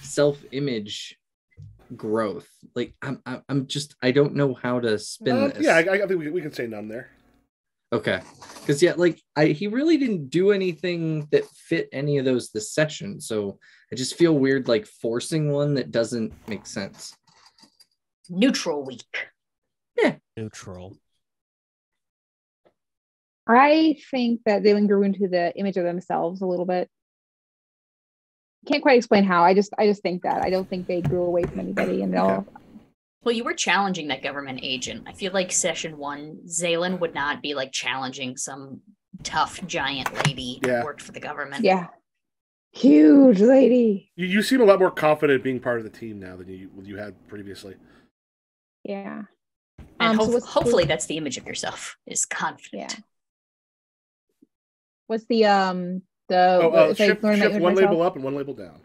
Speaker 6: self-image growth. Like I'm just I don't know how to spin this.
Speaker 1: Yeah, I think we can say none there.
Speaker 6: Okay, because he really didn't do anything that fit any of those this session, so I just feel weird like forcing one that doesn't make sense.
Speaker 3: Neutral week.
Speaker 6: Yeah,
Speaker 2: neutral.
Speaker 4: I think that they grew into the image of themselves a little bit. Can't quite explain how. I just think that. I don't think they grew away from anybody, and they'll.
Speaker 3: Well, you were challenging that government agent. I feel like session 1, Zaylin would not be like challenging some tough giant lady who worked for the government.
Speaker 4: Yeah. Huge lady.
Speaker 1: You seem a lot more confident being part of the team now than you had previously.
Speaker 4: Yeah.
Speaker 3: And hopefully that's the image of yourself, is confident.
Speaker 4: Yeah. What's the
Speaker 1: shift one label up and one label down.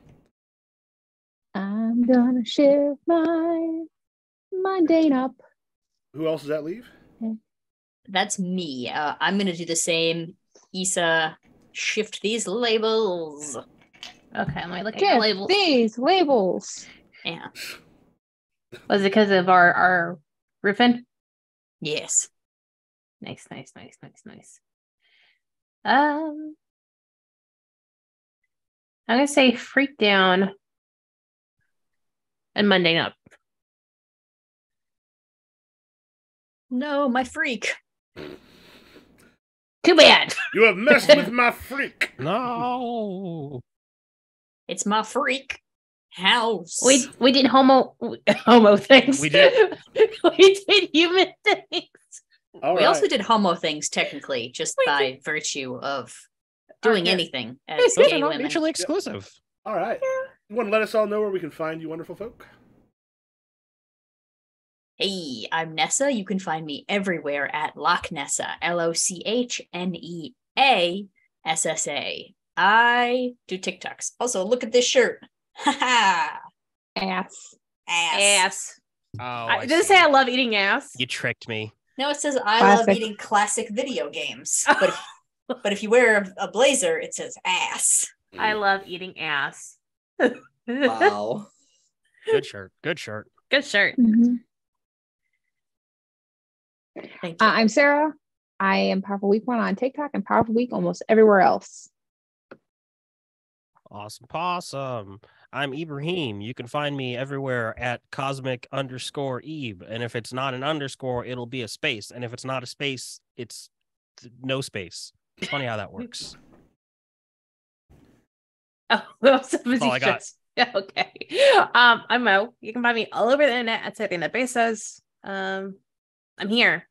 Speaker 4: I'm gonna shift my mundane up.
Speaker 1: Who else does that leave?
Speaker 3: That's me. I'm gonna do the same. Issa, shift these labels.
Speaker 5: Okay, am I looking at labels?
Speaker 4: These labels.
Speaker 3: Yeah.
Speaker 5: Was it because of our Griffin?
Speaker 3: Yes.
Speaker 5: Nice. I'm gonna say freak down and mundane up.
Speaker 3: No, my freak.
Speaker 5: Too bad.
Speaker 1: You have messed with my freak.
Speaker 2: No.
Speaker 3: It's my freak house.
Speaker 5: We did homo things.
Speaker 2: We did.
Speaker 5: We did human things.
Speaker 3: We also did homo things technically, just by virtue of doing anything as
Speaker 2: Those
Speaker 3: gay
Speaker 2: are not
Speaker 3: women.
Speaker 2: mutually exclusive.
Speaker 1: All right. You want to let us all know where we can find you wonderful folk?
Speaker 3: Hey, I'm Nessa. You can find me everywhere at Lochnessa, LOCHNEASSA. I do TikToks. Also, look at this shirt. Ha
Speaker 4: Ass.
Speaker 5: Oh, does it say I love eating ass?
Speaker 2: You tricked me.
Speaker 3: No, it says I love eating classic video games. But if you wear a blazer, it says ass.
Speaker 5: I love eating ass.
Speaker 6: Wow.
Speaker 2: Good shirt.
Speaker 4: Mm-hmm.
Speaker 3: Thank you.
Speaker 4: I'm Sarah. I am Powerful Week 1 on TikTok and Powerful Week almost everywhere else.
Speaker 2: Awesome possum. I'm Ibrahim. You can find me everywhere at cosmic_Ebe. And if it's not an underscore, it'll be a space. And if it's not a space, it's no space. It's funny how that works.
Speaker 5: Oh, so
Speaker 2: all I got.
Speaker 5: Okay. I'm Mo. You can find me all over the internet at something that base says. I'm here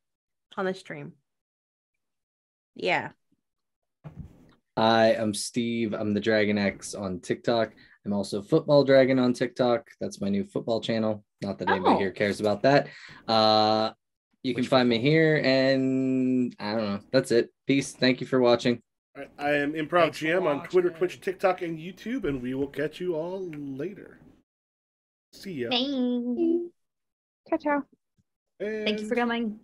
Speaker 5: on the stream. Yeah.
Speaker 6: Hi, I'm Steve. I'm the Dragon X on TikTok. I'm also Football Dragon on TikTok. That's my new football channel. Not that anybody here cares about that. You can find me here, and I don't know. That's it. Peace. Thank you for watching.
Speaker 1: I am Improv GM on Twitter, Twitch, TikTok, and YouTube, and we will catch you all later. See ya.
Speaker 4: Ciao, ciao.
Speaker 3: Thank you for coming.